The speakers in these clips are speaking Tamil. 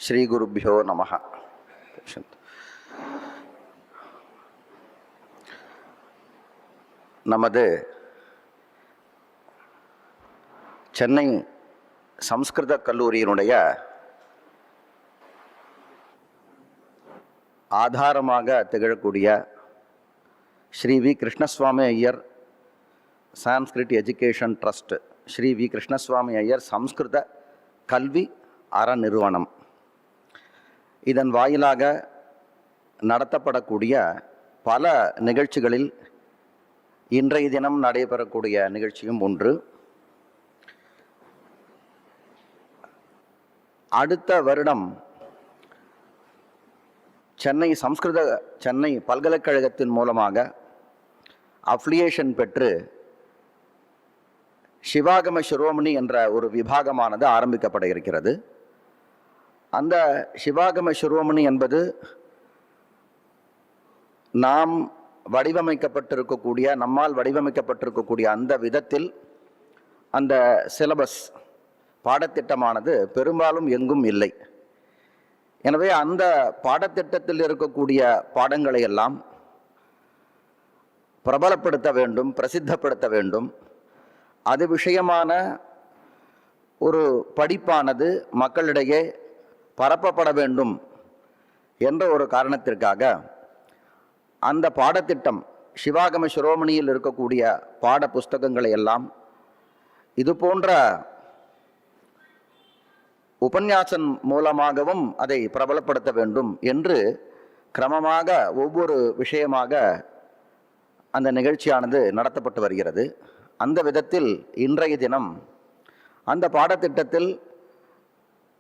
ஸ்ரீ குருபியோ நமஹ. நமது சென்னை சம்ஸ்கிருத கல்லூரியினுடைய ஆதாரமாக திகழக்கூடிய Shri V Krishnaswami Iyer Sanskrit education trust, Shri V Krishnaswami Iyer சம்ஸ்கிருத கல்வி அறநிறுவனம், இதன் வாயிலாக நடத்தப்படக்கூடிய பல நிகழ்ச்சிகளில் இன்றைய தினம் நடைபெறக்கூடிய நிகழ்ச்சியும் ஒன்று. அடுத்த வருடம் சென்னை பல்கலைக்கழகத்தின் மூலமாக அஃபிலியேஷன் பெற்று சிவாகம சிரோமணி என்ற ஒரு விபாகமானது ஆரம்பிக்கப்பட இருக்கிறது. அந்த சிவாகம சிரோமணி என்பது நம்மால் வடிவமைக்கப்பட்டிருக்கக்கூடிய அந்த விதத்தில் அந்த சிலபஸ் பாடத்திட்டமானது பெரும்பாலும் எங்கும் இல்லை. எனவே அந்த பாடத்திட்டத்தில் இருக்கக்கூடிய பாடங்களை எல்லாம் பிரபலப்படுத்த வேண்டும், பிரசித்தப்படுத்த வேண்டும். அது விஷயமான ஒரு படிப்பானது மக்களிடையே பரப்பப்பட வேண்டும் என்ற ஒரு காரணத்திற்காக அந்த பாடத்திட்டம் சிவாகம சிரோமணியில் இருக்கக்கூடிய பாட புஸ்தகங்களை எல்லாம் இது போன்ற உபன்யாசம் மூலமாகவும் அதை பிரபலப்படுத்த வேண்டும் என்று கிரமமாக ஒவ்வொரு விஷயமாக அந்த நிகழ்ச்சியானது நடத்தப்பட்டு வருகிறது. அந்த விதத்தில் இன்றைய தினம் அந்த பாடத்திட்டத்தில்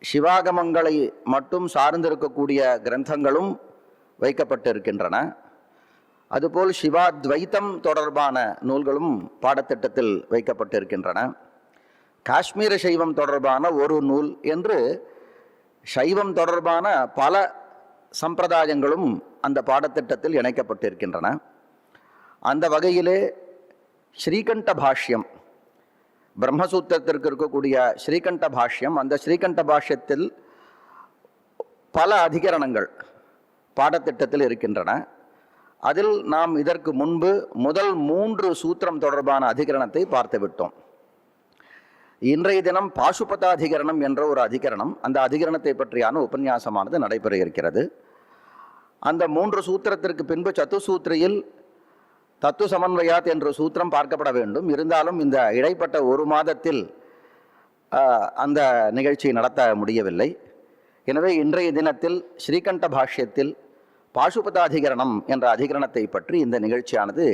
சிவாகமங்களை மட்டும் சார்ந்திருக்கக்கூடிய கிரந்தங்களும் வைக்கப்பட்டு இருக்கின்றன. அதுபோல் சிவாத்வைத்தம் தொடர்பான நூல்களும் பாடத்திட்டத்தில் வைக்கப்பட்டு இருக்கின்றன. காஷ்மீர சைவம் தொடர்பான ஒரு நூல் என்று சைவம் தொடர்பான பல சம்பிரதாயங்களும் அந்த பாடத்திட்டத்தில் இணைக்கப்பட்டிருக்கின்றன. அந்த வகையிலே ஸ்ரீகண்ட பாஷ்யம், பிரம்மசூத்திரத்திற்கு இருக்கக்கூடிய ஸ்ரீகண்ட பாஷ்யம், அந்த ஸ்ரீகண்ட பாஷ்யத்தில் பல அதிகரணங்கள் பாடத்திட்டத்தில் இருக்கின்றன. அதில் நாம் இதற்கு முன்பு முதல் 3 சூத்திரம் தொடர்பான அதிகரணத்தை பார்த்துவிட்டோம். இன்றைய தினம் பாசுபதாதிகரணம் என்ற ஒரு அதிகரணம், அந்த அதிகரணத்தை பற்றியான உபன்யாசமானது நடைபெற இருக்கிறது. அந்த 3 சூத்திரத்திற்கு பின்பு சத்துசூத்திரியில் தத்து சமன்வயாத் என்ற சூத்திரம் பார்க்கப்பட வேண்டும். இருந்தாலும் இந்த இடைப்பட்ட ஒரு மாதத்தில் அந்த நிகழ்ச்சியை நடத்த முடியவில்லை. எனவே இன்றைய தினத்தில் ஸ்ரீகண்ட பாஷ்யத்தில் பாசுபதாதிகரணம் என்ற அதிகரணத்தை பற்றி இந்த நிகழ்ச்சியானது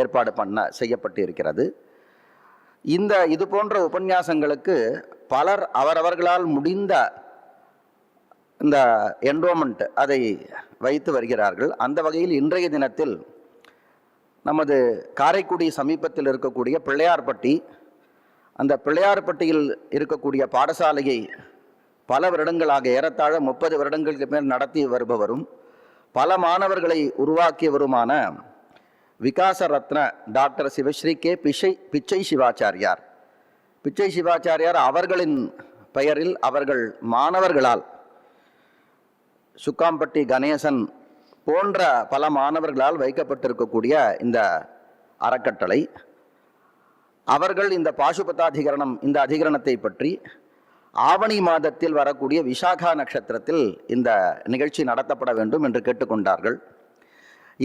ஏற்பாடு செய்யப்பட்டு இருக்கிறது. இது போன்ற உபன்யாசங்களுக்கு பலர் அவரவர்களால் முடிந்த இந்த என்ரோல்மெண்ட் அதை வைத்து வருகிறார்கள். அந்த வகையில் இன்றைய தினத்தில் நமது காரைக்குடி சமீபத்தில் இருக்கக்கூடிய பிள்ளையார்பட்டி, அந்த பிள்ளையார்பட்டியில் இருக்கக்கூடிய பாடசாலையை பல வருடங்களாக, ஏறத்தாழ 30 வருடங்களுக்கு மேல் நடத்தி வருபவரும் பல மாணவர்களை உருவாக்கியவருமான விகாச ரத்ன டாக்டர் சிவஸ்ரீ கே பிச்சை சிவாச்சாரியார் அவர்களின் பெயரில் அவர்கள் மாணவர்களால், சுக்காம்பட்டி கணேசன் போன்ற பல மாணவர்களால் வைக்கப்பட்டிருக்கக்கூடிய இந்த அறக்கட்டளை, அவர்கள் இந்த பாசுபதாதிகரணம், இந்த அதிகரணத்தை பற்றி ஆவணி மாதத்தில் வரக்கூடிய விசாகா நட்சத்திரத்தில் இந்த நிகழ்ச்சி நடத்தப்பட வேண்டும் என்று கேட்டுக்கொண்டார்கள்.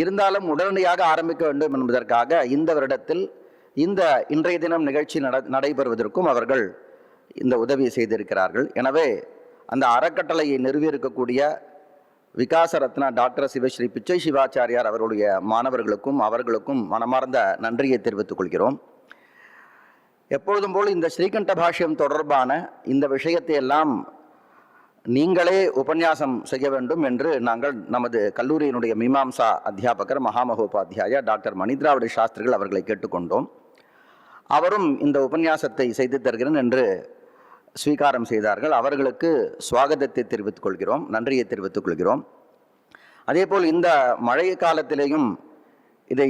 இருந்தாலும் உடனடியாக ஆரம்பிக்க வேண்டும் என்பதற்காக இந்த வருடத்தில் இன்றைய தினம் நிகழ்ச்சி நடைபெறுவதற்கும் அவர்கள் இந்த உதவி செய்திருக்கிறார்கள். எனவே அந்த அறக்கட்டளையை நிறுவியிருக்கக்கூடிய விகாச ரத்னா டாக்டர் சிவஸ்ரீ பிச்சை சிவாச்சாரியார் அவர்களுடைய மாணவர்களுக்கும் அவர்களுக்கும் மனமார்ந்த நன்றியை தெரிவித்துக் கொள்கிறோம். எப்பொழுதும் போல் இந்த ஸ்ரீகண்ட பாஷ்யம் தொடர்பான இந்த விஷயத்தை எல்லாம் நீங்களே உபன்யாசம் செய்ய வேண்டும் என்று நாங்கள் நமது கல்லூரியினுடைய மீமாம்சா அத்தியாபகர் மகாமகோபாத்தியாய டாக்டர் மணித்ராவிட சாஸ்திரிகள் அவர்களை கேட்டுக்கொண்டோம். அவரும் இந்த உபன்யாசத்தை செய்து தருகிறேன் என்று ஸ்வீகாரம் செய்தார்கள். அவர்களுக்கு சுவாகதத்தை தெரிவித்துக் கொள்கிறோம், நன்றியை தெரிவித்துக் கொள்கிறோம். அதேபோல் இந்த மழை காலத்திலேயும் இதை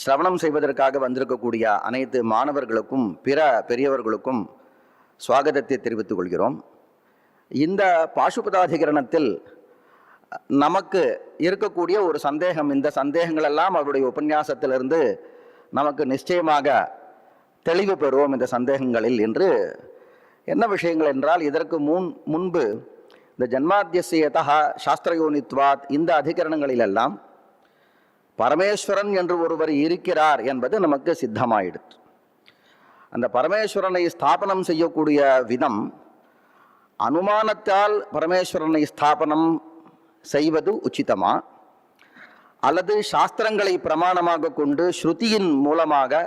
சிரவணம் செய்வதற்காக வந்திருக்கக்கூடிய அனைத்து மாணவர்களுக்கும் பிற பெரியவர்களுக்கும் சுவாகதத்தை தெரிவித்துக் கொள்கிறோம். இந்த பாசுபதாதிகரணத்தில் நமக்கு இருக்கக்கூடிய ஒரு சந்தேகம், இந்த சந்தேகங்கள் எல்லாம் அவருடைய உபன்யாசத்திலிருந்து நமக்கு நிச்சயமாக தெளிவு பெறுவோம் இந்த சந்தேகங்களில் என்று. என்ன விஷயங்கள் என்றால், இதற்கு முன்பு இந்த ஜன்மாத்தியசியதா சாஸ்திரயோனித்வாத் இந்த அதிகரணங்களிலெல்லாம் பரமேஸ்வரன் என்று ஒருவர் இருக்கிறார் என்பது நமக்கு சித்தமாயிடுது. அந்த பரமேஸ்வரனை ஸ்தாபனம் செய்யக்கூடிய விதம், அனுமானத்தால் பரமேஸ்வரனை ஸ்தாபனம் செய்வது உச்சிதமா, அல்லது சாஸ்திரங்களை பிரமாணமாக கொண்டு ஸ்ருதியின் மூலமாக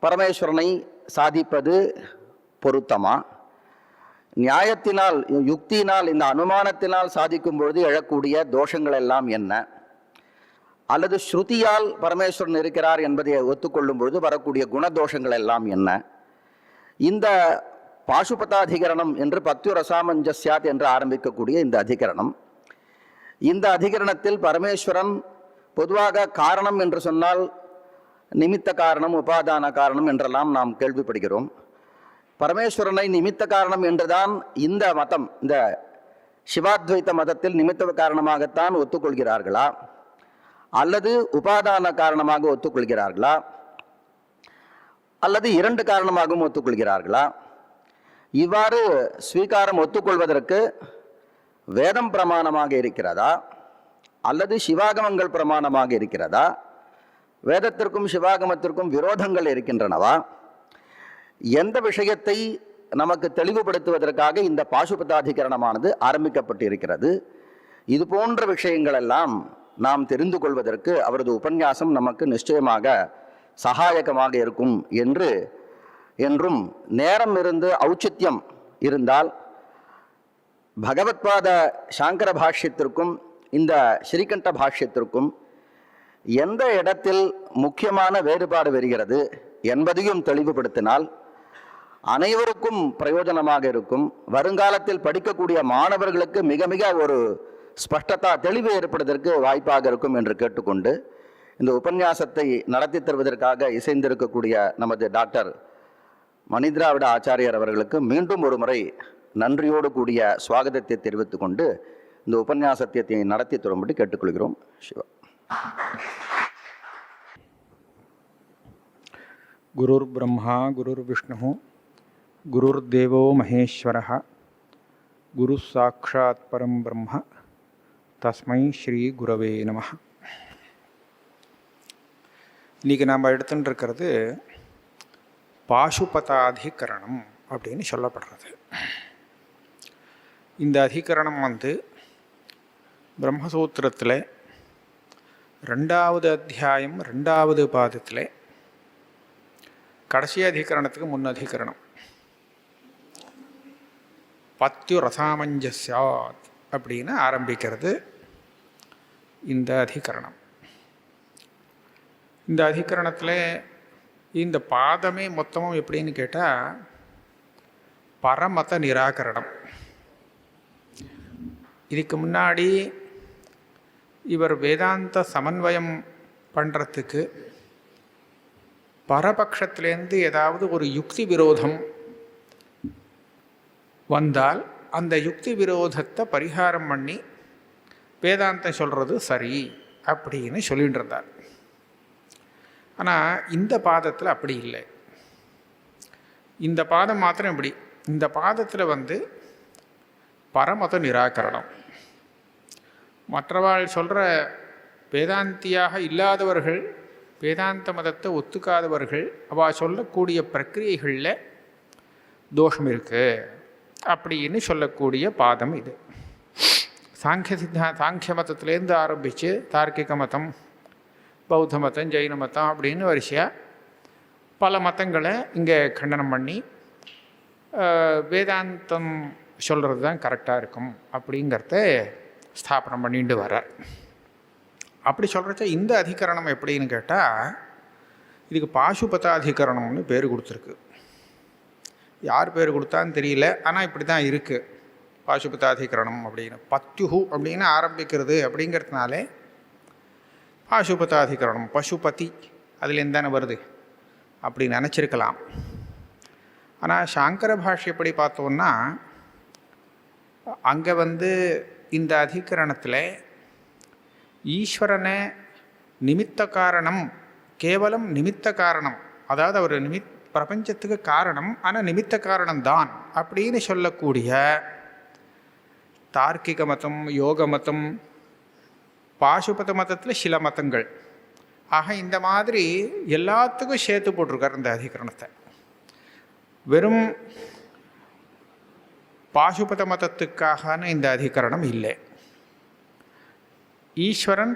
பரமேஸ்வரனை சாதிப்பது பொருத்தமா, நியாயத்தினால் யுக்தியினால் இந்த அனுமானத்தினால் சாதிக்கும் பொழுது எழக்கூடிய தோஷங்கள் எல்லாம் என்ன, அல்லது ஸ்ருதியால் பரமேஸ்வரன் இருக்கிறார் என்பதை ஒத்துக்கொள்ளும் பொழுது வரக்கூடிய குணதோஷங்கள் எல்லாம் என்ன. இந்த பாசுபதாதிகரணம் என்று பத்யுரசாமஞ்சஸ்யாத் என்று ஆரம்பிக்கக்கூடிய இந்த அதிகரணம், இந்த அதிகரணத்தில் பரமேஸ்வரன் பொதுவாக காரணம் என்று சொன்னால் நிமித்த காரணம், உபாதான காரணம் என்றெல்லாம் நாம் கேள்விப்படுகிறோம். பரமேஸ்வரனை நிமித்த காரணம் என்றுதான் இந்த மதம், இந்த சிவாத்வைத்த மதத்தில் நிமித்த காரணமாகத்தான் ஒத்துக்கொள்கிறார்களா, அல்லது உபாதான காரணமாக ஒத்துக்கொள்கிறார்களா, அல்லது இரண்டு காரணமாகவும் ஒத்துக்கொள்கிறார்களா? இவ்வாறு ஸ்வீகாரம் ஒத்துக்கொள்வதற்கு வேதம் பிரமாணமாக இருக்கிறதா, அல்லது சிவாகமங்கள் பிரமாணமாக இருக்கிறதா, வேதத்திற்கும் சிவாகமத்திற்கும் விரோதங்கள் இருக்கின்றனவா? எந்த விஷயத்தை நமக்கு தெளிவுபடுத்துவதற்காக இந்த பாசுபதாதிகரணமானது ஆரம்பிக்கப்பட்டு இருக்கிறது? இது போன்ற விஷயங்களெல்லாம் நாம் தெரிந்து கொள்வதற்கு அவரது உபன்யாசம் நமக்கு நிச்சயமாக சகாயகமாக இருக்கும் என்றும் நேரம் இருந்து ஔச்சித்யம் இருந்தால் பகவத்பாத சாங்கர பாஷ்யத்திற்கும் இந்த ஸ்ரீகண்ட பாஷ்யத்திற்கும் எந்த இடத்தில் முக்கியமான வேறுபாடு வருகிறது என்பதையும் தெளிவுபடுத்தினால் அனைவருக்கும் பிரயோஜனமாக இருக்கும். வருங்காலத்தில் படிக்கக்கூடிய மாணவர்களுக்கு மிக மிக ஒரு ஸ்பஷ்டதா, தெளிவு ஏற்படுவதற்கு வாய்ப்பாக இருக்கும் என்று கேட்டுக்கொண்டு, இந்த உபன்யாசத்தை நடத்தி தருவதற்காக இசைந்திருக்கக்கூடிய நமது டாக்டர் மணிதிராவிட ஆச்சாரியர் அவர்களுக்கு மீண்டும் ஒரு முறை நன்றியோடு கூடிய சுவாகதத்தை தெரிவித்துக் கொண்டு இந்த உபன்யாசத்தை நடத்தி தரும்படி கேட்டுக்கொள்கிறோம். சிவா. குருர் பிரம்மா குருர் விஷ்ணு குருர் தேவோ மகேஸ்வரः குரு சாட்சாத் பரம் பிரம்ம தஸ்மை ஸ்ரீ குரவே நமः. இன்றைக்கி நாம் எடுத்துட்டு இருக்கிறது பாசுபதாதிகரணம் அப்படின்னு சொல்லப்படுறது. இந்த அதிகரணம் பிரம்மசூத்திரத்தில் 2வது அத்தியாயம் 2வது பாதத்தில் கடைசி அதிகரணத்துக்கு முன் அதிகரணம் பத்யுரசாமஞ்சஸ்யாத் அப்படின்னு ஆரம்பிக்கிறது இந்த அதிகரணம். இந்த அதிகரணத்தில் இந்த பாதமே மொத்தமும் எப்படின்னு கேட்டால் பரமத நிராகரணம். இதுக்கு முன்னாடி இவர் வேதாந்த சமன்வயம் பண்ணுறதுக்கு பரபட்சத்திலேருந்து ஏதாவது ஒரு யுக்தி விரோதம் வந்தால் அந்த யுக்தி விரோதத்தை பரிகாரம் பண்ணி வேதாந்தம் சொல்கிறது சரி அப்படின்னு சொல்லிட்டு இருந்தார். ஆனால் இந்த பாதத்தில் அப்படி இல்லை. இந்த பாதம் மாத்திரம் இப்படி, இந்த பாதத்தில் பரமத நிராகரணம். மற்றவாள் சொல்கிற வேதாந்தியாக இல்லாதவர்கள், வேதாந்த மதத்தை ஒத்துக்காதவர்கள், அவள் சொல்லக்கூடிய பிரக்கிரியைகளில் தோஷம் இருக்குது அப்படின்னு சொல்லக்கூடிய பாதம் இது. சாங்கிய மதத்திலேருந்து ஆரம்பித்து தார்க்கிக மதம், பௌத்த மதம், ஜெயின மதம் அப்படின்னு வரிசையாக பல மதங்களை இங்கே கண்டனம் பண்ணி வேதாந்தம் சொல்கிறது தான் கரெக்டாக இருக்கும் அப்படிங்கிறத ஸ்தாபனம் பண்ணிட்டு வர்றார். அப்படி சொல்கிறச்ச இந்த அதிகரணம் எப்படின்னு கேட்டால் இதுக்கு பாசுபதாதிகரணம்னு பேர் கொடுத்துருக்கு. யார் பேர் கொடுத்தான்னு தெரியல, ஆனால் இப்படி தான் இருக்குது பாசுபதாதிகரணம் அப்படின்னு. பத்யுஹு அப்படின்னு ஆரம்பிக்கிறது அப்படிங்கிறதுனாலே பாசுபதாதிகரணம், பசுபதி அதுலேருந்து தானே வருது அப்படி நினச்சிருக்கலாம். ஆனால் சாங்கர பாஷ்யப்படி பார்த்தோன்னா அங்கே இந்த அதிகரணத்தில் ஈஸ்வரனை நிமித்த காரணம், கேவலம் நிமித்த காரணம், அதாவது அவர் பிரபஞ்சத்துக்கு காரணம், ஆனால் நிமித்த காரணம்தான் அப்படின்னு சொல்லக்கூடிய தார்க்கிக மதம், யோக மதம், பாசுபத மதத்தில் சில மதங்கள், ஆக இந்த மாதிரி எல்லாத்துக்கும் சேர்த்து போட்டிருக்கார் இந்த அதிகரணத்தை. வெறும் பாசுபத மதத்துக்கான இந்த அதிகரணம் இல்லை. ஈஸ்வரன்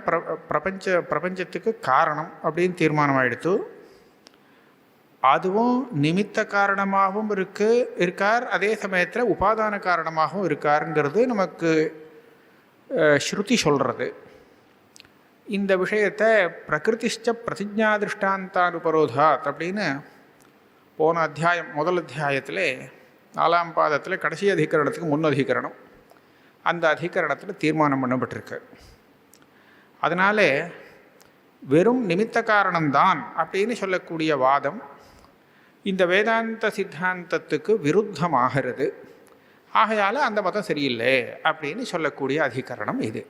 பிரபஞ்சத்துக்கு காரணம் அப்படின்னு தீர்மானம் ஆயிடுத்து. அதுவும் நிமித்த காரணமாகவும் இருக்கார், அதே சமயத்தில் உபாதான காரணமாகவும் இருக்காருங்கிறது நமக்கு ஸ்ருதி சொல்கிறது. இந்த விஷயத்தை பிரகிருதிஷ்ட பிரதிஜா திருஷ்டாந்தானுபரோதாத் அப்படின்னு போன அத்தியாயம், முதல் அத்தியாயத்தில் 4ஆம் பாதத்தில் கடைசி அதிகரணத்துக்கு முன் அதிகரணம், அந்த அதிகரணத்தில் தீர்மானம் பண்ணப்பட்டிருக்கு. அதனால் வெறும் நிமித்த காரணம்தான் அப்படின்னு சொல்லக்கூடிய வாதம் இந்த வேதாந்த சித்தாந்தத்துக்கு விருத்தமாகிறது. ஆகையால் அந்த மதம் சரியில்லை அப்படின்னு சொல்லக்கூடிய அதிகரணம் இது.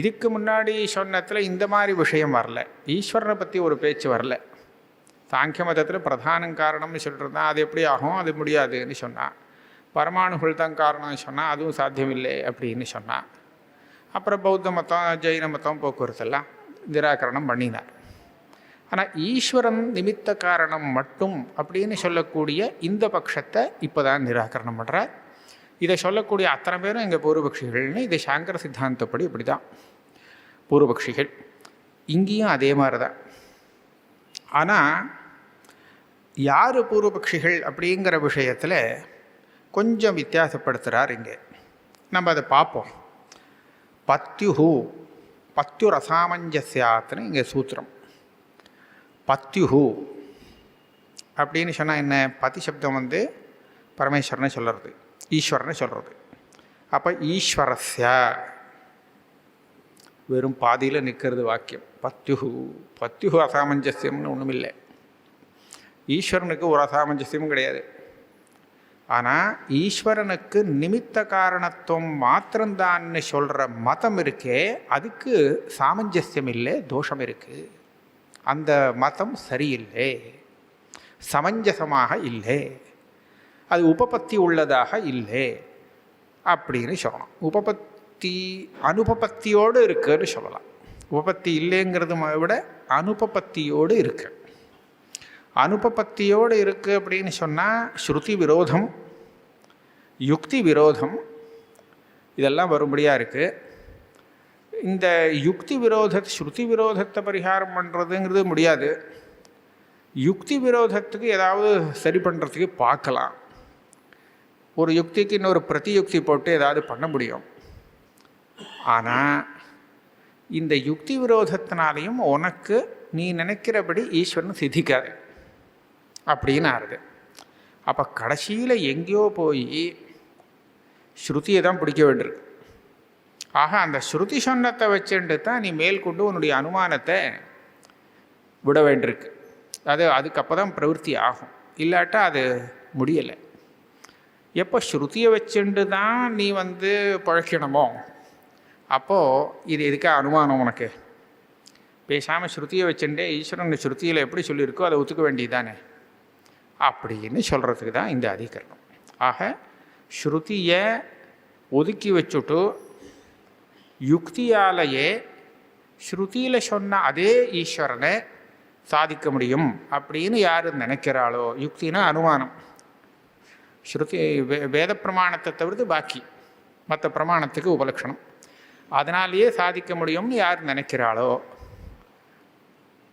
இதுக்கு முன்னாடி சொன்னத்தில் இந்த மாதிரி விஷயம் வரல, ஈஸ்வரனை பற்றி ஒரு பேச்சு வரல. சாங்கிய மதத்தில் பிரதானம் காரணம்னு சொல்கிறது தான், அது எப்படி ஆகும், அது முடியாதுன்னு சொன்னான். பரமாணுகள் தான் காரணம்னு சொன்னால் அதுவும் சாத்தியமில்லை அப்படின்னு சொன்னான். அப்புறம் பௌத்த மதம், ஜெயின மதம், போக்குவரத்தெல்லாம் நிராகரணம் பண்ணினார். ஆனால் ஈஸ்வரன் நிமித்த காரணம் மட்டும் அப்படின்னு சொல்லக்கூடிய இந்த பட்சத்தை இப்போ தான் நிராகரணம் பண்ணுறார். இதை சொல்லக்கூடிய அத்தனை பேரும் எங்கள் பூர்வபக்ஷிகள்னு, இதை சாங்கர சித்தாந்தப்படி இப்படி தான் பூர்வபக்ஷிகள். இங்கேயும் அதே மாதிரி தான். ஆனால் யார் பூர்வபக்ஷிகள் அப்படிங்கிற விஷயத்தில் கொஞ்சம் வித்தியாசப்படுத்துகிறார் இங்கே. நம்ம அதை பார்ப்போம். பத்யுர் அசாமஞ்சஸ்யாத்னு இங்கே சூத்திரம். பத்யுஹு அப்படின்னு சொன்னால் என்ன? பதி சப்தம் பரமேஸ்வரனை சொல்கிறது, ஈஸ்வரனை சொல்கிறது. அப்போ ஈஸ்வரஸ்ய வெறும் பாதியில் நிற்கிறது வாக்கியம். பத்யுஹு அசாமஞ்சஸ்யம்னு ஒன்றுமில்லை. ஈஸ்வரனுக்கு ஒரு அசாமஞ்சஸ்யமும் கிடையாது. ஆனால் ஈஸ்வரனுக்கு நிமித்த காரணத்துவம் மாத்திரம்தான்னு சொல்கிற மதம் இருக்கே, அதுக்கு சாமஞ்சஸ்யம் இல்லை, தோஷம் இருக்குது. அந்த மதம் சரியில்லை, சமஞ்சசமாக இல்லை, அது உபபத்தி உள்ளதாக இல்லை அப்படின்னு சொல்லணும். உபபத்தி அனுபபத்தியோடு இருக்குன்னு சொல்லலாம். உபபத்தி இல்லைங்கிறது விட அனுபபத்தியோடு இருக்கு. அனுபபத்தியோடு இருக்குது அப்படின்னு சொன்னால் ஸ்ருதி விரோதம், யுக்தி விரோதம் இதெல்லாம் வரும்படியாக இருக்குது. இந்த யுக்தி ஸ்ருதி விரோதத்தை பரிகாரம் பண்ணுறதுங்கிறது முடியாது. யுக்தி விரோதத்துக்கு ஏதாவது சரி பண்ணுறதுக்கு பார்க்கலாம். ஒரு யுக்திக்கு இன்னொரு பிரதியுக்தி போட்டு ஏதாவது பண்ண முடியும். ஆனால் இந்த யுக்தி விரோதத்தினாலையும் உனக்கு நீ நினைக்கிறபடி ஈஸ்வரன் சித்திக்காது அப்படின்னு ஆறுது. அப்போ கடைசியில் எங்கேயோ போய் ஸ்ருதியை தான் பிடிக்க வேண்டியிருக்கு. ஆக அந்த ஸ்ருதி சொன்னத்தை வச்சுட்டு தான் நீ மேற்கொண்டு உன்னுடைய அனுமானத்தை விட வேண்டியிருக்கு. அதுக்கு அப்போ தான் பிரவருத்தி ஆகும், இல்லாட்டா அது முடியலை. எப்போ ஸ்ருதியை வச்சுட்டு தான் நீ பழக்கணுமோ அப்போது இது எதுக்காக அனுமானம் உனக்கு? பேசாமல் ஸ்ருதியை வச்சுட்டே ஈஸ்வரன் ஸ்ருதியில் எப்படி சொல்லியிருக்கோ அதை ஒத்துக்க வேண்டியதானே அப்படின்னு சொல்கிறதுக்கு தான் இந்த அதிகரணம். ஆக ஸ்ருதியை ஒதுக்கி வச்சுட்டு யுக்தியாலேயே ஸ்ருதியில் சொன்ன அதே ஈஸ்வரனை சாதிக்க முடியும் அப்படின்னு யார் நினைக்கிறாளோ, யுக்தினா அனுமானம், ஸ்ருதி வேத பிரமாணத்தை தவிர்த்து பாக்கி மற்ற பிரமாணத்துக்கு உபலட்சணம், அதனாலேயே சாதிக்க முடியும்னு யார் நினைக்கிறாளோ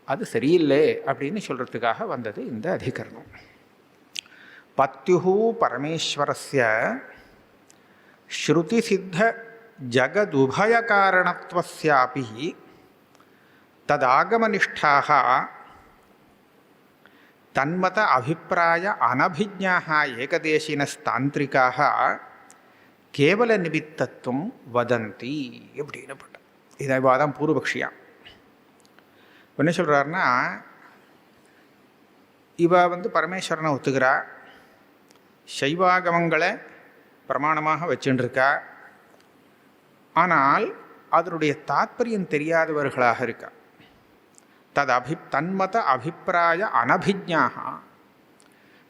அது சரியில்லை அப்படின்னு சொல்கிறதுக்காக வந்தது இந்த அதிகரணம். பத்யுஹு பரமேஸ்வரஸ்ய ஸ்ருதி சித்த ஜகதுபய காரணத்வஸ்யாபி ததாகமனிஷ்டாக தன்மத அபிப்பிராய அனபிஜ்ஞாः ஏகதேசினஸ்தாந்திரிகாः கேவல நிமித்தத்துவம் வதந்தி அப்படின்னு பட்ட. இதை வாதம் பூர்வபக்ஷியா என்ன சொல்கிறாருன்னா, இவ பரமேஸ்வரனை ஒத்துக்கிறா, சைவாகமங்களை பிரமாணமாக வச்சுருக்கா. ஆனால் அதனுடைய தாத்பரியம் தெரியாதவர்களாக இருக்கா. தன்மத அபிப்பிராய அனபிஜ்ஞாக,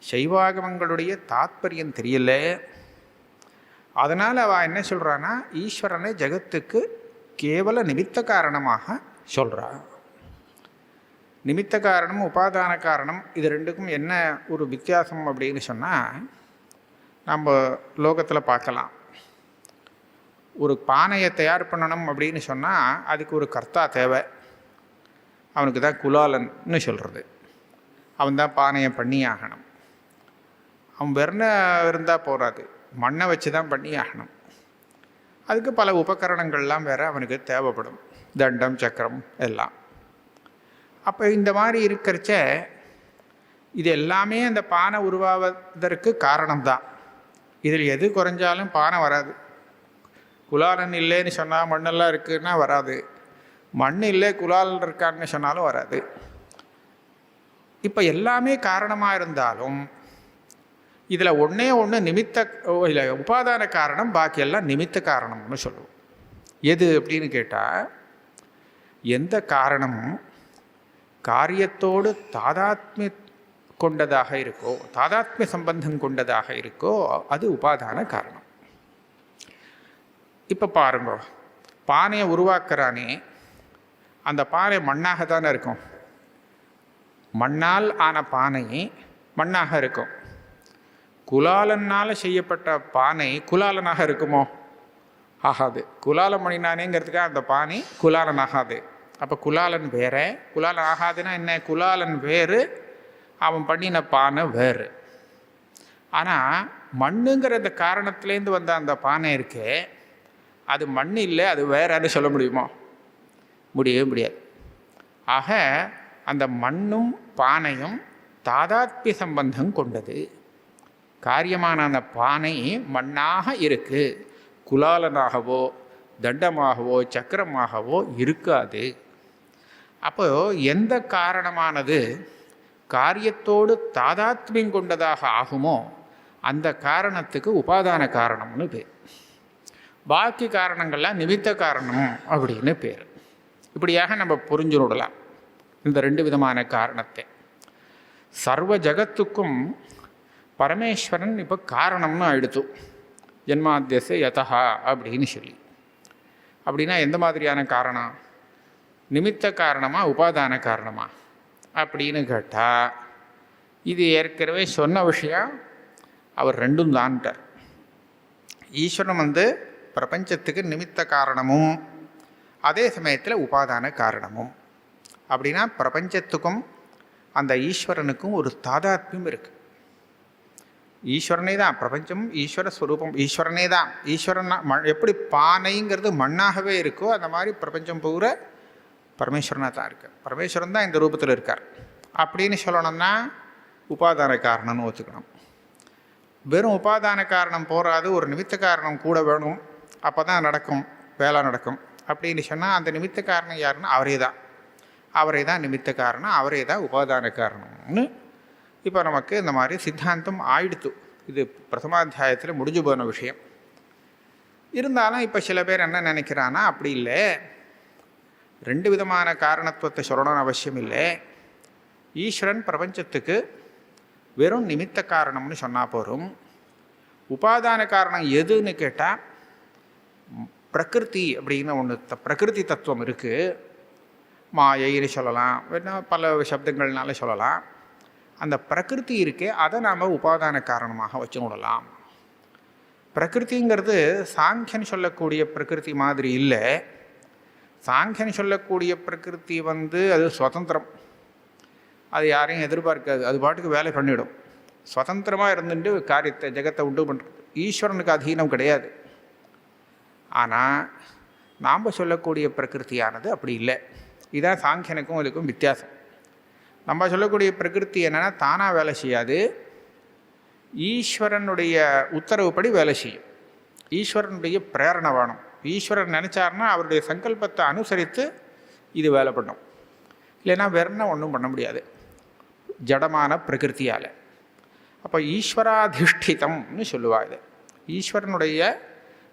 சைவாகமங்களுடைய தாத்பரியம் தெரியல. அதனால் அவள் என்ன சொல்கிறான்னா, ஈஸ்வரனை ஜகத்துக்கு கேவல நிமித்த காரணமாக சொல்கிறா. நிமித்த காரணம் உபாதான காரணம் இது ரெண்டுக்கும் என்ன ஒரு வித்தியாசம் அப்படின்னு சொன்னால், நம்ம லோகத்தில் பார்க்கலாம். ஒரு பானையை தயார் பண்ணணும் அப்படின்னு சொன்னால் அதுக்கு ஒரு கர்த்தா தேவை. அவனுக்கு தான் குலாலன்னு சொல்கிறது. அவன் தான் பானையை பண்ணி ஆகணும். அவன் இருந்தால் போகாது, மண்ணை வச்சு தான் பண்ணி ஆகணும். அதுக்கு பல உபகரணங்கள்லாம் வேறு அவனுக்கு தேவைப்படும், தண்டம் சக்கரம் எல்லாம். அப்போ இந்த மாதிரி இருக்கிறச்ச இது எல்லாமே அந்த பானை உருவாவதற்கு காரணம்தான். இதில் எது குறைஞ்சாலும் பானை வராது. குலாலன் இல்லைன்னு சொன்னால் மண்ணெல்லாம் இருக்குன்னா வராது, மண் இல்லை குலாலன் இருக்கான்னு சொன்னாலும் வராது. இப்போ எல்லாமே காரணமாக இருந்தாலும் இதில் ஒன்றே ஒன்று நிமித்த இல்லை உபாதான காரணம், பாக்கியெல்லாம் நிமித்த காரணம்னு சொல்லுவோம். எது அப்படின்னு கேட்டால், எந்த காரணமும் காரியத்தோடு தாதாத்மிய கொண்டதாக இருக்கோ, தாதாத்மிய சம்பந்தம் கொண்டதாக இருக்கோ, அது உபாதான காரணம். இப்போ பாருங்க, பானையை உருவாக்குறானே, அந்த பானை மண்ணாக தானே இருக்கும். மண்ணால் ஆன பானை மண்ணாக இருக்கும். குலாலனால் செய்யப்பட்ட பானை குலாலனாக இருக்குமோ? ஆகாது. குலாலம் பண்ணினானேங்கிறதுக்காக அந்த பானை குலாலன் ஆகாது. அப்போ குலாலன் வேற, குலாலன் ஆகாதுன்னா என்ன? குலாலன் வேறு, அவன் பண்ணின பானை வேறு. ஆனால் மண்ணுங்கிற அந்த காரணத்துலேருந்து வந்த அந்த பானை இருக்கே, அது மண் இல்லை, அது வேறன்னு சொல்ல முடியுமா? முடியவே முடியாது. ஆக அந்த மண்ணும் பானையும் தாதாத்மிய சம்பந்தம் கொண்டது. காரியமான அந்த பானை மண்ணாக இருக்குது, குலாலனாகவோ தண்டமாகவோ சக்கரமாகவோ இருக்காது. அப்போ எந்த காரணமானது காரியத்தோடு தாதாத்மியம் கொண்டதாக ஆகுமோ அந்த காரணத்துக்கு உபாதான காரணம்னு பேர். பாக்கி காரணங்கள்லாம் நிமித்த காரணம் அப்படின்னு பேர். இப்படியாக நம்ம புரிஞ்சுடலாம் இந்த ரெண்டு விதமான காரணத்தை. சர்வ ஜகத்துக்கும் பரமேஸ்வரன் இப்போ காரணம்னு ஆயிடுத்து, ஜென்மாத்தியச யதா அப்படின்னு சொல்லி. அப்படின்னா எந்த மாதிரியான காரணம்? நிமித்த காரணமா உபாதான காரணமா அப்படின்னு கேட்டால், இது ஏற்கனவே சொன்ன விஷயம். அவர் ரெண்டும் தான்ட்டார். ஈஸ்வரன் பிரபஞ்சத்துக்கு நிமித்த காரணமும் அதே சமயத்தில் உபாதான காரணமும். அப்படின்னா பிரபஞ்சத்துக்கும் அந்த ஈஸ்வரனுக்கும் ஒரு தாதாத்மியம் இருக்குது. ஈஸ்வரனே தான் பிரபஞ்சம், ஈஸ்வர ஸ்வரூபம் ஈஸ்வரனே தான். ஈஸ்வரன் எப்படி பானைங்கிறது மண்ணாகவே இருக்கோ அந்த மாதிரி பிரபஞ்சம் பூரா பரமேஸ்வரனாக தான் இருக்குது. பரமேஸ்வரன் தான் இந்த ரூபத்தில் இருக்கார் அப்படின்னு சொல்லணும்னா உபாதான காரணம்னு ஒத்துக்கணும். வெறும் உபாதான காரணம் போகாது, ஒரு நிமித்த காரணம் கூட வேணும், அப்போ தான் நடக்கும், வேலை நடக்கும் அப்படின்னு சொன்னால் அந்த நிமித்த காரணம் யாருன்னா அவரே தான் நிமித்த காரணம், அவரே தான் உபாதான காரணம்னு இப்போ நமக்கு இந்த மாதிரி சித்தாந்தம் ஆயிடுத்து. இது பிரதமாத்தியாயத்தில் முடிஞ்சு போன விஷயம். இருந்தாலும் இப்போ சில பேர் என்ன நினைக்கிறான்னா, அப்படி இல்லை, ரெண்டு விதமான காரணத்துவத்தை சொல்லணும்னு அவசியம் இல்லை. ஈஸ்வரன் பிரபஞ்சத்துக்கு வெறும் நிமித்த காரணம்னு சொன்னால் போகும். உபாதான காரணம் எதுன்னு கேட்டால் பிரகிருதி அப்படின்னு ஒன்று, பிரகிருதி தத்துவம் இருக்குது. மாயைன்னு சொல்லலாம், வேணா பல சப்தங்கள்னால சொல்லலாம். அந்த பிரகிருதி இருக்கே, அதை நாம் உபாதான காரணமாக வச்சு விடலாம். பிரகிருதிங்கிறது சாங்கியன் சொல்லக்கூடிய பிரகிருதி மாதிரி இல்லை. சாங்கியன் சொல்லக்கூடிய பிரகிருதி அது சுதந்திரம், அது யாரையும் எதிர்பார்க்காது, அது பாட்டுக்கு வேலை பண்ணிவிடும். சுதந்திரமாக இருந்துட்டு காரியத்தை ஜெகத்தை உண்டு பண்ணுறது. ஈஸ்வரனுக்கு அதீனம் கிடையாது. ஆனால் நாம் சொல்லக்கூடிய பிரகிருத்தியானது அப்படி இல்லை. இதுதான் சாங்கியனுக்கும் இதுக்கும் வித்தியாசம். நம்ம சொல்லக்கூடிய பிரகிருதி என்னென்னா தானாக வேலை செய்யாது, ஈஸ்வரனுடைய உத்தரவுப்படி வேலை செய்யும். ஈஸ்வரனுடைய பிரேரணை வேணும். ஈஸ்வரன் நினச்சாருன்னா அவருடைய சங்கல்பத்தை அனுசரித்து இது வேலை பண்ணும். இல்லைன்னா வேறுனா ஒன்றும் பண்ண முடியாது ஜடமான பிரகிருத்தியால். அப்போ ஈஸ்வராதிஷ்டிதம்னு சொல்லுவா. இது ஈஸ்வரனுடைய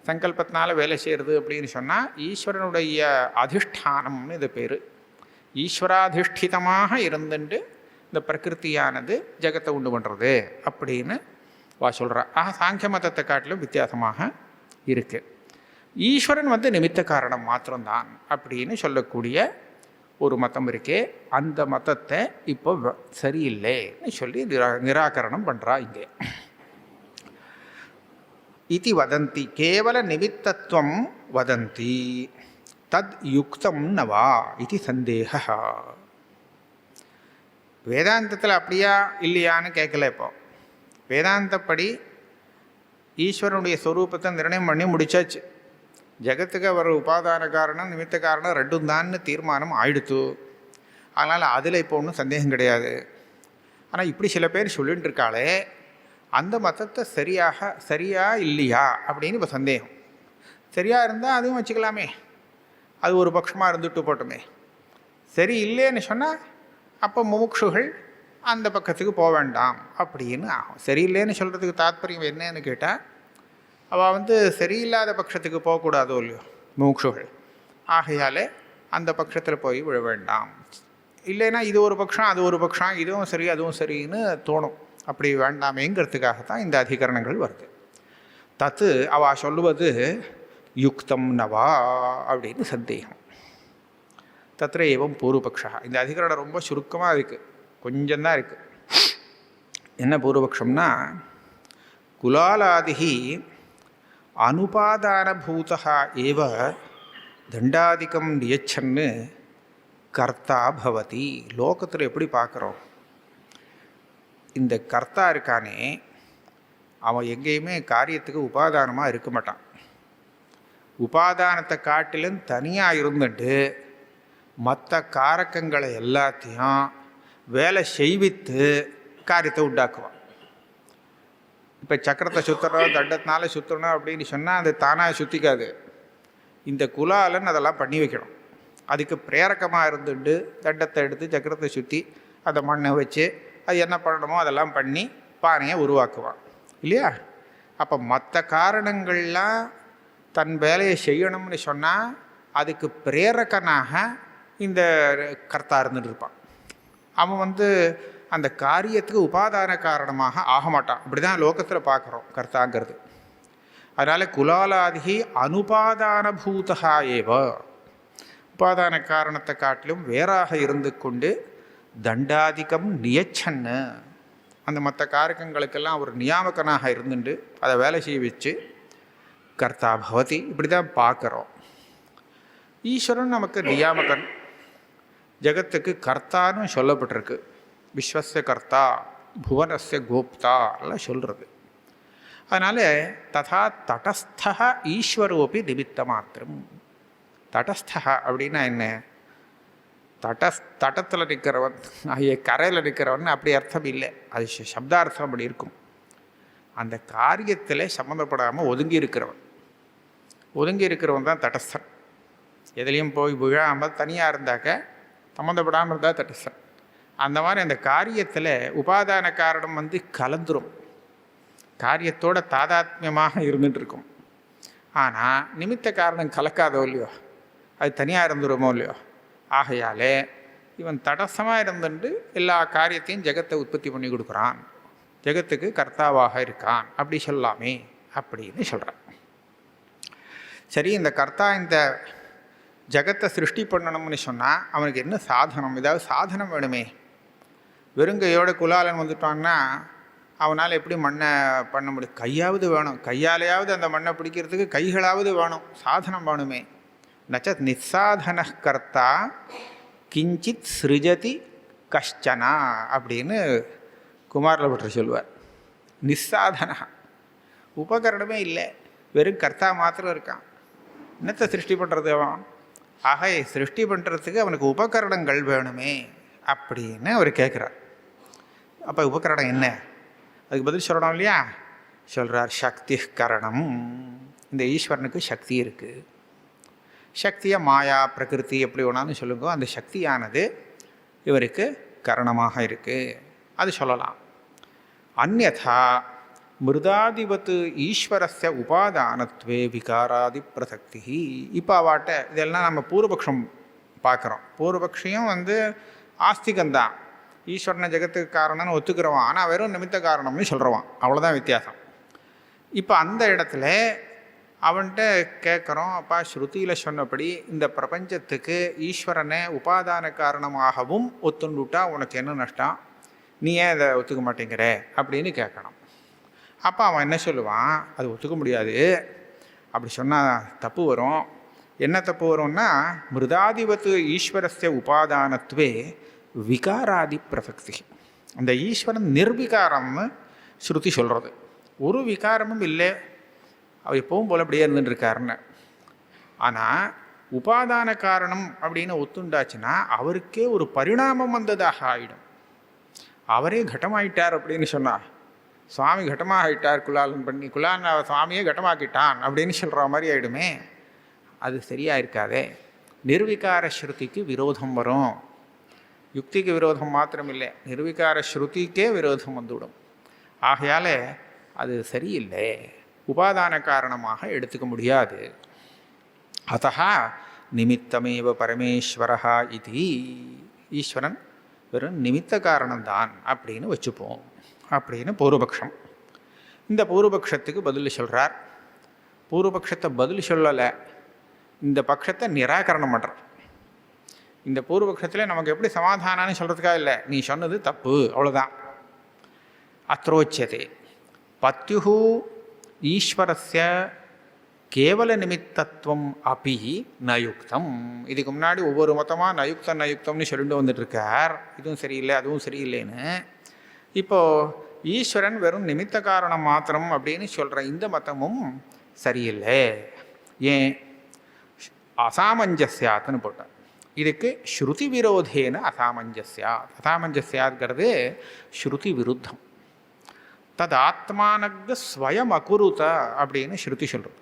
சங்கல்பத்தினால் வேலை செய்கிறது அப்படின்னு சொன்னால் ஈஸ்வரனுடைய அதிஷ்டானம்னு இது பேர். ஈஸ்வராதிஷ்டிதமாக இருந்துட்டு இந்த பிரகிருத்தியானது ஜெகத்தை உண்டு பண்ணுறது அப்படின்னு சொல்கிறா. சாங்கிய மதத்தை காட்டிலும் வித்தியாசமாக இருக்குது. ஈஸ்வரன் நிமித்த காரணம் மாத்திரம்தான் அப்படின்னு சொல்லக்கூடிய ஒரு மதம் இருக்கே, அந்த மதத்தை இப்போ சரியில்லைன்னு சொல்லி நிராகரணம் பண்ணுறா இங்கே. இதி வதந்தி, கேவல நிமித்தத்துவம் வதந்தி தத் யுக்தம் நவா இது சந்தேக. வேதாந்தத்தில் அப்படியா இல்லையான்னு கேட்கல. இப்போ வேதாந்தப்படி ஈஸ்வரனுடைய ஸ்வரூபத்தை நிர்ணயம் பண்ணி முடிச்சாச்சு. ஜெகத்துக்கு அவர் உபாதான காரணம் நிமித்த காரணம் ரெண்டும் தான்னு தீர்மானம் ஆயிடுத்து. அதனால் அதில் இப்போ ஒன்றும் சந்தேகம் கிடையாது. ஆனால் இப்படி சில பேர் சொல்லிட்டு இருக்காளே, அந்த மதத்தை சரியா இல்லையா அப்படின்னு இப்போ சந்தேகம். சரியாக இருந்தால் அதுவும் வச்சுக்கலாமே, அது ஒரு பட்சமாக இருந்துட்டு போட்டோமே. சரி இல்லைன்னு சொன்னால் அப்போ முமுட்சுகள் அந்த பக்கத்துக்கு போக வேண்டாம் அப்படின்னு ஆகும். சரியில்லைன்னு சொல்கிறதுக்கு தாத்பரியம் என்னன்னு கேட்டால், அவள் சரியில்லாத பட்சத்துக்கு போகக்கூடாதோ இல்லையோ முமுட்சுகள். ஆகையால் அந்த பட்சத்தில் போய் விழ வேண்டாம். இல்லைன்னா இது ஒரு பட்சம் அது ஒரு பட்சம், இதுவும் சரி அதுவும் சரின்னு தோணும். அப்படி வேண்டாமேங்கிறதுக்காகத்தான் இந்த அதிகரணங்கள் வருது. தத்து அவள் சொல்லுவது யுக்தம் நவா அப்படின்னு சந்தேகம். தத்திர ஏவம் பூர்வபக்ஷா. இந்த அதிகரணம் ரொம்ப சுருக்கமாக இருக்குது, கொஞ்சம்தான் இருக்குது. என்ன பூர்வபக்ஷம்னா, குலாலாதிகி அனுபாதானபூதா ஏவ தண்டாதிக்கம் நியச்சன்னு கர்த்தா பவதி. லோகத்தில் எப்படி பார்க்குறோம், இந்த கர்த்தா இருக்கானே அவன் எங்கேயுமே காரியத்துக்கு உபாதானமாக இருக்க மாட்டான். உபாதானத்தை காட்டிலும் தனியாக இருந்துட்டு மற்ற காரக்கங்களை எல்லாத்தையும் வேலை செய்வித்து காரியத்தை உண்டாக்குவான். இப்போ சக்கரத்தை சுற்றணும், தண்டத்தினால சுற்றணும் அப்படின்னு சொன்னால் அது தானாக சுற்றிக்காது. இந்த குலாலன் அதெல்லாம் பண்ணி வைக்கணும். அதுக்கு பிரேரகமாக இருந்துட்டு தண்டத்தை எடுத்து சக்கரத்தை சுற்றி அதை மண்ணை வச்சு அது என்ன பண்ணணுமோ அதெல்லாம் பண்ணி பானையை உருவாக்குவான் இல்லையா. அப்போ மற்ற காரணங்கள்லாம் தன் வேலையை செய்யணும்னு சொன்னால் அதுக்கு பிரேரகனாக இந்த கர்த்தா இருந்துட்டு இருப்பான். அவன் அந்த காரியத்துக்கு உபாதான காரணமாக ஆக மாட்டான். அப்படி தான் லோகத்தில் பார்க்குறோம் கர்த்தாங்கிறது. அதனால் குலாலாதிகி அனுபாதானபூதா ஏவ, உபாதான காரணத்தை காட்டிலும் வேறாக இருந்து கொண்டு தண்டாதிக்கம் நியச்சன்னு, அந்த மற்ற காரகங்களுக்கெல்லாம் ஒரு நியாமகனாக இருந்துட்டு அதை வேலை செய்ய வச்சு கர்த்தா பவதி. இப்படி தான் பார்க்குறோம். ஈஸ்வரன் நமக்கு நியாமகன், ஜகத்துக்கு கர்த்தான்னு சொல்லப்பட்டிருக்கு. விஸ்வஸ்ய கர்த்தா புவனஸ்ய கோப்தா எல்லாம் சொல்கிறது. அதனால் ததா தடஸ்தா ஈஸ்வரோபி நிமித்த மாத்திரம். தடஸ்தா அப்படின்னா என்ன, தட்டத்தில் நிற்கிறவன், கரையில் நிற்கிறவன் அப்படி அர்த்தம் இல்லை. அது சப்தார்த்தம் அப்படி இருக்கும். அந்த காரியத்தில் சம்மந்தப்படாமல் ஒதுங்கி இருக்கிறவன் தான் தடஸ்தன். எதுலேயும் போய் விழாமல் தனியாக இருந்தாக்க சம்மந்தப்படாமல் இருந்தால் தடஸ்தன். அந்த மாதிரி அந்த காரியத்தில் உபாதான காரணம் கலந்துரும், காரியத்தோட தாதாத்மியமாக இருந்துட்டு இருக்கும். ஆனால் நிமித்த காரணம் கலக்காதோ இல்லையோ, அது தனியாக இருந்துருமோ இல்லையோ. ஆகையாலே இவன் தடசமாக இருந்துட்டு எல்லா காரியத்தையும் ஜெகத்தை உற்பத்தி பண்ணி கொடுக்குறான், ஜெகத்துக்கு கர்த்தாவாக இருக்கான் அப்படி சொல்லாமே அப்படின்னு சொல்கிறான். சரி, இந்த கர்த்தா இந்த ஜகத்தை சிருஷ்டி பண்ணணும்னு சொன்னால் அவனுக்கு என்ன சாதனம், ஏதாவது சாதனம் வேணுமே. வெறுங்கையோட குலாலன் வந்துட்டான்னா அவனால் எப்படி மண்ணை பண்ண முடியும்? கையாவது வேணும், கையாலேயாவது அந்த மண்ணை பிடிக்கிறதுக்கு கைகளாவது வேணும், சாதனம் வேணுமே. நச்ச நிசாதன கர்த்தா கிஞ்சித் சிருஜதி கஷ்டனா அப்படின்னு குமாரில் பற்றி சொல்லுவார். நிசாதனா, உபகரணமே இல்லை, வெறும் கர்த்தா மாத்திரம் இருக்கான். என்னத்தை சிருஷ்டி பண்ணுறது அவன்? ஆக சிருஷ்டி பண்ணுறதுக்கு அவனுக்கு உபகரணங்கள் வேணுமே அப்படின்னு அவர் கேட்குறார். அப்போ உபகரணம் என்ன, அதுக்கு பதில் சொல்லணும் இல்லையா. சொல்கிறார், சக்தி கரணம். இந்த ஈஸ்வரனுக்கு சக்தி இருக்குது. சக்தியை மாயா பிரகிருதி எப்படி வேணாலும் சொல்லுங்க, அந்த சக்தியானது இவருக்கு கரணமாக இருக்குது, அது சொல்லலாம். அந்யதா மிருதாதிபத்து ஈஸ்வரஸ்ய உபாதானத்வே விகாராதி பிரசக்தி. இப்போ அவாட்ட இதெல்லாம் நம்ம பூர்வபக்ஷம் பார்க்குறோம். பூர்வபக்ஷியும் ஆஸ்திகந்தான், ஈஸ்வரனை ஜெகத்துக்கு காரணம்னு ஒத்துக்கிறவான், ஆனால் வெறும் நிமித்த காரணம்னு சொல்கிறவான். அவ்வளோதான் வித்தியாசம். இப்போ அந்த இடத்துல அவன்கிட்ட கேட்குறோம், அப்பா ஸ்ருதியில் சொன்னபடி இந்த பிரபஞ்சத்துக்கு ஈஸ்வரனை உபாதான காரணமாகவும் ஒத்துண்டுட்டா உனக்கு என்ன நஷ்டம், நீ ஏன் இதை ஒத்துக்க மாட்டேங்கிற அப்படின்னு கேட்கணும். அப்போ அவன் என்ன சொல்லுவான், அது ஒத்துக்க முடியாது, அப்படி சொன்னால் தப்பு வரும். என்ன தப்பு வரும்னா, மிருதாதிபத்து ஈஸ்வரஸ்ய உபாதானத்வே விகாராதி பிரசக்தி. அந்த ஈஸ்வரன் நிர்விகாரம்னு ஸ்ருதி சொல்கிறது. ஒரு விகாரமும் இல்லை, அவர் எப்பவும் போல அப்படியே இருந்துட்டுருக்காருன்னு. ஆனால் உபாதான காரணம் அப்படின்னு ஒத்துண்டாச்சுன்னா அவருக்கே ஒரு பரிணாமம் வந்ததாக ஆகிடும். அவரே கடமாயிட்டார் அப்படின்னு சொன்னார். சுவாமி கடமாக ஆகிட்டார் குலாலன் பண்ணி, குலான் சுவாமியே கடமாக்கிட்டான் அப்படின்னு சொல்கிற மாதிரி ஆகிடுமே, அது சரியாக இருக்காதே. நிர்விகார ஸ்ருதிக்கு விரோதம் வரும். யுக்திக்கு விரோதம் மாத்திரம் இல்லை, நிர்விகார ஸ்ருதிக்கே விரோதம் வந்துவிடும். ஆகையால் அது சரியில்லை, உபாதான காரணமாக எடுத்துக்க முடியாது. அத்தா நிமித்தமேவ பரமேஸ்வரா இது, ஈஸ்வரன் வெறும் நிமித்த காரணம்தான் அப்படின்னு வச்சுப்போம் அப்படின்னு பூர்வபக்ஷம். இந்த பூர்வபக்ஷத்துக்கு பதில் சொல்கிறார். பூர்வபக்ஷத்தை பதில் சொல்லலை, இந்த பட்சத்தை நிராகரணம் பண்ணுறார். இந்த பூர்வபக்ஷத்தில் நமக்கு எப்படி சமாதானம்னு சொல்கிறதுக்காக இல்லை, நீ சொன்னது தப்பு, அவ்வளோதான். அத்ரோச்சியதே பத்யு ஈஸ்வரஸ்ய கேவல நிமித்தத்துவம் அப்பி நயுக்தம். இதுக்கு முன்னாடி ஒவ்வொரு மொத்தமாக நயுக்தம் நயுக்தம்னு சொல்லிட்டு வந்துட்டுருக்கார். இதுவும் சரியில்லை அதுவும் சரியில்லைன்னு. இப்போது ஈஸ்வரன் வெறும் நிமித்த காரணம் மாத்திரம் அப்படின்னு சொல்கிற இந்த மதமும் சரியில்லை. ஏன்? அசாமஞ்சஸ்யாத்னு போட்டார். இதுக்கு ஸ்ருதி விரோதேன அசாமஞ்சஸ்யாத். அசாமஞ்சஸ்யாத்ங்கிறது ஸ்ருதி விருத்தம். தது ஆத்மானக ஸ்வயம் அகுருத அப்படின்னு ஸ்ருதி சொல்கிறது.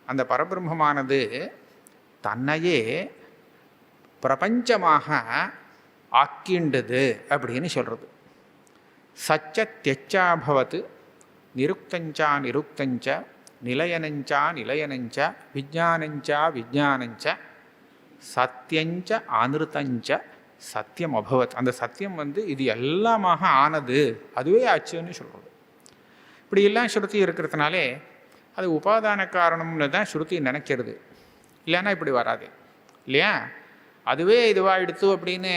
அந்த பரபிரம்மமானது தன்னையே பிரபஞ்சமாக ஆக்கிண்டது அப்படின்னு சொல்கிறது. சச்ச தியச்சாபவத் நிருக்தஞ்சா நிருக்தஞ்ச நிலையனஞ்சா நிலையனஞ்ச விஜானஞ்சா விஜானஞ்ச சத்தியஞ்ச அனிருத்தஞ்ச சத்தியம் அபவத். அந்த சத்தியம் இது எல்லாமாக ஆனது, அதுவே ஆச்சுன்னு சொல்கிறது. இப்படி எல்லாம் ஸ்ருதி இருக்கிறதுனாலே அது உபாதான காரணம்னு தான் ஸ்ருதி நினைக்கிறது. இல்லைன்னா இப்படி வராது இல்லையா? அதுவே இதுவாக எடுத்து அப்படின்னு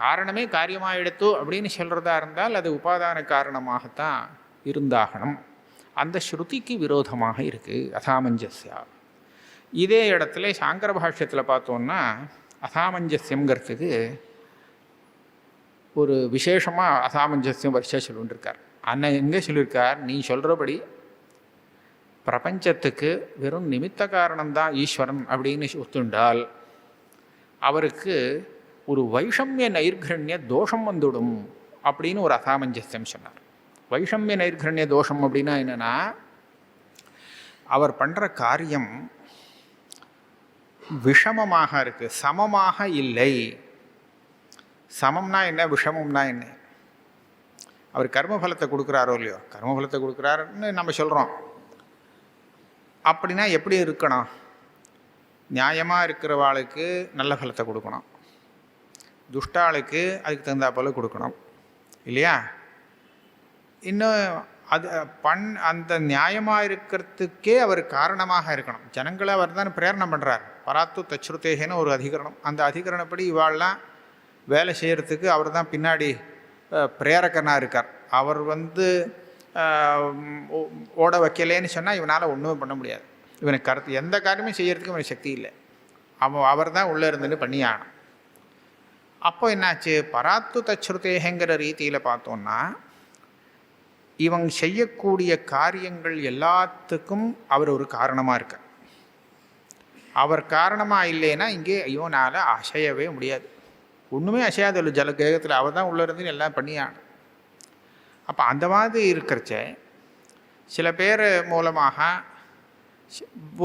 காரணமே காரியமாக எடுத்து அப்படின்னு சொல்கிறதா இருந்தால் அது உபாதான காரணமாகத்தான் இருந்தாகணும். அந்த ஸ்ருதிக்கு விரோதமாக இருக்குது அசாமஞ்சஸ்யா. இதே இடத்துல சாங்கர பாஷ்யத்தில் பார்த்தோன்னா அசாமஞ்சஸ்யங்கிறதுக்கு ஒரு விசேஷமாக அசாமஞ்சஸ்யம் வரிசை சொல்லிட்டுருக்கார். அண்ணன் எங்கே சொல்லியிருக்கார், நீ சொல்கிறபடி பிரபஞ்சத்துக்கு வெறும் நிமித்த காரணம்தான் ஈஸ்வரன் அப்படின்னு ஒத்துண்டால் அவருக்கு ஒரு வைஷமிய நைர்கண்ய தோஷம் வந்துடும் அப்படின்னு ஒரு அசாமஞ்சஸ்யம் சொன்னார். வைஷமிய நைர்கண்ய தோஷம் அப்படின்னா என்னென்னா, அவர் பண்ணுற காரியம் விஷமமாக இருக்குது, சமமாக இல்லை. சமம்னா என்ன, விஷமம்னா என்ன? அவர் கர்மபலத்தை கொடுக்குறாரோ இல்லையோ, கர்மபலத்தை கொடுக்குறாருன்னு நம்ம சொல்கிறோம். அப்படின்னா எப்படி இருக்கணும்? நியாயமாக இருக்கிறவாளுக்கு நல்ல பலத்தை கொடுக்கணும், துஷ்டாளுக்கு அதுக்கு தகுந்தா போல் கொடுக்கணும் இல்லையா? இன்னும் அது அந்த நியாயமாக இருக்கிறதுக்கே அவர் காரணமாக இருக்கணும். ஜனங்களை அவர் தான் பிரேரணை பண்ணுறார். பராத்து தச்ருத்தேகன்னு ஒரு அதிகரணம். அந்த அதிகரணப்படி இவாள்லாம் வேலை செய்கிறதுக்கு அவர் தான் பின்னாடி பிரேரகனாக இருக்கார். அவர் ஓட வைக்கலேன்னு சொன்னால் இவனால் ஒன்றுமே பண்ண முடியாது. இவனுக்கு எந்த காரியமும் செய்கிறதுக்கு இவனுக்கு சக்தி இல்லை. அவர் தான் உள்ளே இருந்துன்னு பண்ணி ஆகணும். அப்போ என்னாச்சு, பராத்து தச்ருத்தேகங்கிற ரீதியில் பார்த்தோன்னா இவங்க செய்யக்கூடிய காரியங்கள் எல்லாத்துக்கும் அவர் ஒரு காரணமாக இருக்கார். அவர் காரணமாக இல்லைன்னா இங்கே இவனால் அசையவே முடியாது, ஒன்றுமே அசையாது இல்லை ஜலகேகத்தில். அவர் தான் உள்ளே இருந்து எல்லாம் பண்ணியாகணும். அப்போ அந்த மாதிரி இருக்கிறச்ச சில பேர் மூலமாக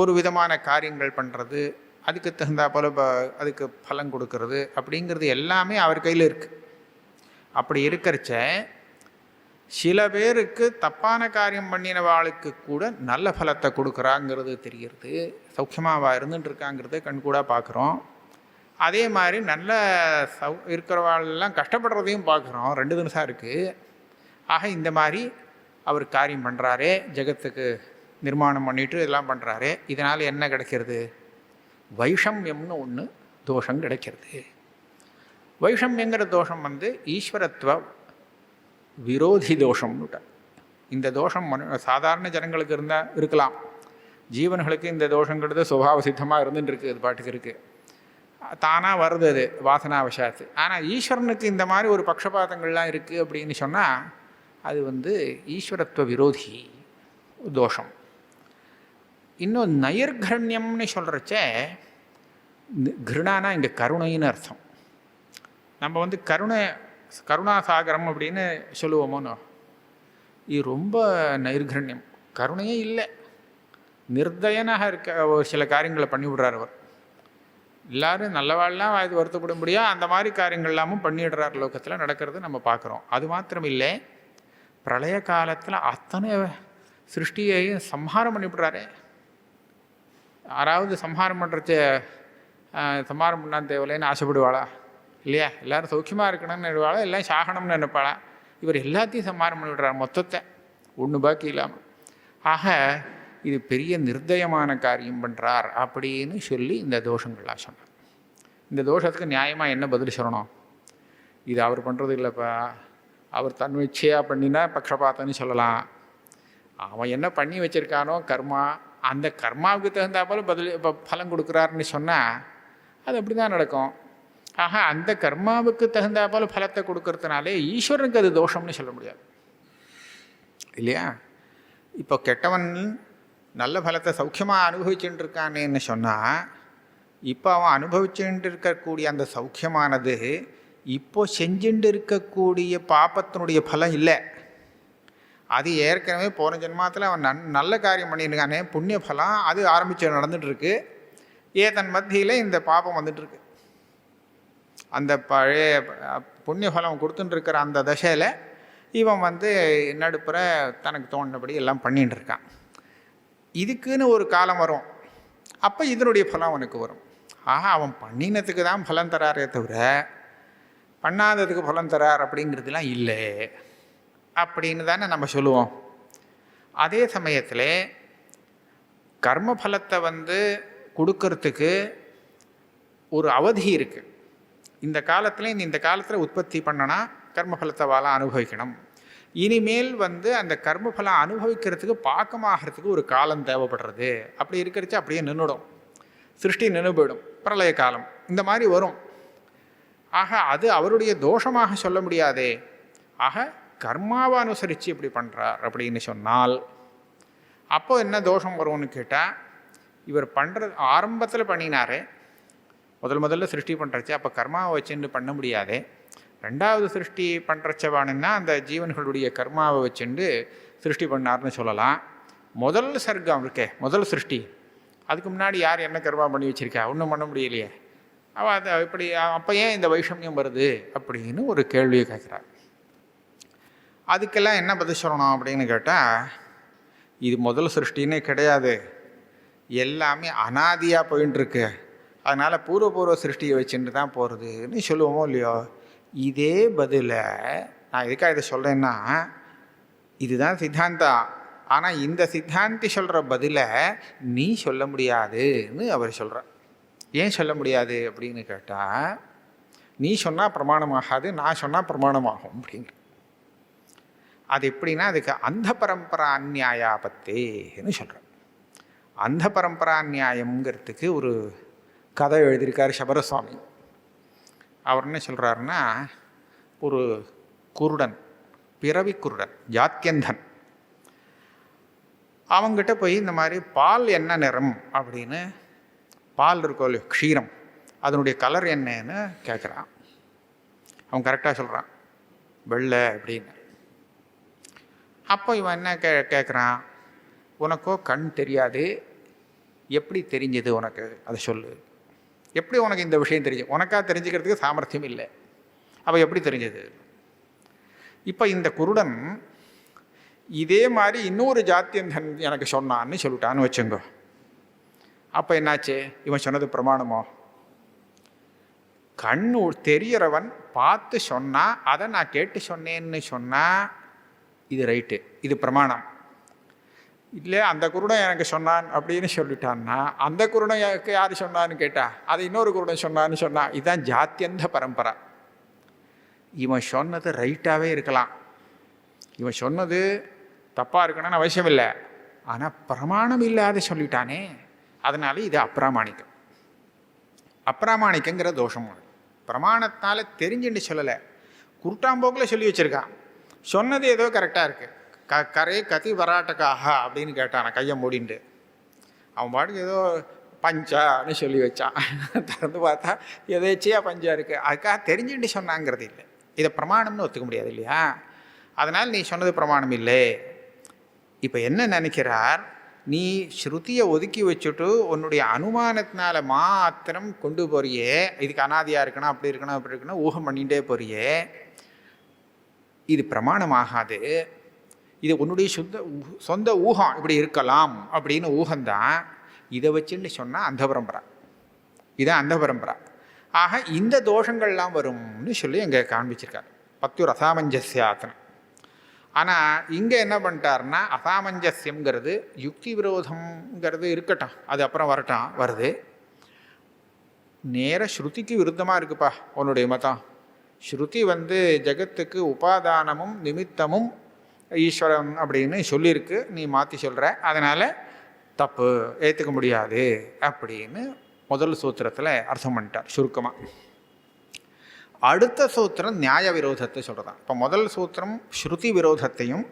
ஒரு விதமான காரியங்கள் பண்ணுறது, அதுக்கு தகுந்தா போல் அதுக்கு பலன் கொடுக்கறது அப்படிங்கிறது எல்லாமே அவர் கையில் இருக்குது. அப்படி இருக்கிறச்ச சில பேருக்கு தப்பான காரியம் பண்ணினவாளுக்கு கூட நல்ல பலத்தை கொடுக்குறாங்கிறது தெரிகிறது. சௌக்கியமாக இருந்துட்டு இருக்காங்கிறத கண்கூடாக பார்க்குறோம். அதே மாதிரி நல்ல இருக்கிறவாளெல்லாம் கஷ்டப்படுறதையும் பார்க்குறோம். 2 தினசாக இருக்குது. ஆக இந்த மாதிரி அவர் காரியம் பண்ணுறாரே, ஜெகத்துக்கு நிர்மாணம் பண்ணிட்டு இதெல்லாம் பண்ணுறாரே, இதனால் என்ன கிடைக்கிறது? வைஷமியம்னு ஒன்று தோஷம் கிடைக்கிறது. வைஷமியங்கிற தோஷம் ஈஸ்வரத்துவ விரோதி தோஷம்னுட்ட. இந்த தோஷம் சாதாரண ஜனங்களுக்கு இருக்கலாம். ஜீவன்களுக்கு இந்த தோஷங்கிறது சுபாவ சித்தமாக இருந்துட்டு இருக்குது. அது பாட்டுக்கு இருக்குது, தானாக வருது, அது வாசனாவசாத்து. ஆனால் ஈஸ்வரனுக்கு இந்த மாதிரி ஒரு பக்ஷபாதங்கள்லாம் இருக்குது அப்படின்னு சொன்னால் அது ஈஸ்வரத்துவ விரோதி தோஷம். இன்னும் நைர்கரண்யம்னு சொல்கிறச்ச, கிருணானா இங்கே கருணைன்னு அர்த்தம். நம்ம கருணாசாகரம் அப்படின்னு சொல்லுவோமோனோ, இது ரொம்ப நைர்கரண்யம். கருணையே இல்லை, நிர்தயனாக இருக்க சில காரியங்களை பண்ணி விடுறார் அவர். எல்லோரும் நல்லவாழ்லாம் அது வருத்தப்படும்படியா அந்த மாதிரி காரியங்கள் எல்லாமும் பண்ணிடுறார். லோகத்தில் நடக்கிறது நம்ம பார்க்குறோம். அது மாத்திரம் இல்லை, பிரளய காலத்தில் அத்தனை சிருஷ்டியையும் சம்ஹாரம் பண்ணிவிடுறாரே. யாராவது சம்ஹாரம் பண்ணுறச்ச சம்ஹாரம் பண்ணால் தேவையில்லைன்னு ஆசைப்படுவாளா? இல்லையா? எல்லோரும் சௌக்கியமாக இருக்கணும்னு நினைவாளா? எல்லாம் சாகனம்னு நினைப்பாளா? இவர் எல்லாத்தையும் சம்ஹாரம் பண்ணிவிடுறார், மொத்தத்தை, ஒன்று பாக்கி இல்லாமல். ஆக இது பெரிய நிர்தயமான காரியம் பண்ணுறார் அப்படின்னு சொல்லி இந்த தோஷங்கள்லாம் சொன்னார். இந்த தோஷத்துக்கு நியாயமாக என்ன பதில் சொல்லணும்? இது அவர் பண்ணுறது இல்லைப்பா, அவர் தன்னிச்சையாக பண்ணினா பக்ஷபாத்தன்னு சொல்லலாம். அவன் என்ன பண்ணி வச்சுருக்கானோ கர்மா, அந்த கர்மாவுக்கு தகுந்தாப்போல் பலம் கொடுக்குறாருன்னு சொன்னால் அது அப்படி தான் நடக்கும். ஆக அந்த கர்மாவுக்கு தகுந்தாப்போல் பலத்தை கொடுக்கறதுனாலே ஈஸ்வரனுக்கு அது தோஷம்னு சொல்ல முடியாது, இல்லையா? இப்போ கெட்டவன் நல்ல பலத்தை சௌக்கியமாக அனுபவிச்சுட்டு இருக்கானேன்னு சொன்னால், இப்போ அவன் அனுபவிச்சுட்டு இருக்கக்கூடிய அந்த சௌக்கியமானது இப்போ செஞ்சுட்டு இருக்கக்கூடிய பாப்பத்தினுடைய பலம் இல்லை. அது ஏற்கனவே போன ஜென்மாத்தில் அவன் நல்ல காரியம் பண்ணியிருக்கானே, புண்ணிய பலம், அது ஆரம்பித்து நடந்துகிட்ருக்கு. தன் மத்தியில் இந்த பாப்பம் வந்துட்டுருக்கு. அந்த பழைய புண்ணிய பலம் கொடுத்துட்டுருக்கிற அந்த தசையில் இவன் நடுப்புற தனக்கு தோணுனபடி எல்லாம் பண்ணிகிட்டு இருக்கான். இதுக்குன்னு ஒரு காலம் வரும், அப்போ இதனுடைய பலம் அவனுக்கு வரும். ஆக அவன் பண்ணினத்துக்கு தான் பலன் தராரே தவிர பண்ணாததுக்கு பலன் தரார் அப்படிங்கிறதுலாம் இல்லை அப்படின்னு தானே நம்ம சொல்லுவோம். அதே சமயத்தில் கர்ம பலத்தை கொடுக்கறதுக்கு ஒரு அவதி இருக்குது. இந்த காலத்தில் உற்பத்தி பண்ணனா கர்மபலத்தை வாழ அனுபவிக்கணும். இனிமேல் அந்த கர்மபலம் அனுபவிக்கிறதுக்கு பாக்கமாகறதுக்கு ஒரு காலம் தேவைப்படுறது. அப்படி இருக்கிறச்சு அப்படியே நின்றுடும், சிருஷ்டி நின்று போயிடும், பிரளய காலம் இந்த மாதிரி வரும். ஆக அது அவருடைய தோஷமாக சொல்ல முடியாதே. ஆக கர்மாவை அனுசரித்து இப்படி பண்ணுறார் அப்படின்னு சொன்னால் அப்போ என்ன தோஷம் வரும்னு கேட்டால், இவர் பண்ணுறது ஆரம்பத்தில் பண்ணினாரே, முதல்ல சிருஷ்டி பண்ணுறச்சு, அப்போ கர்மாவை வச்சுன்னு பண்ண முடியாதே. ரெண்டாவது சிருஷ்டி பண்ணுறச்சவானுன்னா அந்த ஜீவன்களுடைய கர்மாவை வச்சுண்டு சிருஷ்டி பண்ணார்னு சொல்லலாம். முதல் சர்க்கம் இருக்கே, முதல் சிருஷ்டி, அதுக்கு முன்னாடி யார் என்ன கர்மா பண்ணி வச்சுருக்கா? ஒன்றும் பண்ண முடியலையே. அவள் அதை இப்படி அப்போ ஏன் இந்த வைஷமியம் வருது அப்படின்னு ஒரு கேள்வியை கேட்குறார். அதுக்கெல்லாம் என்ன பதில் சொல்லணும் அப்படின்னு கேட்டால், இது முதல் சிருஷ்டின்னே கிடையாது, எல்லாமே அனாதியாக போயின்ட்டுருக்கு. அதனால் பூர்வ சிருஷ்டியை வச்சுட்டு தான் போகிறதுன்னு சொல்லுவோமோ இல்லையோ. இதே பதிலை நான் எதுக்காக இதை சொல்கிறேன்னா, இதுதான் சித்தாந்தம். ஆனால் இந்த சித்தாந்தி சொல்கிற பதிலை நீ சொல்ல முடியாதுன்னு அவர் சொல்கிறார். ஏன் சொல்ல முடியாது அப்படின்னு கேட்டால், நீ சொன்னால் பிரமாணமாகாது, நான் சொன்னால் பிரமாணமாகும் அப்படிங்கிற. அது எப்படின்னா, அதுக்கு அந்த பரம்பரா அந்நியாயாபத்தேன்னு சொல்கிறேன். அந்த பரம்பரா நியாயம்ங்கிறதுக்கு ஒரு கதை எழுதியிருக்கார் சபரசுவாமி. அவர் என்ன சொல்கிறாருன்னா, ஒரு குருடன், பிறவி குருடன், ஜாத்தியந்தன், அவங்ககிட்ட போய் இந்த மாதிரி பால் என்ன நிறம் அப்படின்னு, பால் இருக்கோ இல்லையோ க்ஷீரம், அதனுடைய கலர் என்னன்னு கேட்குறான். அவன் கரெக்டாக சொல்கிறான், வெள்ளை அப்படின்னு. அப்போ இவன் என்ன கேட்குறான், உனக்கோ கண் தெரியாது, எப்படி தெரிஞ்சது உனக்கு, அதை சொல்லு. எப்படி உனக்கு இந்த விஷயம் தெரிஞ்சு? உனக்காக தெரிஞ்சுக்கிறதுக்கு சாமர்த்தியம் இல்லை, அப்போ எப்படி தெரிஞ்சது? இப்போ இந்த குருடன் இதே மாதிரி இன்னொரு ஜாத்தியந்தன் எனக்கு சொன்னான்னு சொல்லிட்டான்னு வச்சுங்க. அப்போ என்னாச்சு? இவன் சொன்னது பிரமாணமோ? கண்ணு தெரியறவன் பார்த்து சொன்னால், அதை நான் கேட்டு சொன்னேன்னு சொன்னால் இது ரைட்டு, இது பிரமாணம். இல்லை அந்த குருடன் எனக்கு சொன்னான் அப்படின்னு சொல்லிட்டான்னா, அந்த குருடன் எனக்கு யார் சொன்னான்னு கேட்டா அதை இன்னொரு குருடன் சொன்னான்னு சொன்னா, இதுதான் ஜாத்தியந்த பரம்பரை. இவன் சொன்னது ரைட்டாகவே இருக்கலாம், இவன் சொன்னது தப்பாக இருக்கணும்னு அவசியம் இல்லை, ஆனால் பிரமாணம் இல்லாத சொல்லிட்டானே, அதனால இது அப்பிராமாணிக்கம். அப்பிராமாணிக்கங்கிற தோஷம். பிரமாணத்தால் தெரிஞ்சுன்னு சொல்லலை, குருட்டாம்போக்கில் சொல்லி வச்சுருக்கான். சொன்னது ஏதோ கரெக்டாக இருக்குது. கரை கத்தி வராட்டக்காக அப்படின்னு கேட்டான் கையை மூடிண்டு. அவன் பாட்டுக்கு ஏதோ பஞ்சான்னு சொல்லி வச்சான். திறந்து பார்த்தா எதேச்சியாக பஞ்சா இருக்குது. அதுக்காக தெரிஞ்சுட்டு சொன்னாங்கிறது இல்லை. இதை பிரமாணம்னு ஒத்துக்க முடியாது இல்லையா? அதனால் நீ சொன்னது பிரமாணம் இல்லை. இப்போ என்ன நினைக்கிறார்? நீ ஸ்ருதியை ஒதுக்கி வச்சுட்டு உன்னுடைய அனுமானத்தினால மாத்திரம் கொண்டு போறியே, இதுக்கு அனாதியாக இருக்கணும், அப்படி இருக்கணும், அப்படி இருக்கணும், ஊகம் பண்ணிகிட்டே போறியே, இது பிரமாணமாகாது. இது உன்னுடைய சொந்த ஊகம், இப்படி இருக்கலாம் அப்படின்னு ஊகம்தான். இதை வச்சுன்னு சொன்னால் அந்த பரம்பரை, இதான் அந்த பரம்பரை. ஆக இந்த தோஷங்கள்லாம் வரும்னு சொல்லி அங்கே காண்பிச்சிருக்கார். பத்தியூர் அசாமஞ்சஸ்யாத்தனை. ஆனால் இங்கே என்ன பண்ணிட்டார்னா, அசாமஞ்சஸ்யங்கிறது யுக்தி விரோதம்ங்கிறது இருக்கட்டும், அது அப்புறம் வருது. நேர ஸ்ருதிக்கு விருத்தமாக இருக்குப்பா உன்னுடைய மதம். ஸ்ருதி ஜகத்துக்கு உபாதானமும் நிமித்தமும் ஈஸ்வரன் அப்படின்னு சொல்லியிருக்கு, நீ மாற்றி சொல்கிற, அதனால் தப்பு, ஏற்றுக்க முடியாது அப்படின்னு முதல் சூத்திரத்தில் அர்த்தம் பண்ணிட்டார் சுருக்கமாக. அடுத்த சூத்திரம் நியாய விரோதத்தை சொல்கிறதான். இப்போ முதல் சூத்திரம் ஸ்ருதி விரோதத்தையும்,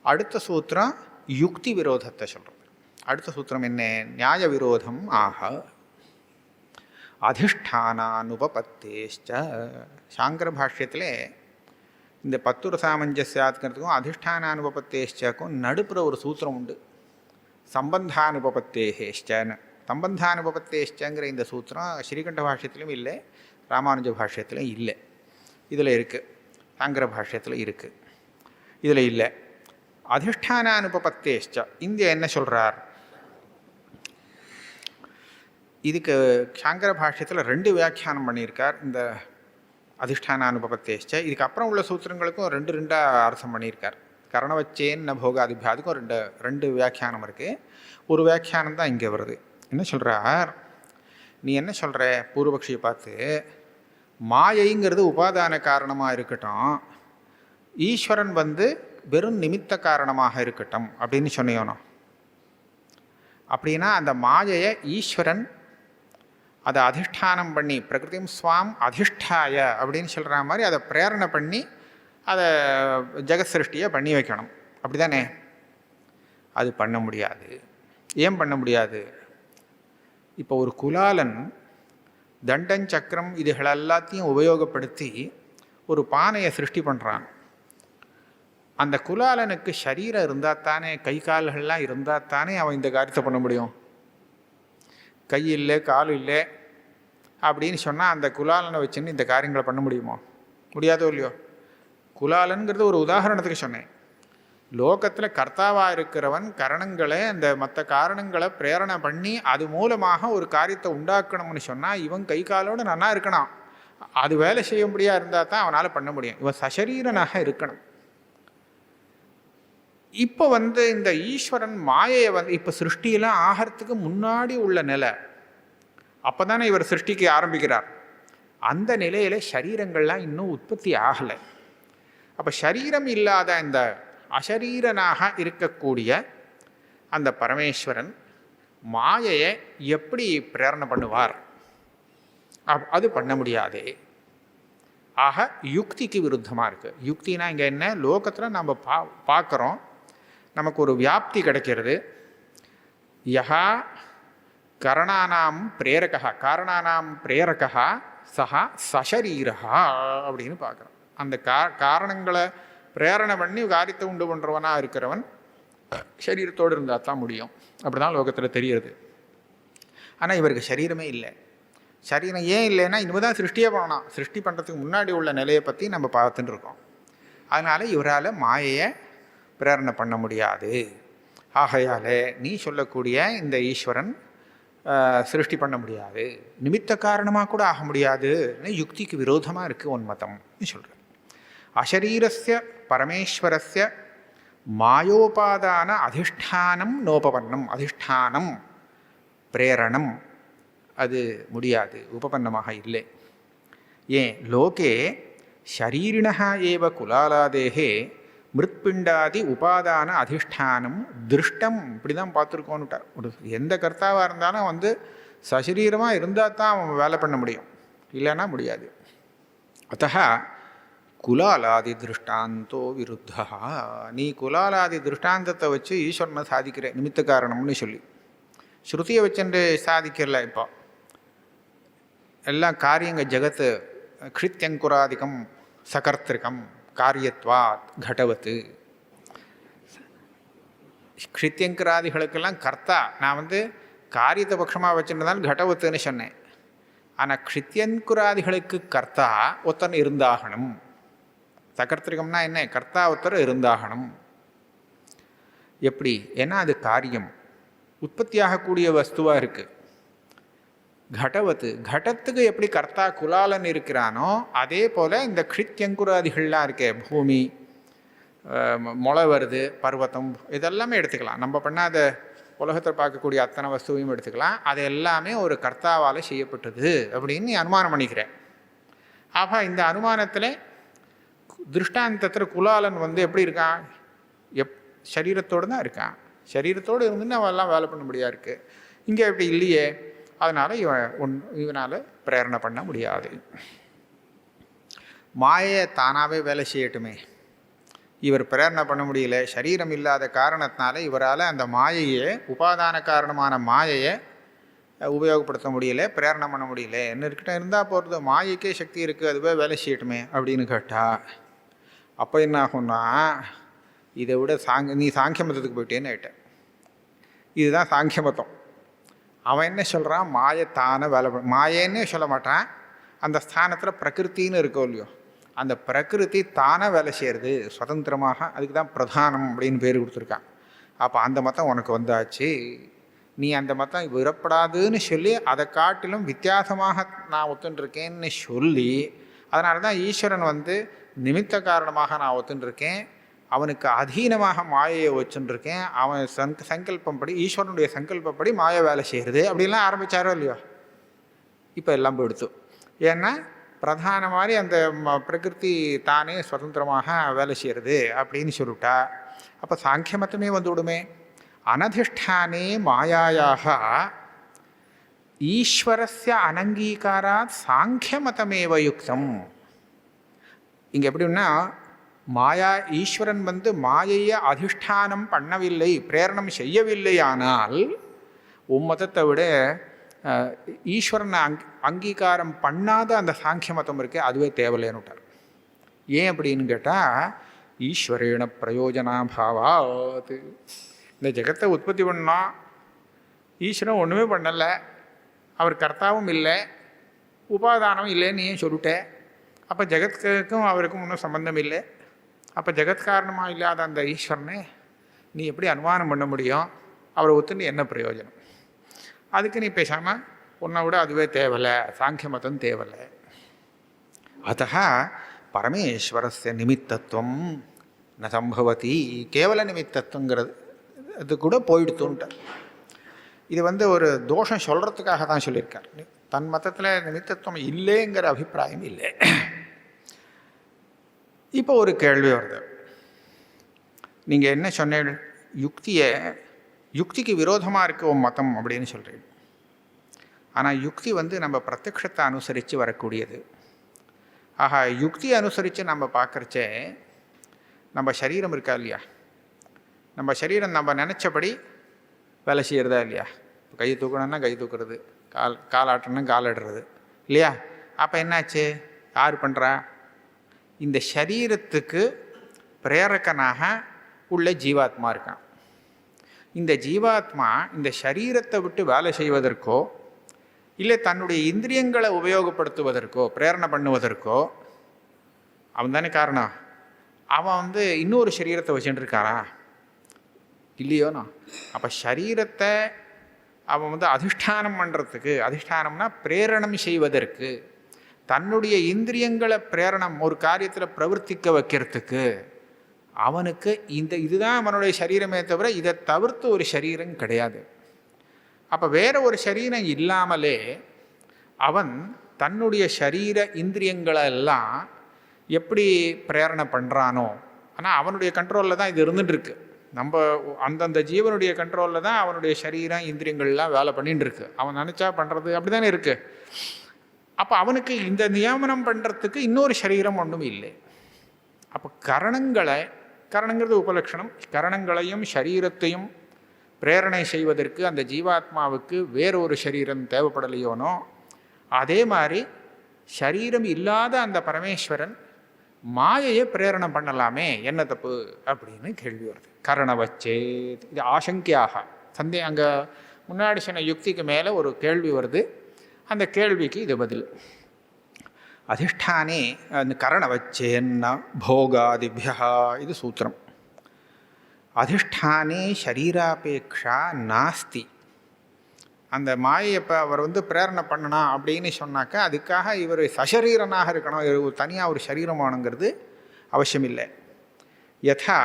அடுத்த சூத்திரம் யுக்தி விரோதத்தை சொல்கிறது. அடுத்த சூத்திரம் என்ன? நியாய விரோதம் ஆக அதிஷ்டானானுபபத்தேஷ்ச. சாங்கர பாஷ்யத்தில் இந்த பத்துர சாமஞ்சஸ்யாத்ங்கிறதுக்கும் அதிஷ்டானானுபபத்தேஷ்சக்கும் நடுப்புற ஒரு சூத்திரம் உண்டு, சம்பந்தானுபபத்தேஷ்சன்னு. சம்பந்தானுபபத்தேஷ்சங்கிற இந்த சூத்திரம் ஸ்ரீகண்ட பாஷ்யத்திலும் இல்லை, ராமானுஜ பாஷ்யத்திலும் இல்லை. இதில் இருக்குது, சாங்கர பாஷ்யத்தில் இருக்குது, இதில் இல்லை. அதிஷ்டானானுபபத்தேஷ்ச இங்கே என்ன சொல்கிறார்? இதுக்கு சாங்கர பாஷ்யத்தில் 2 வியாக்கியானம் பண்ணியிருக்கார் இந்த அதிஷ்டானானுபபத்தேஷ்ச. இதுக்கப்புறம் உள்ள சூத்திரங்களுக்கும் 2 அர்த்தம் பண்ணியிருக்கார். கரணவச்சேன்ன போகாதிபியா, அதுக்கும் 2 வியாக்கியானம் இருக்குது. ஒரு வியாக்கியானம் தான் இங்கே வருது. என்ன சொல்கிறார்? நீ என்ன சொல்கிற? பூர்வபக்ஷியை பார்த்து, மாயைங்கிறது உபாதான காரணமாக இருக்கட்டும், ஈஸ்வரன் வெறும் நிமித்த காரணமாக இருக்கட்டும் அப்படின்னு சொன்னியோனோ. அப்படின்னா அந்த மாயையை ஈஸ்வரன் அதை அதிஷ்டானம் பண்ணி, பிரகிருதிம் ஸ்வாம் அதிஷ்டாய அப்படின்னு சொல்கிற மாதிரி அதை பிரேரணை பண்ணி அதை ஜெகத் சிருஷ்டியை பண்ணி வைக்கணும், அப்படி தானே? அது பண்ண முடியாது. ஏன் பண்ண முடியாது? இப்போ ஒரு குலாலன் தண்டன் சக்கரம் இதுகள் எல்லாத்தையும் உபயோகப்படுத்தி ஒரு பானையை சிருஷ்டி பண்ணுறான். அந்த குலாலனுக்கு சரீரம் இருந்தால் தானே, கை கால்கள்லாம் இருந்தால் தானே அவன் இந்த காரியத்தை பண்ண முடியும். கை இல்லை, கால் இல்லை அப்படின்னு சொன்னால் அந்த குலாலனை வச்சுன்னு இந்த காரியங்களை பண்ண முடியுமோ? முடியாதோ இல்லையோ? குலாலன்கிறது ஒரு உதாரணத்துக்கு சொன்னேன். லோகத்தில் கர்த்தாவாக இருக்கிறவன் கரணங்களை, அந்த மற்ற காரணங்களை பிரேரணை பண்ணி அது மூலமாக ஒரு காரியத்தை உண்டாக்கணும்னு சொன்னால் இவன் கை காலோடு நல்லா இருக்கணும், அது வேலை செய்ய முடியாது இருந்தால் தான் அவனால் பண்ண முடியும். இவன் சசரீரனாக இருக்கணும். இப்போ இந்த ஈஸ்வரன் மாயையை இப்போ சிருஷ்டியெல்லாம் ஆகிறதுக்கு முன்னாடி உள்ள நிலை, அப்போ தானே இவர் சிருஷ்டிக்கு ஆரம்பிக்கிறார். அந்த நிலையில் சரீரங்கள்லாம் இன்னும் உற்பத்தி ஆகலை. அப்போ சரீரம் இல்லாத இந்த அசரீரனாக இருக்கக்கூடிய அந்த பரமேஸ்வரன் மாயையை எப்படி பிரேரணை பண்ணுவார்? அது பண்ண முடியாது. ஆக யுக்திக்கு விருத்தமாக இருக்குது. யுக்தினா இங்கே என்ன? லோகத்தில் நம்ம பார்க்குறோம், நமக்கு ஒரு வியாப்தி கிடைக்கிறது. யஹா கரணானாம் பிரேரகா, காரணானாம் பிரேரகா சஹா சசரீரகா அப்படின்னு பார்க்குறோம். அந்த காரணங்களை பிரேரணை பண்ணி காரியத்தை உண்டு பண்ணுறவனாக இருக்கிறவன் சரீரத்தோடு இருந்தால் தான் முடியும். அப்படி தான் லோகத்தில் தெரிகிறது. ஆனால் இவருக்கு சரீரமே இல்லை. சரீரம் ஏன் இல்லைன்னா இனிமேல் தான் சிருஷ்டியே பண்ணணும். சிருஷ்டி பண்ணுறதுக்கு முன்னாடி உள்ள நிலையை பற்றி நம்ம பார்த்துட்டு இருக்கோம். அதனால் இவரால் மாயையை பிரேரணை பண்ண முடியாது. ஆகையால் நீ சொல்லக்கூடிய இந்த ஈஸ்வரன் சிருஷ்டி பண்ண முடியாது, நிமித்த காரணமாக கூட ஆக முடியாதுன்னு யுக்திக்கு விரோதமாக இருக்குது உன் மதம்னு சொல்கிற. அசரீரஸ்ய பரமேஸ்வரஸ்ய மாயோபாதான அதிஷ்டானம் நோபபன்னம், அதிஷ்டானம் பிரேரணம் அது முடியாது, உபபன்னமாக இல்லை. ஏன் லோகே ஷரீரிணः ஏவ குலாலாதேகே மிருத்பிண்டாதி உபாதான அதிஷ்டானம் திருஷ்டம், இப்படி தான் பார்த்துருக்கோன்னுட்டார். ஒரு எந்த கர்த்தாவாக இருந்தாலும் சசரீரமாக இருந்தால் தான் அவன் வேலை பண்ண முடியும், இல்லைன்னா முடியாது. அத்தः குலாலாதி திருஷ்டாந்தோ விருத்தா, நீ குலாலாதி திருஷ்டாந்தத்தை வச்சு ஈஸ்வரனை சாதிக்கிற நிமித்த காரணம்னு சொல்லி ஸ்ருதியை வச்சுட்டு சாதிக்கிறல. இப்போ எல்லாம் காரியங்கள் ஜகத்து க்ஷித்யங்குராதிகம் சகர்த்திருக்கம் காரியத்வாத் கடவத்து. க்ஷித்யங்கராதிகளுக்கெல்லாம் கர்த்தா நான் காரியத்தை பட்சமாக வச்சுருந்தாலும் கடவத்துன்னு சொன்னேன். ஆனால் க்ஷித்யங்குராதிகளுக்கு கர்த்தா ஒருத்தன் இருந்தாகணும். சகர்த்திரிகம்னா என்ன? கர்த்தா ஒருத்தர் இருந்தாகணும். எப்படி? ஏன்னா அது காரியம், உற்பத்தியாகக்கூடிய வஸ்துவாக இருக்குது. கடவத்து, கடத்துக்கு எப்படி கர்த்தா குலாலன் இருக்கிறானோ அதே போல் இந்த க்ஷித்யங்குராதிகள்லாம் இருக்கே, பூமி, முளை வருது, பர்வதம், இதெல்லாமே எடுத்துக்கலாம். நம்ம பண்ணாத உலகத்தில் பார்க்கக்கூடிய அத்தனை வஸ்துவையும் எடுத்துக்கலாம். அது எல்லாமே ஒரு கர்த்தாவால் செய்யப்பட்டது அப்படின்னு நீ அனுமானம் பண்ணிக்கிறேன். ஆக இந்த அனுமானத்தில் திருஷ்டாந்தத்தில் குலாலன் எப்படி இருக்கான்? சரீரத்தோடு தான் இருக்கான். சரீரத்தோடு இருந்துன்னு அவெல்லாம் வேலை பண்ண முடியாது இருக்குது. இங்கே எப்படி இல்லையே, அதனால் இவனால் பிரேரணை பண்ண முடியாது. மாயை தானாகவே வேலை செய்யட்டுமே, இவர் பிரேரணை பண்ண முடியல. சரீரம் இல்லாத காரணத்தினால இவரால் அந்த மாயையை, உபாதான காரணமான மாயையை உபயோகப்படுத்த முடியல, பிரேரணை பண்ண முடியல. என்னக்கிட்ட இருந்தால் போகிறது, மாயைக்கே சக்தி இருக்குது, அதுவே வேலை செய்யட்டுமே அப்படின்னு கேட்டால் அப்போ என்ன ஆகும்னா, இதை விட நீ சாங்கிய மதத்துக்கு போயிட்டேன்னு ஆகிட்ட. இதுதான் சாங்கிய மதம். அவன் என்ன சொல்கிறான்? மாயத்தான வேலை மாயேன்னே சொல்ல மாட்டான். அந்த ஸ்தானத்தில் பிரகிருத்தின்னு இருக்கோ இல்லையோ, அந்த பிரகிருதி தானே வேலை செய்கிறது சுதந்திரமாக. அதுக்கு தான் பிரதானம் அப்படின்னு பேர் கொடுத்துருக்கான். அப்போ அந்த மதம் உனக்கு வந்தாச்சு. நீ அந்த மதம் விடப்படாதுன்னு சொல்லி அதை காட்டிலும் வித்தியாசமாக நான் ஒத்துன்ருக்கேன்னு சொல்லி, அதனால தான் ஈஸ்வரன் நிமித்த காரணமாக நான் ஒத்துன்ருக்கேன், அவனுக்கு அதீனமாக மாயையை வச்சுருக்கேன், அவன் சங்கல்பப்படி, ஈஸ்வரனுடைய சங்கல்பப்படி மாயை வேலை செய்கிறது அப்படின்லாம் ஆரம்பித்தாரோ இல்லையோ. இப்போ எல்லாம் போயிடுத்து. ஏன்னா பிரதான மாதிரி அந்த பிரகிருதி தானே சுதந்திரமாக வேலை செய்கிறது அப்படின்னு சொல்லிவிட்டா அப்போ சாங்கிய மதமே விடுமே. அனதிஷ்டானே மாயாயாக ஈஸ்வரஸ்ய அனங்கீகாராத் சாங்கிய மதமேவ யுக்தம். இங்கே எப்படின்னா, மாயா ஈஸ்வரன் மாயையை அதிஷ்டானம் பண்ணவில்லை, பிரேரணம் செய்யவில்லையானால் மதத்தை விட ஈஸ்வரனை அங்கீகாரம் பண்ணாத அந்த சாங்கிய மதம் இருக்கே அதுவே தேவையில்லைன்னுட்டார். ஏன் அப்படின்னு கேட்டால், ஈஸ்வரேன பிரயோஜனாபாவாத். இந்த ஜெகத்தை உற்பத்தி பண்ணால் ஈஸ்வரன் ஒன்றுமே பண்ணலை, அவர் கர்த்தாவும் இல்லை, உபாதானம் இல்லைன்னு ஏன் சொல்லிட்டேன். அப்போ ஜெகத்துக்கும் அவருக்கும் ஒன்றும் சம்பந்தம் இல்லை. அப்போ ஜெகத் காரணமாக இல்லாத அந்த ஈஸ்வரனை நீ எப்படி அனுமானம் பண்ண முடியும்? அவரை ஒத்துன்னு என்ன பிரயோஜனம்? அதுக்கு நீ பேசாமல் உன்னை விட அதுவே தேவலை, சாங்கிய மதம் தேவலை. அத்தः பரமேஸ்வரஸ்ய நிமித்தத்துவம் ந சம்பவதி. கேவல நிமித்தத்துவங்கிறது அது கூட போயிடுத்துன்ட்டார். இது ஒரு தோஷம் சொல்கிறதுக்காக தான் சொல்லியிருக்கார். தன் மதத்தில் நிமித்தத்துவம் இல்லைங்கிற அபிப்பிராயம் இல்லை. இப்போ ஒரு கேள்வி வருது. நீங்கள் என்ன சொன்ன, யுக்திக்கு விரோதமாக இருக்க ஒரு மதம் அப்படின்னு சொல்கிறீங்க. ஆனால் யுக்தி நம்ம பிரத்யக்ஷத்தை அனுசரித்து வரக்கூடியது. ஆஹா, யுக்தி அனுசரித்து நம்ம பார்க்குறச்சே நம்ம சரீரம் இருக்கா இல்லையா, நம்ம சரீரம் நம்ம நினச்சபடி வேலை செய்கிறதா இல்லையா? கை தூக்கணும்னா கை தூக்குறது, கால் ஆட்டணும்னா கால் ஆடுறது இல்லையா? அப்போ என்னாச்சு? யார் பண்ணுறா? இந்த சரீரத்துக்கு பிரேரகனாக உள்ள ஜீவாத்மா இருக்கான். இந்த ஜீவாத்மா இந்த சரீரத்தை விட்டு வேலை செய்வதற்கோ இல்லை தன்னுடைய இந்திரியங்களை உபயோகப்படுத்துவதற்கோ பிரேரணை பண்ணுவதற்கோ அவன் தானே காரணம். அவன் வந்து இன்னொரு சரீரத்தை வச்சுட்டு இருக்கானா? இல்லையோண்ணா. அப்போ சரீரத்தை அவன் வந்து அதிஷ்டானம் பண்ணுறதுக்கு, அதிஷ்டானம்னா பிரேரணம் செய்வதற்கு, தன்னுடைய இந்திரியங்களை பிரேரணம் ஒரு காரியத்தில் பிரவர்த்திக்க வைக்கிறதுக்கு அவனுக்கு இதுதான் அவனுடைய சரீரமே தவிர இதை தவிர்த்து ஒரு சரீரம் கிடையாது. அப்போ வேற ஒரு சரீரம் இல்லாமலே அவன் தன்னுடைய சரீர இந்திரியங்களை எல்லாம் எப்படி பிரேரணை பண்ணுறானோ, ஆனால் அவனுடைய கண்ட்ரோலில் தான் இது இருந்துட்டுருக்கு. நம்ம அந்தந்த ஜீவனுடைய கண்ட்ரோலில் தான் அவனுடைய சரீரம் இந்திரியங்கள்லாம் வேலை பண்ணிட்டு இருக்கு. அவன் நினச்சா பண்ணுறது அப்படி தானே இருக்குது. அப்போ அவனுக்கு இந்த நியமனம் பண்ணுறதுக்கு இன்னொரு சரீரம் ஒன்றும் இல்லை. அப்போ கரணங்கிறது உபலட்சணம். கரணங்களையும் சரீரத்தையும் பிரேரணை செய்வதற்கு அந்த ஜீவாத்மாவுக்கு வேறொரு சரீரம் தேவைப்படலையோனோ, அதே மாதிரி சரீரம் இல்லாத அந்த பரமேஸ்வரன் மாயையை பிரேரணை பண்ணலாமே, என்ன தப்பு அப்படின்னு கேள்வி வருது. கரணவச்சே இது ஆசங்கியாக அங்கே முன்னாடி சொன்ன யுக்திக்கு மேலே ஒரு கேள்வி வருது. அந்த கேள்விக்கு இது பதில். அதிஷ்டானே அந்த கரணவச்சேன்னா போகாதிபியா இது சூத்திரம். அதிஷ்டானே சரீராபேக்ஷா நாஸ்தி. அந்த மாயை இப்போ அவர் வந்து பிரேரணை பண்ணனா அப்படின்னு சொன்னாக்கா அதுக்காக இவர் சசரீரனாக இருக்கணும், தனியாக ஒரு சரீரமானுங்கிறது அவசியம் இல்லை. யதா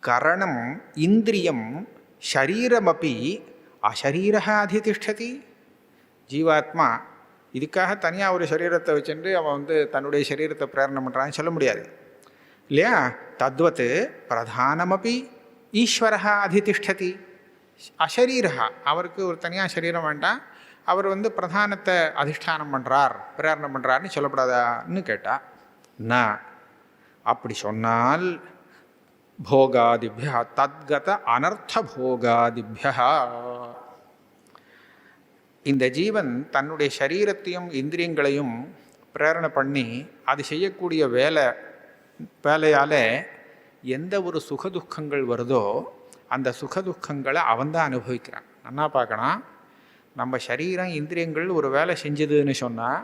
கரணம் இந்திரியம் ஷரீரமப்பி அஷரீரா அதிதிஷ்டதி. ஜீவாத்மா இதுக்காக தனியாக ஒரு சரீரத்தை வச்சுட்டு அவன் வந்து தன்னுடைய சரீரத்தை பிரேரணை பண்ணுறான்னு சொல்ல முடியாது இல்லையா? தத்வத் பிரதானமப்பி ஈஸ்வரா அதிதிஷ்டதி அஷரீரா. அவருக்கு ஒரு தனியாக சரீரம் வேண்டாம், அவர் வந்து பிரதானத்தை அதிஷ்டானம் பண்ணுறார், பிரேரணை பண்ணுறாருன்னு சொல்லப்படாதான்னு கேட்டால், நான் அப்படி சொன்னால் போகாதிபியா தத்கத அனர்த்த போகாதிபியா, இந்த ஜீவன் தன்னுடைய சரீரத்தையும் இந்திரியங்களையும் பிரேரணை பண்ணி அது செய்யக்கூடிய வேலையால் எந்த ஒரு சுகதுக்கங்கள் வருதோ அந்த சுகதுக்கங்களை அவன்தான் அனுபவிக்கிறான். நல்லா பார்க்கணும். நம்ம சரீரம் இந்திரியங்கள் ஒரு வேலை செஞ்சதுன்னு சொன்னால்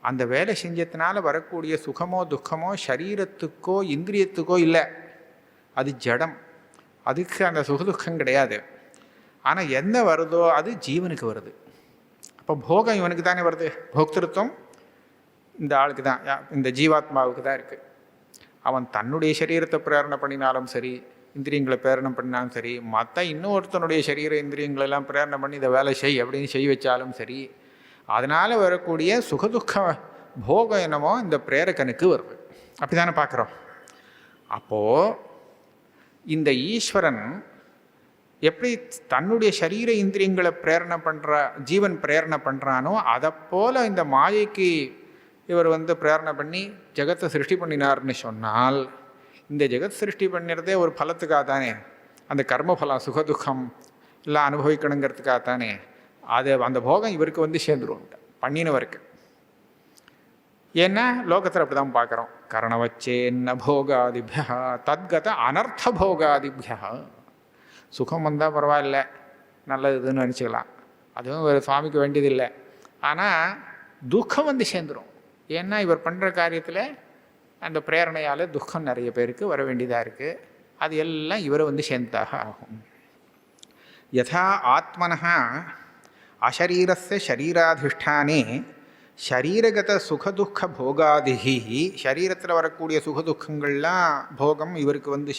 அந்த வேலை செஞ்சதுனால வரக்கூடிய சுகமோ துக்கமோ சரீரத்துக்கோ இந்திரியத்துக்கோ இல்லை, அது ஜடம், அதுக்கு அந்த சுகதுக்கம் கிடையாது. ஆனால் என்ன வருதோ அது ஜீவனுக்கு வருது. அப்போ போகம் இவனுக்கு தானே வருது. போக்திருத்தம் இந்த ஆளுக்கு தான், இந்த ஜீவாத்மாவுக்கு தான் இருக்குது. அவன் தன்னுடைய சரீரத்தை பிரேரணை பண்ணினாலும் சரி, இந்திரியங்களை பிரேரணை பண்ணினாலும் சரி, மற்ற இன்னொருத்தனுடைய சரீர இந்திரியங்களெல்லாம் பிரேரணை பண்ணி இதை வேலை செய் அப்படின்னு செய்ய வச்சாலும் சரி, அதனால் வரக்கூடிய சுகதுக்க போகம் என்னமோ இந்த பிரேரகனுக்கு வருது. அப்படி தானே பார்க்குறோம். அப்போது இந்த ஈஸ்வரன் எப்படி தன்னுடைய சரீர இந்திரியங்களை பிரேரணை ஜீவன் பிரேரணை பண்ணுறானோ அதை போல் இந்த மாயைக்கு இவர் வந்து பிரேரணை பண்ணி ஜெகத்தை சிருஷ்டி பண்ணினார்னு சொன்னால், இந்த ஜெகத் சிருஷ்டி பண்ணிறதே ஒரு பலத்துக்காக தானே, அந்த கர்மபலம் சுகதுக்கம் எல்லாம் அனுபவிக்கணுங்கிறதுக்காக தானே. அந்த போகம் இவருக்கு வந்து சேர்ந்துடும் பண்ணினவருக்கு. ஏன்னா லோகத்தில் அப்படி தான் பார்க்குறோம். கரணவச்சேன்ன போகாதிபியா தத்கத அனர்த்த போகாதிபியா. சுகம் வந்தால் பரவாயில்ல, நல்லதுன்னு நினச்சிக்கலாம், அதுவும் ஒரு சுவாமிக்கு வேண்டியதில்லை. ஆனால் துக்கம் வந்து சேர்ந்துடும். ஏன்னா இவர் பண்ணுற காரியத்தில் அந்த பிரேரணையால் துக்கம் நிறைய பேருக்கு வர வேண்டியதாக இருக்குது. அது எல்லாம் இவரை வந்து சேர்ந்தாக ஆகும். யதா ஆத்மனஹா அசரீரஸ்ய சரீராதிஷ்டானே ஷரீரகத சுகதுக்க போகாதிஹி, சரீரத்தில் வரக்கூடிய சுகதுக்கங்கள்லாம் போகம் இவருக்கு வந்து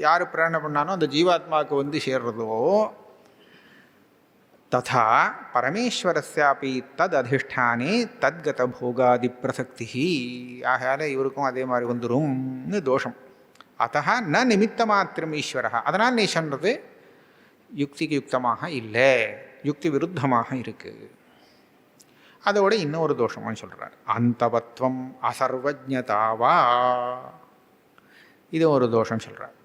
யார் பிரேரணை பண்ணானோ அந்த ஜீவாத்மாவுக்கு வந்து சேர்றதோ, ததா பரமேஸ்வரஸ்யாபி தத் அதிஷ்டானே தத்கத போகாதி பிரசக்தி. ஆகையால் இவருக்கும் அதே மாதிரி வந்துரும்னு தோஷம். அத்தா ந நிமித்த மாத்திரம் ஈஸ்வரா. அதனால் நீ சொன்னது யுக்திக்கு யுக்தமாக இல்லை, யுக்தி விருத்தமாக இருக்குது. அதோட இன்னொரு தோஷமாக சொல்கிறார், அந்தவத்வம் அசர்வஜதாவா. இது ஒரு தோஷம் சொல்கிறார்.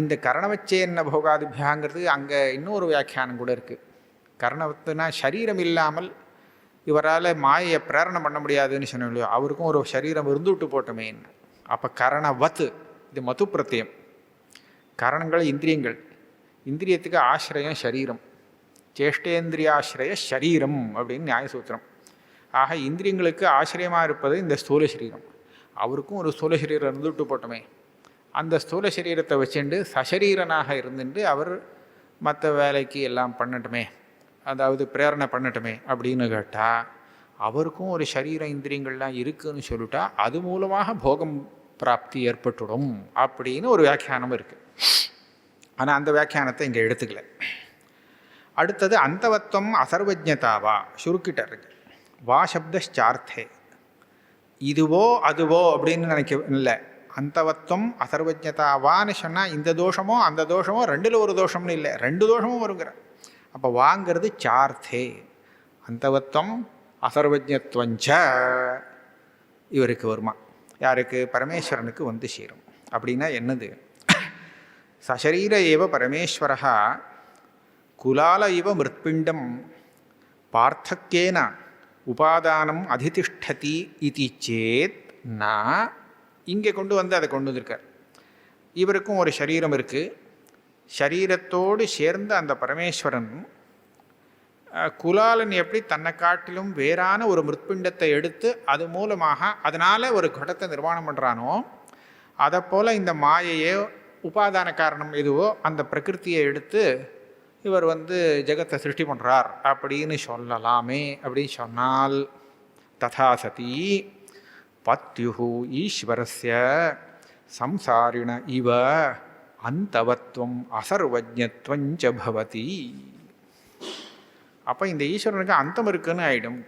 இந்த கரணவச்சேன்ன போகாதிபியாங்கிறது அங்கே இன்னொரு வியாக்கியானம் கூட இருக்குது. கரணவத்துனா சரீரம் இல்லாமல் இவரால் மாயை பிரேரணை பண்ண முடியாதுன்னு சொன்னோம் இல்லையோ, அவருக்கும் ஒரு சரீரம் இருந்துவிட்டு போட்டோமேன்னு. அப்போ கரணவத்து இது மது பிரத்தியம். கரணங்கள் இந்திரியங்கள், இந்திரியத்துக்கு ஆசிரியம் சரீரம், சேஷ்டேந்திரியாசிரிய சரீரம் அப்படின்னு நியாயசூத்திரம். ஆக இந்திரியங்களுக்கு ஆசிரியமாக இருப்பது இந்த ஸ்தூல சரீரம். அவருக்கும் ஒரு ஸ்தூல சரீரம் இருந்துட்டு போட்டோமே, அந்த ஸ்தூல சரீரத்தை வச்சுட்டு சசரீரனாக இருந்துட்டு அவர் மற்ற வேலைக்கு எல்லாம் பண்ணட்டுமே, அதாவது பிரேரணை பண்ணட்டுமே அப்படின்னு கேட்டால், அவருக்கும் ஒரு சரீர இந்திரியங்கள்லாம் இருக்குதுன்னு சொல்லிட்டா அது மூலமாக போகம் பிராப்தி ஏற்பட்டுடும் அப்படின்னு ஒரு வியாக்கியானம் இருக்குது. ஆனால் அந்த வியாக்கியானத்தை இங்கே எடுத்துக்கல. அடுத்தது அந்தவத்துவம் அசர்வஜதாவா சுருக்கிட்ட இருக்கு. வா சப்தார்த்தே இதுவோ அதுவோ அப்படின்னு நினைக்க இல்லை. அந்தவத்துவம் அசர்வஜதாவான்னு சொன்னால் இந்த தோஷமோ அந்த தோஷமோ ரெண்டில் ஒரு தோஷம்னு இல்லை, ரெண்டு தோஷமும் வருங்கிற. அப்போ வாங்கிறது சார்த்தே. அந்தவத்துவம் அசர்வஜத்வஞ்ச இவருக்கு வருமா, யாருக்கு? பரமேஸ்வரனுக்கு வந்து சேரும். அப்படின்னா என்னது? சசரீர ஏவ பரமேஸ்வரா குலால இவ மிருத்பிண்டம் பார்த்தக்கேன உபாதானம் அதிதிஷ்டதி இது சேத் நா. இங்கே கொண்டு வந்து அதை கொண்டு வந்திருக்கார். இவருக்கும் ஒரு சரீரம் இருக்குது. சரீரத்தோடு சேர்ந்த அந்த பரமேஸ்வரன் குலாலன் எப்படி தன்னை காட்டிலும் வேறான ஒரு மிருத்பிண்டத்தை எடுத்து அது மூலமாக அதனால் ஒரு கடத்தை நிர்மாணம் பண்ணுறானோ, அதை போல் இந்த மாயையே உபாதான காரணம் எதுவோ அந்த பிரகிருத்தியை எடுத்து இவர் ஜெகத்தை சிருஷ்டி பண்ணுறார் அப்படின்னு சொல்லலாமே. அப்படின்னு சொன்னால் ததா சதி பத்யு ஈஸ்வரஸ்ய சம்சாரிண இவ அந்தவத்வம் அசர்வஜத்வஞ்ச பவதி. அப்போ இந்த ஈஸ்வரனுக்கு அந்தம் இருக்குன்னு ஆகிடும்,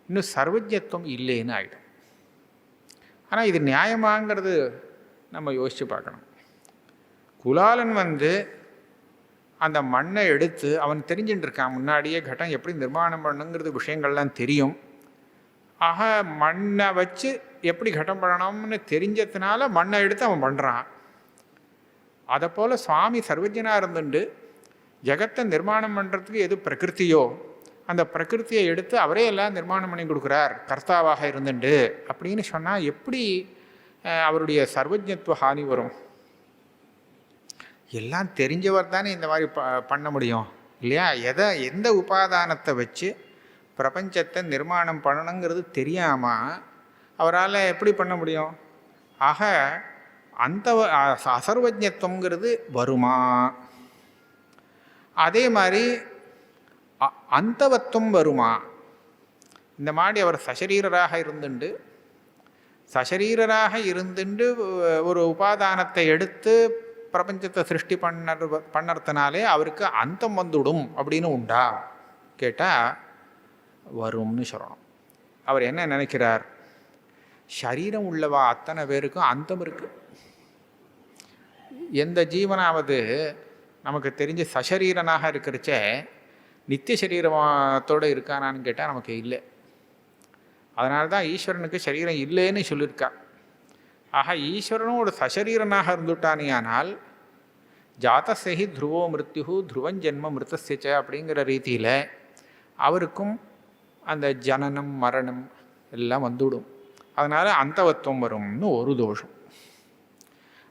இன்னும் சர்வஜத்துவம் இல்லைன்னு ஆகிடும். ஆனால் இது நியாயமாங்கிறது நம்ம யோசித்து பார்க்கணும். குலாலன் அந்த மண்ணை எடுத்து அவன் தெரிஞ்சுட்டு இருக்கான், முன்னாடியே கட்டம் எப்படி நிர்மாணம் பண்ணுங்கிறது விஷயங்கள்லாம் தெரியும். ஆக மண்ணை வச்சு எப்படி கட்டம் பண்ணணும்னு தெரிஞ்சதுனால மண்ணை எடுத்து அவன் பண்ணுறான். அதை போல் சுவாமி சர்வஜனாக இருந்துட்டு ஜெகத்தை நிர்மாணம் பண்ணுறதுக்கு எது பிரகிருத்தியோ அந்த பிரகிருத்தியை எடுத்து அவரே எல்லாம் நிர்மாணம் பண்ணி கொடுக்குறார் கர்த்தாவாக இருந்துண்டு அப்படின்னு சொன்னால் எப்படி அவருடைய சர்வஜத்துவ ஹானி வரும்? எல்லாம் தெரிஞ்சவர் தானே இந்த மாதிரி பண்ண முடியும் இல்லையா? எந்த உபாதானத்தை வச்சு பிரபஞ்சத்தை நிர்மாணம் பண்ணணுங்கிறது தெரியாமல் அவரால் எப்படி பண்ண முடியும்? ஆக அந்த அசர்வஜத்துவங்கிறது வருமா? அதே மாதிரி அந்தவத்துவம் வருமா? இந்த மாதிரி அவர் சசரீரராக இருந்துண்டு ஒரு உபாதானத்தை எடுத்து பிரபஞ்சத்தை சிருஷ்டி பண்ணறதுனாலே அவருக்கு அந்தம் வந்துடும் அப்படின்னு உண்டா கேட்டால் வரும்னு சொல்லணும். அவர் என்ன நினைக்கிறார்? சரீரம் உள்ளவா அத்தனை பேருக்கும் அந்தம் இருக்குது. எந்த ஜீவனாவது நமக்கு தெரிஞ்ச சசரீரனாக இருக்கிறச்ச நித்திய சரீரத்தோடு இருக்கானான்னு கேட்டால் நமக்கு இல்லை. அதனால தான் ஈஸ்வரனுக்கு சரீரம் இல்லைன்னு சொல்லியிருக்கா. ஆக ஈஸ்வரனும் ஒரு சசரீரனாக இருந்துட்டானே ஆனால் ஜாதசெஹி துருவோ மிருத்யு துருவஞ்சென்ம மிருத்தசேச்ச அப்படிங்கிற ரீதியில் அவருக்கும் அந்த ஜனனம் மரணம் எல்லாம் வந்துவிடும். அதனால் அந்தவத்துவம் வரும்னு ஒரு தோஷம்.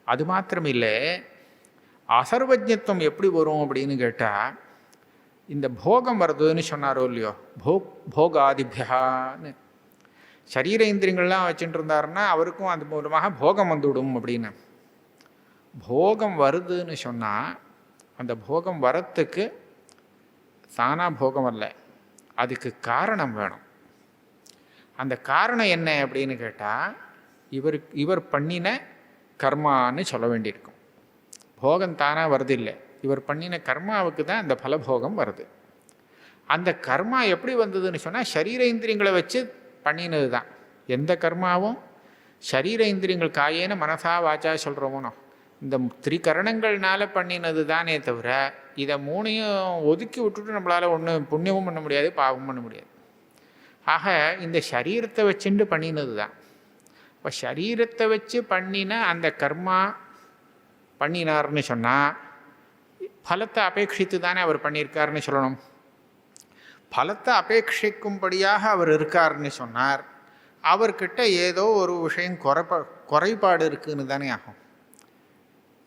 அது மாத்திரமில்லை, அசர்வஜத்துவம் எப்படி வரும் அப்படின்னு கேட்டால் இந்த போகம் வருதுன்னு சொன்னாரோ இல்லையோ, போகாதிபியான்னு சரீர இந்திரியங்கள்லாம் வச்சுட்டு இருந்தாருன்னா அவருக்கும் அது மூலமாக போகம் வந்துவிடும் அப்படின்னு. போகம் வருதுன்னு சொன்னால் அந்த போகம் வரத்துக்கு தானாக போகம் வரல, அதுக்கு காரணம் வேணும். அந்த காரணம் என்ன அப்படின்னு கேட்டால் இவர் பண்ணின கர்மான்னு சொல்ல வேண்டியிருக்கும். போகம் தானாக வருது இல்லை, இவர் பண்ணின கர்மாவுக்கு தான் அந்த பலபோகம் வருது. அந்த கர்மா எப்படி வந்ததுன்னு சொன்னால் சரீர இந்திரியங்களை வச்சு பண்ணினது தான். எந்த கர்மாவும் சரீர இந்திரியங்கள் காயேன மனசா வாச்சா சொல்கிறோமோ இந்த திரிகரணங்கள்னால பண்ணினது தானே தவிர இதை மூணையும் ஒதுக்கி விட்டுட்டு நம்மளால் ஒன்றும் புண்ணியமும் பண்ண முடியாது, பாவமும் பண்ண முடியாது. ஆக இந்த சரீரத்தை வச்சுட்டு பண்ணினது தான். இப்போ சரீரத்தை வச்சு பண்ணின அந்த கர்மா பண்ணினார்னு சொன்னால் பலத்தை அபேட்சித்து தானே அவர் பண்ணியிருக்காருன்னு சொல்லணும். பலத்தை அபேட்சிக்கும்படியாக அவர் இருக்காருன்னு சொன்னார், அவர்கிட்ட ஏதோ ஒரு விஷயம் குறைபாடு இருக்குதுன்னு தானே ஆகும்.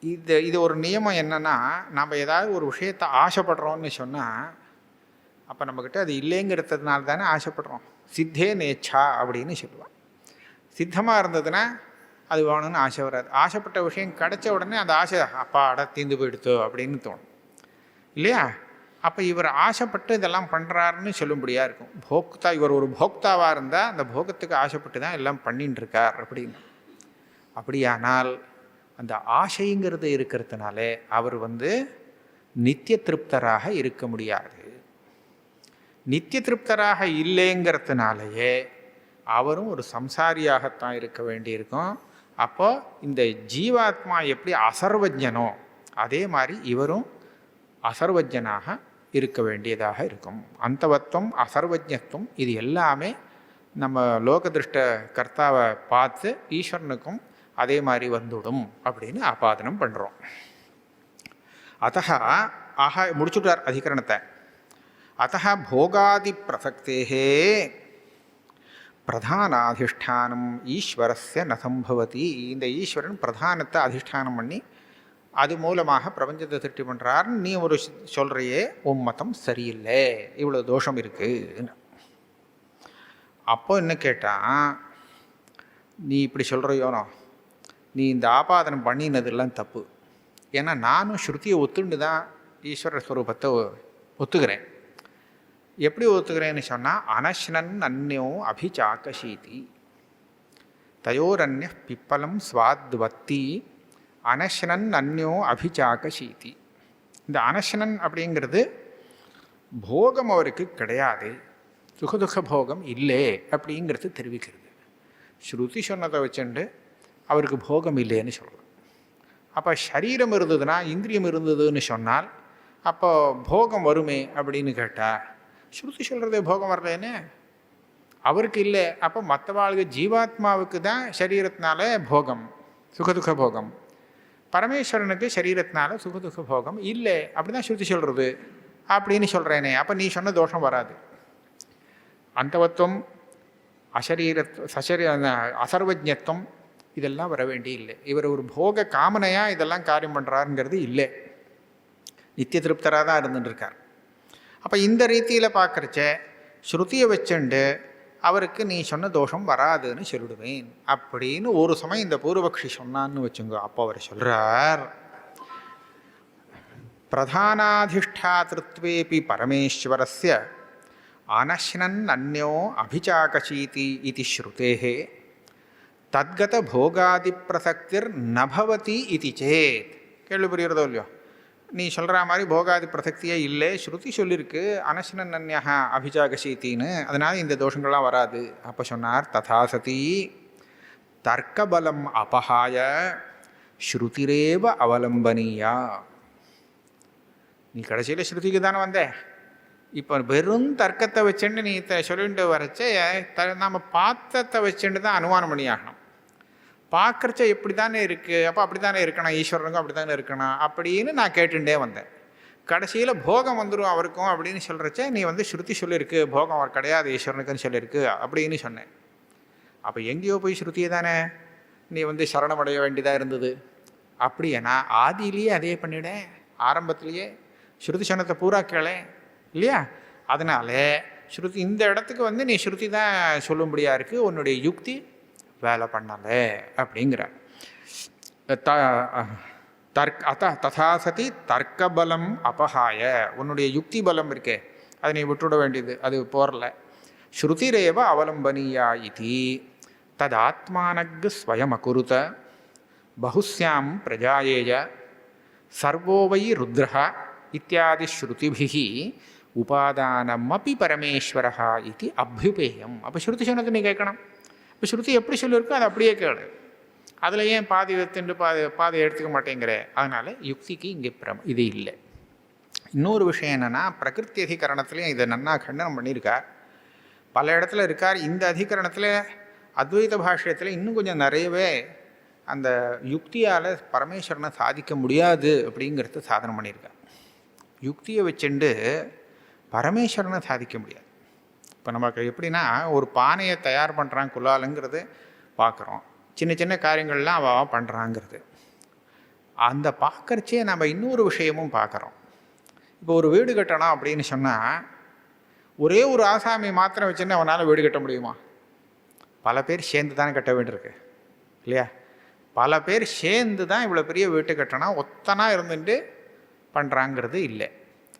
இது ஒரு நியமம் என்னென்னா, நம்ம ஏதாவது ஒரு விஷயத்தை ஆசைப்படுறோம்னு சொன்னால் அப்போ நம்மக்கிட்ட அது இல்லைங்கிறதுனால தானே ஆசைப்படுறோம். சித்தே நேச்சா அப்படின்னு சொல்லுவான். சித்தமாக இருந்ததுன்னா அது வேணும்னு ஆசை வராது. ஆசைப்பட்ட விஷயம் கிடைச்ச உடனே அந்த ஆசை அப்பாடா தீர்ந்து போயிடுத்தோ அப்படின்னு தோணும் இல்லையா? அப்போ இவர் ஆசைப்பட்டு இதெல்லாம் பண்ணுறாருன்னு சொல்லும்படியாக இருக்கும். போக்தா, இவர் ஒரு போக்தாவாக இருந்தால் அந்த போகத்துக்கு ஆசைப்பட்டு தான் எல்லாம் பண்ணின்னு இருக்கார் அப்படின்னு. அப்படியானால் அந்த ஆசைங்கிறது இருக்கிறதுனாலே அவர் நித்திய திருப்தராக இருக்க முடியாது. நித்திய திருப்தராக இல்லைங்கிறதுனாலேயே அவரும் ஒரு சம்சாரியாகத்தான் இருக்க வேண்டியிருக்கும். அப்போ இந்த ஜீவாத்மா எப்படி அசர்வஜனோ அதே மாதிரி இவரும் அசர்வஜனாக இருக்க வேண்டியதாக இருக்கும். அந்தவத்துவம், அசர்வஜத்துவம் இது எல்லாமே நம்ம லோகதிருஷ்ட கர்த்தாவை பார்த்து ஈஸ்வரனுக்கும் அதே மாதிரி வந்துடும் அப்படின்னு ஆபாதனம் பண்ணுறோம். ஆக முடிச்சுட்டார் அதிகரணத்தை. போகாதி பிரசக்தேகே பிரதானாதிஷ்டானம் ஈஸ்வரஸ்ய ந சம்பவதி. இந்த ஈஸ்வரன் பிரதானத்தை அதிஷ்டானம் பண்ணி அது மூலமாக பிரபஞ்சத்தை திருப்தி பண்ணுறாருன்னு நீ ஒரு சொல்கிறையே, உன் மதம் சரியில்லை, இவ்வளோ தோஷம் இருக்குன்னு. அப்போ என்ன கேட்டால், நீ இப்படி சொல்கிறையோனோ, நீ இந்த ஆபாதனம் பண்ணினதெல்லாம் தப்பு. ஏன்னா நானும் ஸ்ருதியை ஒத்துண்டு தான் ஈஸ்வர ஸ்வரூபத்தை ஒத்துக்கிறேன். எப்படி ஒத்துக்கிறேன்னு சொன்னால், அனஷ்னன் அந்யோ அபிச்சாக்கசீதி தயோரன்ய பிப்பலம் ஸ்வாத்வத்தி அனஷ்னன் அந்யோ அபிச்சாக்கசீதி. இந்த அனஷ்னன் அப்படிங்கிறது போகம் அவருக்கு கிடையாது, சுகதுக்க போகம் இல்லை அப்படிங்கிறது தெரிவிக்கிறது. ஸ்ருதி சொன்னதை வச்சுண்டு அவருக்கு போகம் இல்லைன்னு சொல்லலாம். அப்போ சரீரம் இருந்ததுன்னா, இந்திரியம் இருந்ததுன்னு சொன்னால் அப்போ போகம் வருமே அப்படின்னு கேட்டால், ஸ்ருதி சொல்கிறதே போகம் வரலன்னு அவருக்கு இல்லை. அப்போ மற்றவாளுக்கு ஜீவாத்மாவுக்கு தான் சரீரத்தினால போகம், சுகதுக்க போகம். பரமேஸ்வரனுக்கு சரீரத்தினால சுகதுக்க போகம் இல்லை அப்படி தான் ஸ்ருதி சொல்கிறது அப்படின்னு சொல்கிறேனே. அப்போ நீ சொன்ன தோஷம் வராது. அந்தவத்துவம், அசர்வஜத்துவம் இதெல்லாம் வர வேண்டி இல்லை. இவர் ஒரு போக காமனையாக இதெல்லாம் காரியம் பண்ணுறாருங்கிறது இல்லை, நித்திய திருப்தராக தான் இருந்துட்டுருக்கார். அப்போ இந்த ரீதியில் பார்க்குறச்ச ஸ்ருதியை வச்சுண்டு அவருக்கு நீ சொன்ன தோஷம் வராதுன்னு சொல்லிடுவேன் அப்படின்னு ஒரு சமயம் இந்த பூர்வபக்ஷி சொன்னான்னு வச்சுங்க. அப்போ அவர் சொல்கிறார், பிரதானாதிஷ்டாத்ருத்வேபி பரமேஸ்வரஸ்ய அனஷ்னன் அந்யோ அபிச்சாகசீதி இது ஸ்ருதேஹே தத்கத போகாதி பிரசக்திர் நபவதி இது சேத். கேள்வி புரிகிறதோ இல்லையோ? நீ சொல்கிற மாதிரி போகாதி பிரசக்தியே இல்லை, ஸ்ருதி சொல்லியிருக்கு அனஷ்னன் அந்யா அபிச்சாகசீத்தின்னு, அதனால் இந்த தோஷங்கள்லாம் வராது. அப்போ சொன்னார், ததாசதி தர்க்கபலம் அபஹாய ஸ்ருதிரேவ அவலம்பனியா. நீ கடைசியில் ஸ்ருதிக்கு தானே வந்த, இப்போ வெறும் தர்க்கத்தை வச்சுட்டு நீ சொல்லிட்டு வரைச்ச நாம் பாத்திரத்தை வச்சுட்டு தான் அனுமானம் பண்ணியாகணும். பார்க்குறச்ச எப்படி தானே இருக்குது, அப்போ அப்படி தானே இருக்கணும், ஈஸ்வரனுக்கும் அப்படி தானே இருக்கணும் அப்படின்னு நான் கேட்டுட்டே வந்தேன். கடைசியில் போகம் வந்துடும் அவருக்கும் அப்படின்னு சொல்கிறச்ச நீ ஸ்ருதி சொல்லியிருக்கு போகம் அவர் கிடையாது ஈஸ்வரனுக்குன்னு சொல்லியிருக்கு அப்படின்னு சொன்னேன். அப்போ எங்கேயோ போய் ஸ்ருதியை தானே நீ சரணமடைய வேண்டியதாக இருந்தது. அப்படியேனா ஆதியிலேயே அதே பண்ணிவிடேன், ஆரம்பத்திலேயே ஸ்ருதி சொன்னத்தை பூரா கேளே இல்லையா? அதனால் ஸ்ருதி இந்த இடத்துக்கு நீ ஸ்ருதி தான் சொல்லும்படியாக இருக்குது, உன்னுடைய யுக்தி வேலை பண்ணலை அப்படிங்கிறார். ததாசதி தர்க்கபலம் அபஹாய, உன்னுடைய யுக்தி பலம் இருக்கே அதை நீ விட்டுவிட வேண்டியது, அது போரல. ஸ்ருதிரேவ அவலம்பனியா இது ததாத்மானக் ஸ்வயம் அகுருத பகுஸ்யாம் பிரஜாயேய சர்வோ வை ருத்ரஹ இத்தியாதி ஸ்ருதிபிஹி உபாதானமபி பரமேஸ்வரஹா இது அபியுபேயம். அப்போ ஸ்ருதி சொன்னது நீ கேட்கணும். இப்போ ஸ்ருதி எப்படி சொல்லியிருக்கோ அதை அப்படியே கேளு, அதில் ஏன் பாதி எடுத்துட்டு பாதி எடுத்துக்க மாட்டேங்கிற. அதனால் யுக்திக்கு இங்கே இது இல்லை. இன்னொரு விஷயம் என்னென்னா, பிரகிருதி அதிகரணத்துலேயும் இதை நன்னா கண்டனம் பண்ணியிருக்கார், பல இடத்துல இருக்கார். இந்த அதிகரணத்தில் அத்வைத பாஷ்யத்தில் இன்னும் கொஞ்சம் நிறையவே அந்த யுக்தியால் பரமேஸ்வரனை சாதிக்க முடியாது அப்படிங்கிறத சாதனை பண்ணியிருக்கார். யுக்தியை வச்சுண்டு பரமேஸ்வரனை சாதிக்க முடியாது. இப்போ நமக்கு எப்படின்னா, ஒரு பானையை தயார் பண்ணுறான் குலாலுங்கிறது பார்க்குறோம், சின்ன சின்ன காரியங்கள்லாம் அவள் பண்ணுறாங்கிறது. அந்த பார்க்குறச்சே நம்ம இன்னொரு விஷயமும் பார்க்குறோம். இப்போ ஒரு வீடு கட்டணும் அப்படின்னு சொன்னால் ஒரே ஒரு ஆசாமி மாத்திரம் வச்சுன்னு அவனால் வீடு கட்ட முடியுமா? பல பேர் சேர்ந்து தானே கட்ட வேண்டியிருக்கு இல்லையா? பல பேர் சேர்ந்து தான் இவ்வளோ பெரிய வீட்டு கட்டணும், ஒத்தனா இருந்துட்டு பண்ணுறாங்கிறது இல்லை.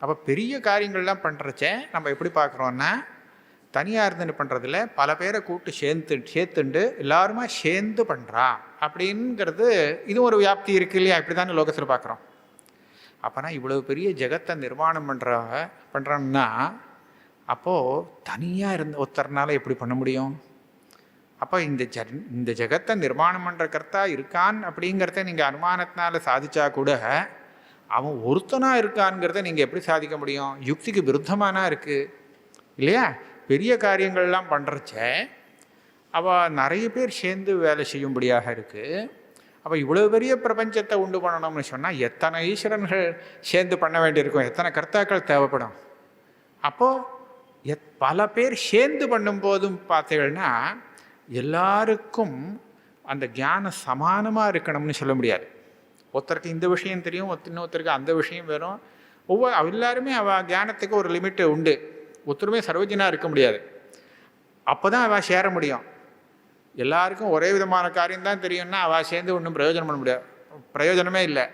அப்போ பெரிய காரியங்கள்லாம் பண்ணுறச்சே நம்ம எப்படி பார்க்குறோன்னா, தனியாக இருந்துட்டு பண்ணுறதில்ல, பல பேரை கூப்பிட்டு சேர்த்துண்டு எல்லாருமா சேர்ந்து பண்ணுறா அப்படிங்கிறது இது ஒரு வியாப்தி இருக்குது இல்லையா? இப்படி தானே லோகத்தில் பார்க்குறோம். அப்போனா இவ்வளோ பெரிய ஜெகத்தை நிர்மாணம் பண்ணுறான்னா அப்போது தனியாக இருந்த ஒருத்தர்னால எப்படி பண்ண முடியும்? அப்போ இந்த ஜெகத்தை நிர்மாணம் பண்ணுற கர்த்தா இருக்கான் அப்படிங்கிறத நீங்கள் அனுமானத்தினால சாதிச்சா கூட அவன் ஒருத்தனாக இருக்கான்ங்கிறத நீங்கள் எப்படி சாதிக்க முடியும்? யுக்திக்கு விருத்தமானா இருக்குது இல்லையா? பெரிய காரியங்கள்லாம் பண்ணுறச்ச அவள் நிறைய பேர் சேர்ந்து வேலை செய்யும்படியாக இருக்குது. அப்போ இவ்வளோ பெரிய பிரபஞ்சத்தை உண்டு பண்ணணும்னு சொன்னால் எத்தனை ஈஸ்வரன்கள் சேர்ந்து பண்ண வேண்டியிருக்கும், எத்தனை கர்த்தாக்கள் தேவைப்படும். அப்போது பல பேர் சேர்ந்து பண்ணும்போதும் பார்த்தீங்கன்னா எல்லாருக்கும் அந்த ஞானம் சமானமாக இருக்கணும்னு சொல்ல முடியாது. ஒருத்தருக்கு இந்த விஷயம் தெரியும், இன்னொருத்தருக்கு அந்த விஷயம் வரும். எல்லாருமே அவள் ஞானத்துக்கு ஒரு லிமிட்டு உண்டு. ஒருத்தருமே சர்வஜனாக இருக்க முடியாது. அப்போ தான் அவள் சேர முடியும். எல்லாருக்கும் ஒரே விதமான காரியம்தான் தெரியும்னா அவள் சேர்ந்து ஒன்றும் பிரயோஜனம் பண்ண முடியாது, பிரயோஜனமே இல்லை.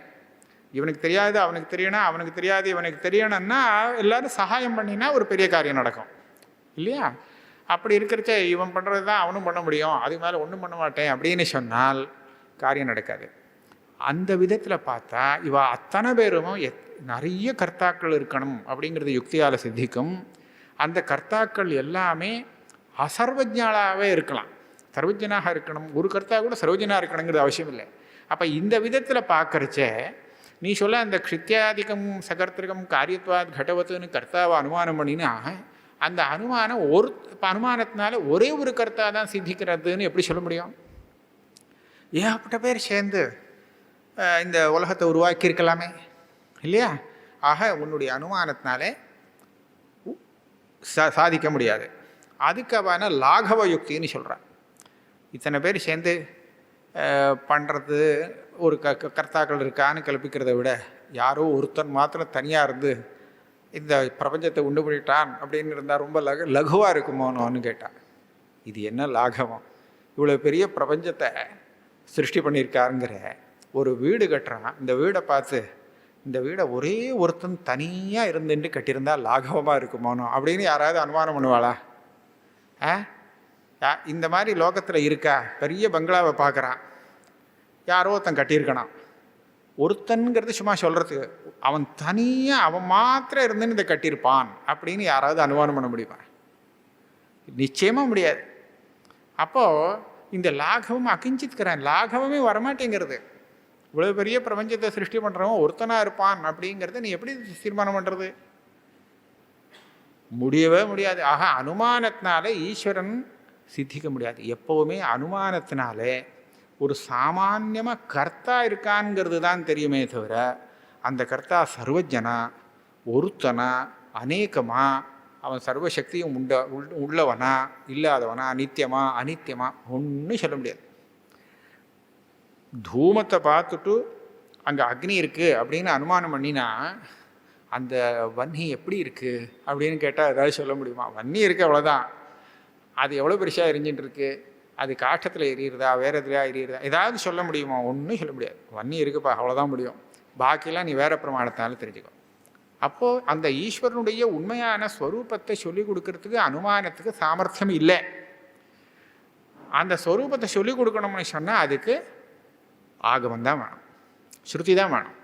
இவனுக்கு தெரியாது அவனுக்கு தெரியணும், அவனுக்கு தெரியாது இவனுக்கு தெரியணும்னா எல்லோரும் சகாயம் பண்ணினா ஒரு பெரிய காரியம் நடக்கும் இல்லையா? அப்படி இருக்கிறச்ச இவன் பண்ணுறது தான் அவனும் பண்ண முடியும், அதுக்கு மேலே ஒன்றும் பண்ண மாட்டேன் அப்படின்னு சொன்னால் காரியம் நடக்காது. அந்த விதத்தில் பார்த்தா இவ அத்தனை பேரும் நிறைய கர்த்தாக்கள் இருக்கணும் அப்படிங்கிறது யுக்தியால் சித்திக்கும். அந்த கர்த்தாக்கள் எல்லாமே அசர்வஜாலாகவே இருக்கலாம், சர்வஜனாக இருக்கணும். ஒரு கர்த்தா கூட சர்வஜனாக இருக்கணுங்கிறது அவசியம் இல்லை. அப்போ இந்த விதத்தில் பார்க்குறச்ச நீ சொல்ல அந்த க்ஷித்யாதிகம் சகர்த்திரிகம் காரியத்வாத் கடவத்துன்னு கர்த்தாவை அனுமானம் பண்ணினா அந்த அனுமானம் அனுமானத்தினால ஒரே ஒரு கர்த்தா தான் சித்திக்கிறதுன்னு எப்படி சொல்ல முடியும்? ஏகப்பட்ட பேர் சேர்ந்து இந்த உலகத்தை உருவாக்கி இருக்கலாமே இல்லையா? ஆக உன்னுடைய அனுமானத்தினாலே சாதிக்க முடியாது. அதுக்கான லாகவ யுக்தின்னு சொல்கிறான். இத்தனை பேர் சேர்ந்து பண்ணுறது ஒரு கர்த்தாக்கள் இருக்கான்னு கல்பிக்கிறத விட யாரோ ஒருத்தன் மாத்திரம் தனியாக இருந்து இந்த பிரபஞ்சத்தை உண்டு பண்ணிட்டான் அப்படின்னு இருந்தால் ரொம்ப லகுவாக இருக்குமோன்னு கேட்டான். இது என்ன லாகவம்? இவ்வளோ பெரிய பிரபஞ்சத்தை சிருஷ்டி பண்ணியிருக்காருங்கிற ஒரு வீடு கட்டுறான். இந்த வீடை பார்த்து இந்த வீடை ஒரே ஒருத்தன் தனியாக இருந்துட்டு கட்டியிருந்தால் லாகவமாக இருக்குமோனோ அப்படின்னு யாராவது அனுமானம் பண்ணுவாளா? இந்த மாதிரி லோகத்தில் இருக்கா? பெரிய பங்களாவை பார்க்குறான், யாரோ ஒருத்தன் கட்டியிருக்கணும். ஒருத்தன்கிறது சும்மா சொல்கிறதுக்கு, அவன் தனியாக அவன் மாத்திரம் இருந்துன்னு இதை கட்டியிருப்பான் அப்படின்னு யாராவது அனுமானம் பண்ண முடியுமா? நிச்சயமாக முடியாது. அப்போது இந்த லாகவம் அகிஞ்சித்கிறான், லாகவமே வரமாட்டேங்கிறது. இவ்வளோ பெரிய பிரபஞ்சத்தை சிருஷ்டி பண்ணுறவன் ஒருத்தனாக இருப்பான் அப்படிங்கிறத நீ எப்படி தீர்மானம் பண்ணுறது? முடியவே முடியாது. ஆக அனுமானத்தினால ஈஸ்வரன் சித்திக்க முடியாது. எப்போவுமே அனுமானத்தினாலே ஒரு சாமான்யமாக கர்த்தா இருக்கான்ங்கிறது தான் தெரியுமே தவிர அந்த கர்த்தா சர்வஜனா, ஒருத்தனா, அநேகமா, அவன் சர்வசக்தியும் உள்ளவனா இல்லாதவனா, நித்தியமா அனித்தியமா ஒன்றும் சொல்ல முடியாது. தூமத்தை பார்த்துட்டு அங்கே அக்னி இருக்குது அப்படின்னு அனுமானம் பண்ணினா அந்த வன்னி எப்படி இருக்குது அப்படின்னு கேட்டால் ஏதாவது சொல்ல முடியுமா? வன்னி இருக்குது அவ்வளோதான். அது எவ்வளோ பெருசாக எரிஞ்சின்னு இருக்குது, அது காஷ்டத்தில் எரியுறதா வேறு எதுலையா எரியுறதா ஏதாவது சொல்ல முடியுமா? ஒன்றும் சொல்ல முடியாது. வன்னி இருக்குப்பா அவ்வளோதான் முடியும், பாக்கியெல்லாம் நீ வேறு பிரமாணத்தினால தெரிஞ்சுக்கோ. அப்போது அந்த ஈஸ்வரனுடைய உண்மையான ஸ்வரூபத்தை சொல்லிக் கொடுக்கறதுக்கு அனுமானத்துக்கு சாமர்த்தியம் இல்லை. அந்த ஸ்வரூபத்தை சொல்லிக் கொடுக்கணும்னு சொன்னால் அதுக்கு ஆகமம் தான் வேணும், ஸ்ருதி தான் வேணும்.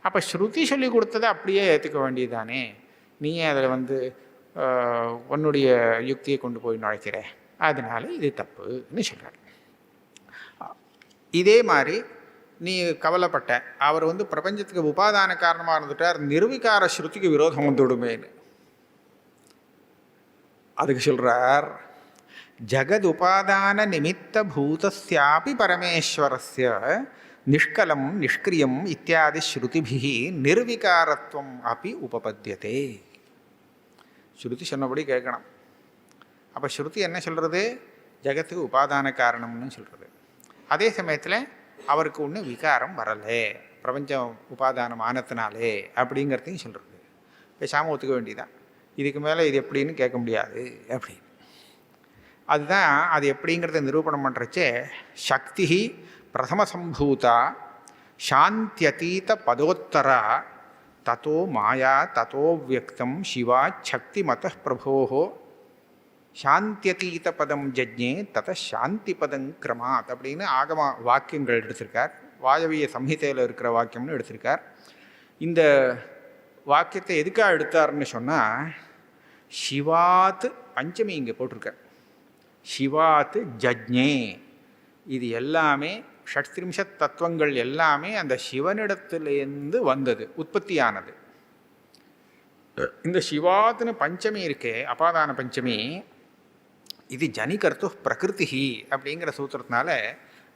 அப்போ ஸ்ருதி சொல்லி கொடுத்ததை அப்படியே ஏற்றுக்க வேண்டியது தானே. நீயே அதில் உன்னுடைய யுக்தியை கொண்டு போய் நுழைக்கிற, அதனால இது தப்புன்னு சொல்கிறார். இதே மாதிரி நீ கவலைப்பட்ட அவர் பிரபஞ்சத்துக்கு உபாதான காரணமாக இருந்துட்டார், நிர்விகார ஸ்ருதிக்கு விரோதம் வந்துவிடுமேன்னு. அதுக்கு சொல்கிறார், ஜகத் உபாதான நிமித்த பூதஸ்யாபி பரமேஸ்வரஸ்ய நிஷ்கலம் நிஷ்கிரியம் இத்தியாதி ஸ்ருதிபிஹி நிர்விகாரத்துவம் அப்படி உபபத்தியதே. ஸ்ருதி சொன்னபடி கேட்கணும். அப்போ ஸ்ருதி என்ன சொல்கிறது? ஜகத்துக்கு உபாதான காரணம்னு சொல்கிறது. அதே சமயத்தில் அவருக்கு ஒன்று விகாரம் வரலை, பிரபஞ்சம் உபாதானம் ஆனத்தினாலே அப்படிங்கிறதையும் சொல்கிறது. பேசாமல் ஒத்துக்க வேண்டியதான். இதுக்கு மேலே இது எப்படின்னு கேட்க முடியாது அப்படின்னு. அதுதான் அது எப்படிங்கிறத நிரூபணம் பண்ணுறச்சே சக்தி பிரதம சம்பூதா சாந்தியதீத பதோத்தரா தத்தோ மாயா தத்தோ வியக்தம் சிவா சக்தி மத பிரபோஹோ சாந்தியதீத பதம் ஜஜ்ஞே தத சாந்தி பதம் கிரமாத் அப்படின்னு ஆகம வாக்கியங்கள் எடுத்திருக்கார். வாயவிய சம்ஹிதையில் இருக்கிற வாக்கியம்னு எடுத்திருக்கார். இந்த வாக்கியத்தை எதுக்காக எடுத்தார்னு சொன்னால், சிவாத் பஞ்சமி இங்கே போட்டிருக்கார். சிவாத் ஜஜ்ஞே, இது எல்லாமே ஷட்திரிம்சத் தத்துவங்கள் எல்லாமே அந்த சிவனிடத்திலேருந்து வந்தது, உற்பத்தியானது. இந்த சிவாத்னு பஞ்சமி இருக்கே, அபாதான பஞ்சமி, இது ஜனிகர்த்து பிரகிருதி அப்படிங்கிற சூத்திரத்தினால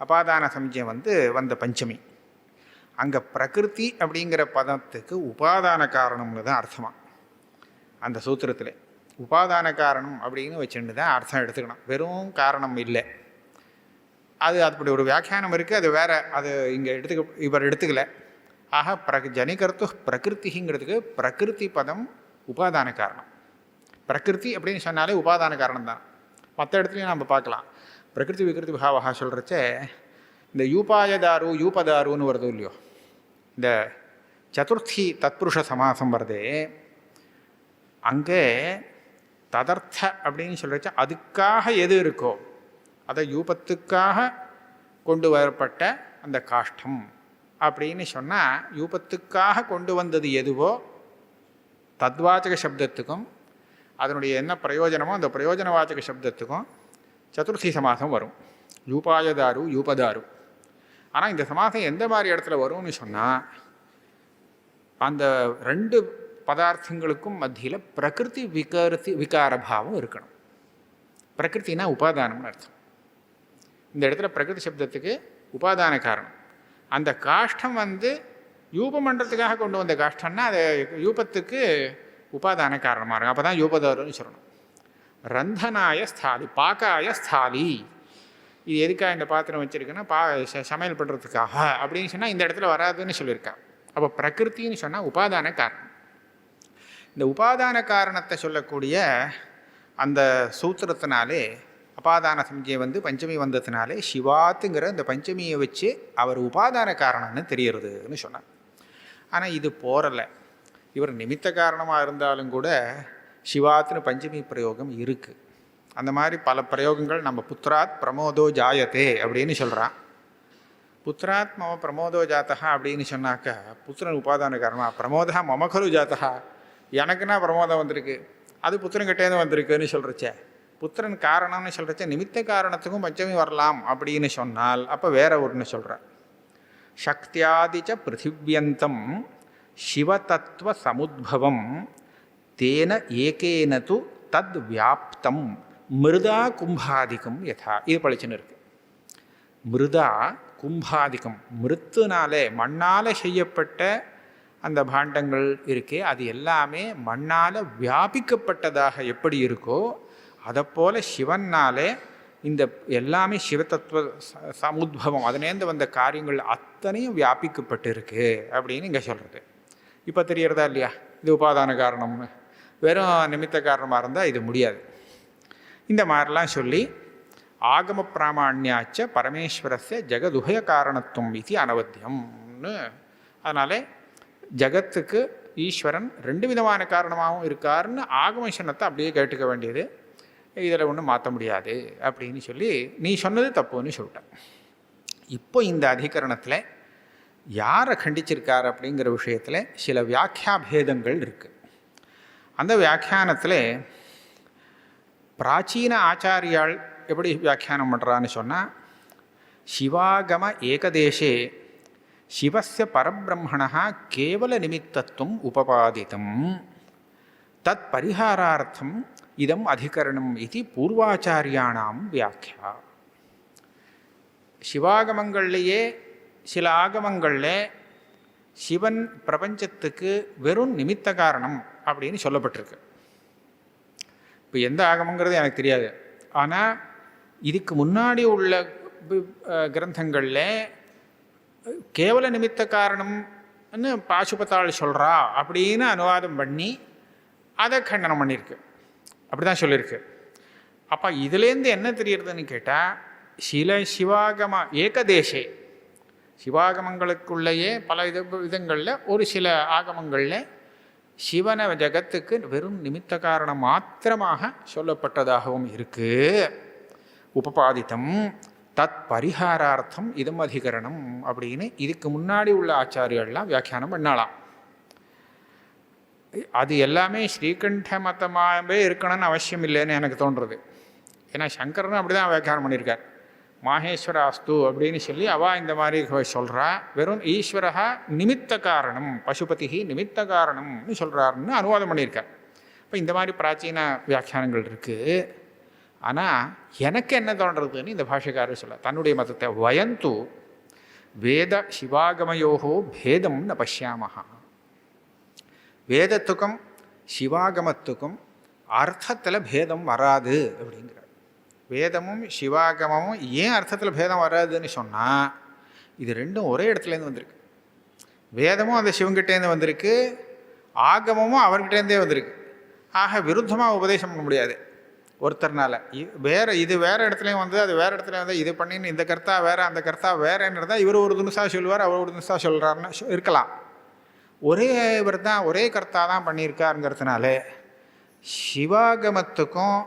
அபாதான சம்ஜம் வந்த பஞ்சமி. அங்கே பிரகிருதி அப்படிங்கிற பதத்துக்கு உபாதான காரணம்னு தான் அர்த்தமாக. அந்த சூத்திரத்தில் உபாதான காரணம் அப்படின்னு வச்சுட்டு தான் அர்த்தம் எடுத்துக்கணும், வெறும் காரணம் இல்லை. அது அப்படி ஒரு வியாக்கியானம் இருக்குது, அது வேறு, அது இங்கே இவர் எடுத்துக்கல. ஆக ஜனிகர்த்து பிரகிருதிங்கிறதுக்கு பிரகிருதி பதம் உபாதான காரணம். பிரகிருதி அப்படின்னு சொன்னாலே உபாதான காரணம் தான். மற்ற இடத்துலையும் நம்ம பார்க்கலாம். பிரகிருதி விகிருதி பாவகா சொல்கிறச்ச இந்த யூபாயதாரு யூபதாருன்னு வருது இல்லையோ, இந்த சதுர்த்தி தத்புருஷ சமாசம் வருது. அங்கே ததர்த்த அப்படின்னு சொல்கிறச்ச அதுக்காக எது இருக்கோ, அதை யூபத்துக்காக கொண்டு வரப்பட்ட அந்த காஷ்டம் அப்படின்னு சொன்னால், யூபத்துக்காக கொண்டு வந்தது எதுவோ தத்வாச்சக சப்தத்துக்கும் அதனுடைய என்ன பிரயோஜனமோ அந்த பிரயோஜனவாச்சக சப்தத்துக்கும் சதுர்த்தி சமாசம் வரும். யூபாயதாரு யூபதாரு. ஆனால் இந்த சமாசம் எந்த மாதிரி இடத்துல வரும்னு சொன்னால், அந்த ரெண்டு பதார்த்தங்களுக்கும் மத்தியில் பிரகிருதி விகாரபாவம் இருக்கணும். பிரகிருத்தினா உபாதானம்னு அர்த்தம். இந்த இடத்துல பிரகிருதி சப்தத்துக்கு உபாதான காரணம். அந்த காஷ்டம் யூபமன்றத்துக்காக கொண்டு வந்த காஷ்டம்னா அது யூபத்துக்கு உபாதான காரணமாக இருக்கும். அப்போ தான் யூபதாருன்னு சொல்லணும். ரந்தனாய ஸ்தாலி, பாக்காய ஸ்தாலி, இது எதுக்காக இந்த பாத்திரம் வச்சுருக்குன்னா சமையல் பண்ணுறதுக்காக அப்படின்னு சொன்னால் இந்த இடத்துல வராதுன்னு சொல்லியிருக்கா. அப்போ பிரகிருத்தின்னு சொன்னால் உபாதான காரணம். இந்த உபாதான காரணத்தை சொல்லக்கூடிய அந்த சூத்திரத்தினாலே அபாதான சம்ஜை பஞ்சமி வந்ததுனாலே சிவாத்துங்கிற இந்த பஞ்சமியை வச்சு அவர் உபாதான காரணம்னு தெரியறதுன்னு சொன்னார். ஆனால் இது போரலை. இவர் நிமித்த காரணமாக இருந்தாலும் கூட சிவாத்துன்னு பஞ்சமி பிரயோகம் இருக்குது. அந்த மாதிரி பல பிரயோகங்கள் நம்ம புத்திராத் பிரமோதோ ஜாயத்தே அப்படின்னு சொல்கிறான். புத்திராத் மம பிரமோதோ ஜாத்தகா அப்படின்னு சொன்னாக்கா புத்திரன் உபாதான காரணமாக, பிரமோதா மமகரு ஜாத்தகா, எனக்குன்னா பிரமோதம் வந்திருக்கு, அது புத்திரன்கிட்டேருந்து வந்திருக்குன்னு சொல்கிறச்சே. புத்திரன் காரணம்னு சொல்கிறச்சே நிமித்த காரணத்துக்கும் பஞ்சமி வரலாம் அப்படின்னு சொன்னால் அப்போ வேற ஒன்று சொல்கிறார். சக்தியாதிச்ச பிருத்திவியந்தம் சிவதத்துவ சமுத்பவம் தேன ஏகேன து தத் வியாப்தம் மிருதா கும்பாதிக்கம் யதா. இது பழிச்சுன்னு இருக்கு. மிருதா கும்பாதிக்கம், மிருத்துனாலே மண்ணால் செய்யப்பட்ட அந்த பாண்டங்கள் இருக்கே, அது எல்லாமே மண்ணால் வியாபிக்கப்பட்டதாக எப்படி இருக்கோ அதைப்போல் சிவன்னாலே இந்த எல்லாமே சிவதத்துவ சமுத்பவம், அதனேந்து வந்த காரியங்கள் அத்தனையும் வியாபிக்கப்பட்டிருக்கு அப்படின்னு இங்கே சொல்கிறது. இப்போ தெரியறதா இல்லையா இது உபாதான காரணம்னு? வெறும் நிமித்த காரணமாக இருந்தால் இது முடியாது. இந்த மாதிரிலாம் சொல்லி ஆகம பிராமாண்யாச்ச பரமேஸ்வரஸ்ய ஜெகதுபய காரணத்துவம் இது அனவத்தியம்னு. அதனாலே ஜகத்துக்கு ஈஸ்வரன் ரெண்டு விதமான காரணமாகவும் இருக்காருன்னு ஆகமேஷனத்தை அப்படியே கேட்டுக்க வேண்டியது, இதில் ஒன்றும் மாற்ற முடியாது அப்படின்னு சொல்லி நீ சொன்னது தப்புன்னு சொல்லிட்டேன். இப்போ இந்த அதிகரணத்தில் யாரை கண்டிச்சிருக்கார் அப்படிங்கிற விஷயத்தில் சில வியாக்கியா பேதங்கள் இருக்குது. அந்த வியாக்கியானத்தில் பிராச்சீன ஆச்சாரியால் எப்படி வியாக்கியானம் பண்ணுறான்னு சொன்னால், சிவாகம ஏகதேசே சிவஸ்ய பரபிரம்மணா கேவல நிமித்தத்துவம் உபபாதித்தம் தத் பரிகாரார்த்தம் இதம் அதிகரணம் இது பூர்வாச்சாரியானாம் வியாக்கியா. சிவாகமங்கள்லேயே சில ஆகமங்களில் சிவன் பிரபஞ்சத்துக்கு வெறும் நிமித்த காரணம் அப்படின்னு சொல்லப்பட்டிருக்கு. இப்போ எந்த ஆகமங்கிறது எனக்கு தெரியாது. ஆனால் இதுக்கு முன்னாடி உள்ள கிரந்தங்களில் கேவல நிமித்த காரணம்னு பாசுபத்தாள் சொல்கிறா அப்படின்னு அனுவாதம் பண்ணி அதை கண்டனம் பண்ணியிருக்கு. அப்படி தான் சொல்லியிருக்கு. அப்போ இதுலேருந்து என்ன தெரியுறதுன்னு கேட்டால், சில சிவாகம ஏகதேசே, சிவாகமங்களுக்குள்ளேயே பல விதங்களில் ஒரு சில ஆகமங்களில் சிவன ஜகத்துக்கு வெறும் நிமித்த காரணம் மாத்திரமாக சொல்லப்பட்டதாகவும் இருக்குது. உபபாதித்தம் தத் பரிகாரார்த்தம் இதம் அதிகரணம் அப்படின்னு இதுக்கு முன்னாடி உள்ள ஆச்சாரியர்கள்லாம் வியாக்கியானம் பண்ணலாம். அது எல்லாமே ஸ்ரீகண்ட மதமாகவே இருக்கணும்னு அவசியம் இல்லைன்னு எனக்கு தோன்றுறது. ஏன்னா சங்கரனும் அப்படி தான் வியாக்கியானம் பண்ணியிருக்கார். மாஹேஸ்வர அஸ்து அப்படின்னு சொல்லி அவள் இந்த மாதிரி சொல்கிறா. வெறும் ஈஸ்வரா நிமித்த காரணம், பசுபதி நிமித்த காரணம்னு சொல்கிறாருன்னு அனுவாதம் பண்ணியிருக்கார். இப்போ இந்த மாதிரி பிராச்சீன வியாக்கியானங்கள் இருக்குது. ஆனால் எனக்கு என்ன தோன்றதுன்னு இந்த பாஷைக்காரர் சொல்ல தன்னுடைய மதத்தை வயந்து வேத சிவாகமயோகோ பேதம் ந பசியாமஹா. வேதத்துக்கும் சிவாகமத்துக்கும் அர்த்தத்தில் பேதம் வராது அப்படிங்கிறார். வேதமும் சிவாகமமும் ஏன் அர்த்தத்தில் பேதம் வராதுன்னு சொன்னால், இது ரெண்டும் ஒரே இடத்துலேருந்து வந்திருக்கு. வேதமும் அந்த சிவங்கிட்டேருந்து வந்திருக்கு, ஆகமமும் அவர்கிட்டேருந்தே வந்திருக்கு. ஆக விருத்தமாக உபதேசம் பண்ண முடியாது ஒருத்தர்னால. இது வேறு இடத்துலையும் வந்து அது வேறு இடத்துலையும் வந்து இது பண்ணின்னு இந்த கர்த்தா வேறு அந்த கர்த்தா வேறேன்றதா இவர் ஒரு தினசா சொல்லுவார், அவர் ஒரு தினசா சொல்கிறாருன்னு இருக்கலாம். ஒரே இவர் தான் ஒரே கர்த்தா தான் பண்ணியிருக்காருங்கிறதுனால சிவாகமத்துக்கும்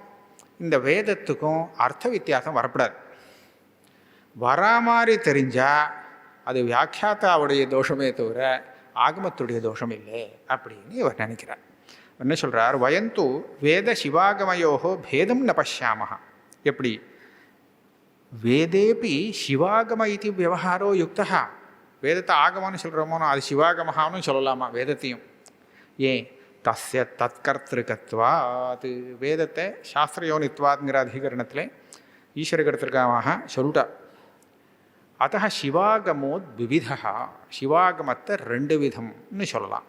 இந்த வேதத்துக்கும் அர்த்த வித்தியாசம் வரப்படாது. வரா மாதிரி தெரிஞ்சால் அது வியாக்கியாத்தாவுடைய தோஷமே தவிர ஆகமத்துடைய தோஷம் இல்லை அப்படின்னு இவர் நினைக்கிறார். என்ன சொல்கிறார், வயந்து வேத சிவாகமயோகோ பேதம் ந பசியாமஹா. எப்படி வேதேபி சிவாகம இது விவகாரோ யுக்தா. வேதத்தை ஆகமன்னு சொல்கிறோமோ அது சிவாகமஹான்னு சொல்லலாமா வேதத்தையும்? ஏன் தஸ்ய தற்கர்த்திருக்கத்வா. அது வேதத்தை சாஸ்திரயோனித்வாத்ங்கிற அதிகரணத்தில் ஈஸ்வரகர்த்திருக்கமாக சொல்லிட்டா. அத்த சிவாகமோத் விவிதா. சிவாகமத்தை ரெண்டு விதம்னு சொல்லலாம்.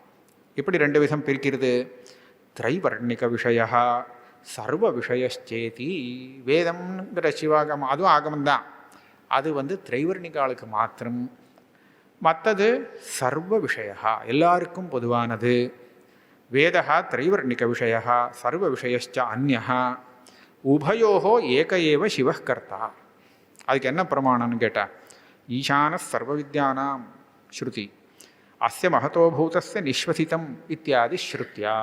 எப்படி ரெண்டு விதம் பிரிக்கிறது? திரைவர்ணிக விஷய சர்வ விஷயச்சேதி. வேதம்ங்கிற சிவாகமம் அதுவும் ஆகமந்தான். அது வந்து திரைவர்ணிகாலுக்கு மாத்திரம். மற்றது சர்வ விஷய எல்லாருக்கும் பொதுவானது. வேதா திரைவர்ணிக விஷய சர்வ விஷயச்ச அந்யஹா உபயோகோ ஏக ஏவ சிவः கர்த்தா. அதுக்கு என்ன பிரமாணம்னு கேட்டால், ஈசான சர்வ வித்யானாம் ஸ்ருதி அஸ்ய மகத்தோபூதஸ்ய நிஸ்வசிதம் இத்தியாதி ஸ்ருத்யா.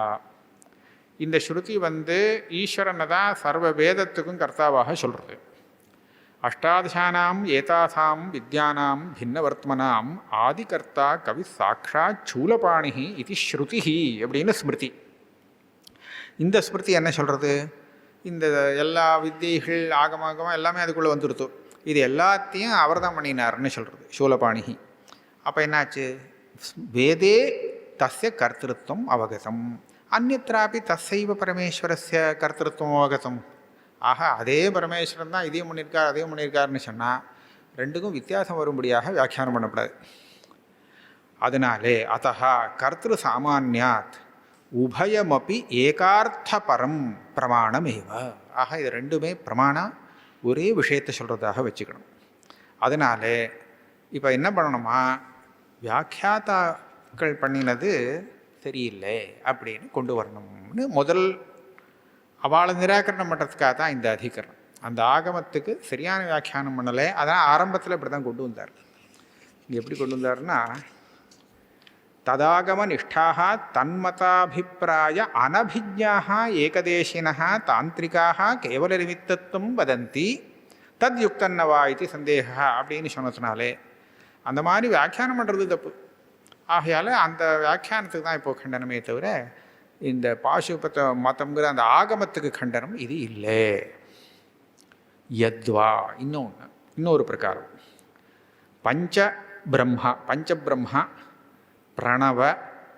இந்த ஸ்ருதி வந்து ஈஸ்வரனை தான் சர்வ வேதத்துக்கும் கர்த்தாவாக சொல்கிறது. அஷ்டாதசானாம் ஏதாசாம் வித்யானாம் பின்னவர்த்மனாம் ஆதிகர்த்தா கவி சாட்சாத் சூலபாணி இது ஸ்ருதி அப்படின்னு ஸ்மிருதி. இந்த ஸ்மிருதி என்ன சொல்கிறது? இந்த எல்லா வித்தியைகள் ஆகமாகமாக எல்லாமே அதுக்குள்ளே வந்துடுத்து. இது எல்லாத்தையும் அவர் தான் பண்ணினார்னு சொல்கிறது சூலபாணி. அப்போ என்னாச்சு? வேதே தஸ்ய கர்த்திருவம் அவகதம், அந்நியத்ராபி தஸ்ஸைவ பரமேஸ்வரஸ்ய கர்த்திருவம் அவகதம். ஆக அதே பரமேஸ்வரன் தான் இதையும் பண்ணியிருக்கார் அதையும் பண்ணியிருக்காருன்னு சொன்னால் ரெண்டுக்கும் வித்தியாசம் வரும்படியாக வியாக்கியானம் பண்ணக்கூடாது. அதனாலே அத்தா கர்த்திரு சாமானியாத் உபயமப்பி ஏகார்த்த பரம் பிரமாணமேவ. ஆக இது ரெண்டுமே பிரமாணம், ஒரே விஷயத்தை சொல்கிறதாக வச்சுக்கணும். அதனாலே இப்போ என்ன பண்ணணுமா, வியாக்கியாத்தாக்கள் பண்ணினது சரியில்லை அப்படின்னு கொண்டு வரணும்னு முதல் அவளை நிராகரணம் பண்ணுறதுக்காக தான் இந்த அதிகரணம். அந்த ஆகமத்துக்கு சரியான வியாக்கியானம் பண்ணலை. அதான் ஆரம்பத்தில் இப்படி தான் கொண்டு வந்தார். இங்கே எப்படி கொண்டு வந்தார்னா, ததாகம நிஷ்டாக தன்மதாபிப்பிராய அனபிஜ்ஞாக ஏகதேசினः தாந்திரிகாக கேவல நிமித்தத்துவம் வதந்தி தத் யுக்தன்னவா இது சந்தேகா அப்படின்னு சொன்னதுனாலே அந்த மாதிரி வியாக்கியானம் பண்ணுறது தப்பு. ஆகையால் அந்த வியாக்கியானத்துக்கு தான் இப்போது கண்டனமே தவிர இந்த பாசுபத மதம்ங்கிற அந்த ஆகமத்துக்கு கண்டனம் இது இல்லை. யத்வா இன்னொரு பிரகாரம் பஞ்சபிரம்ம பிரணவ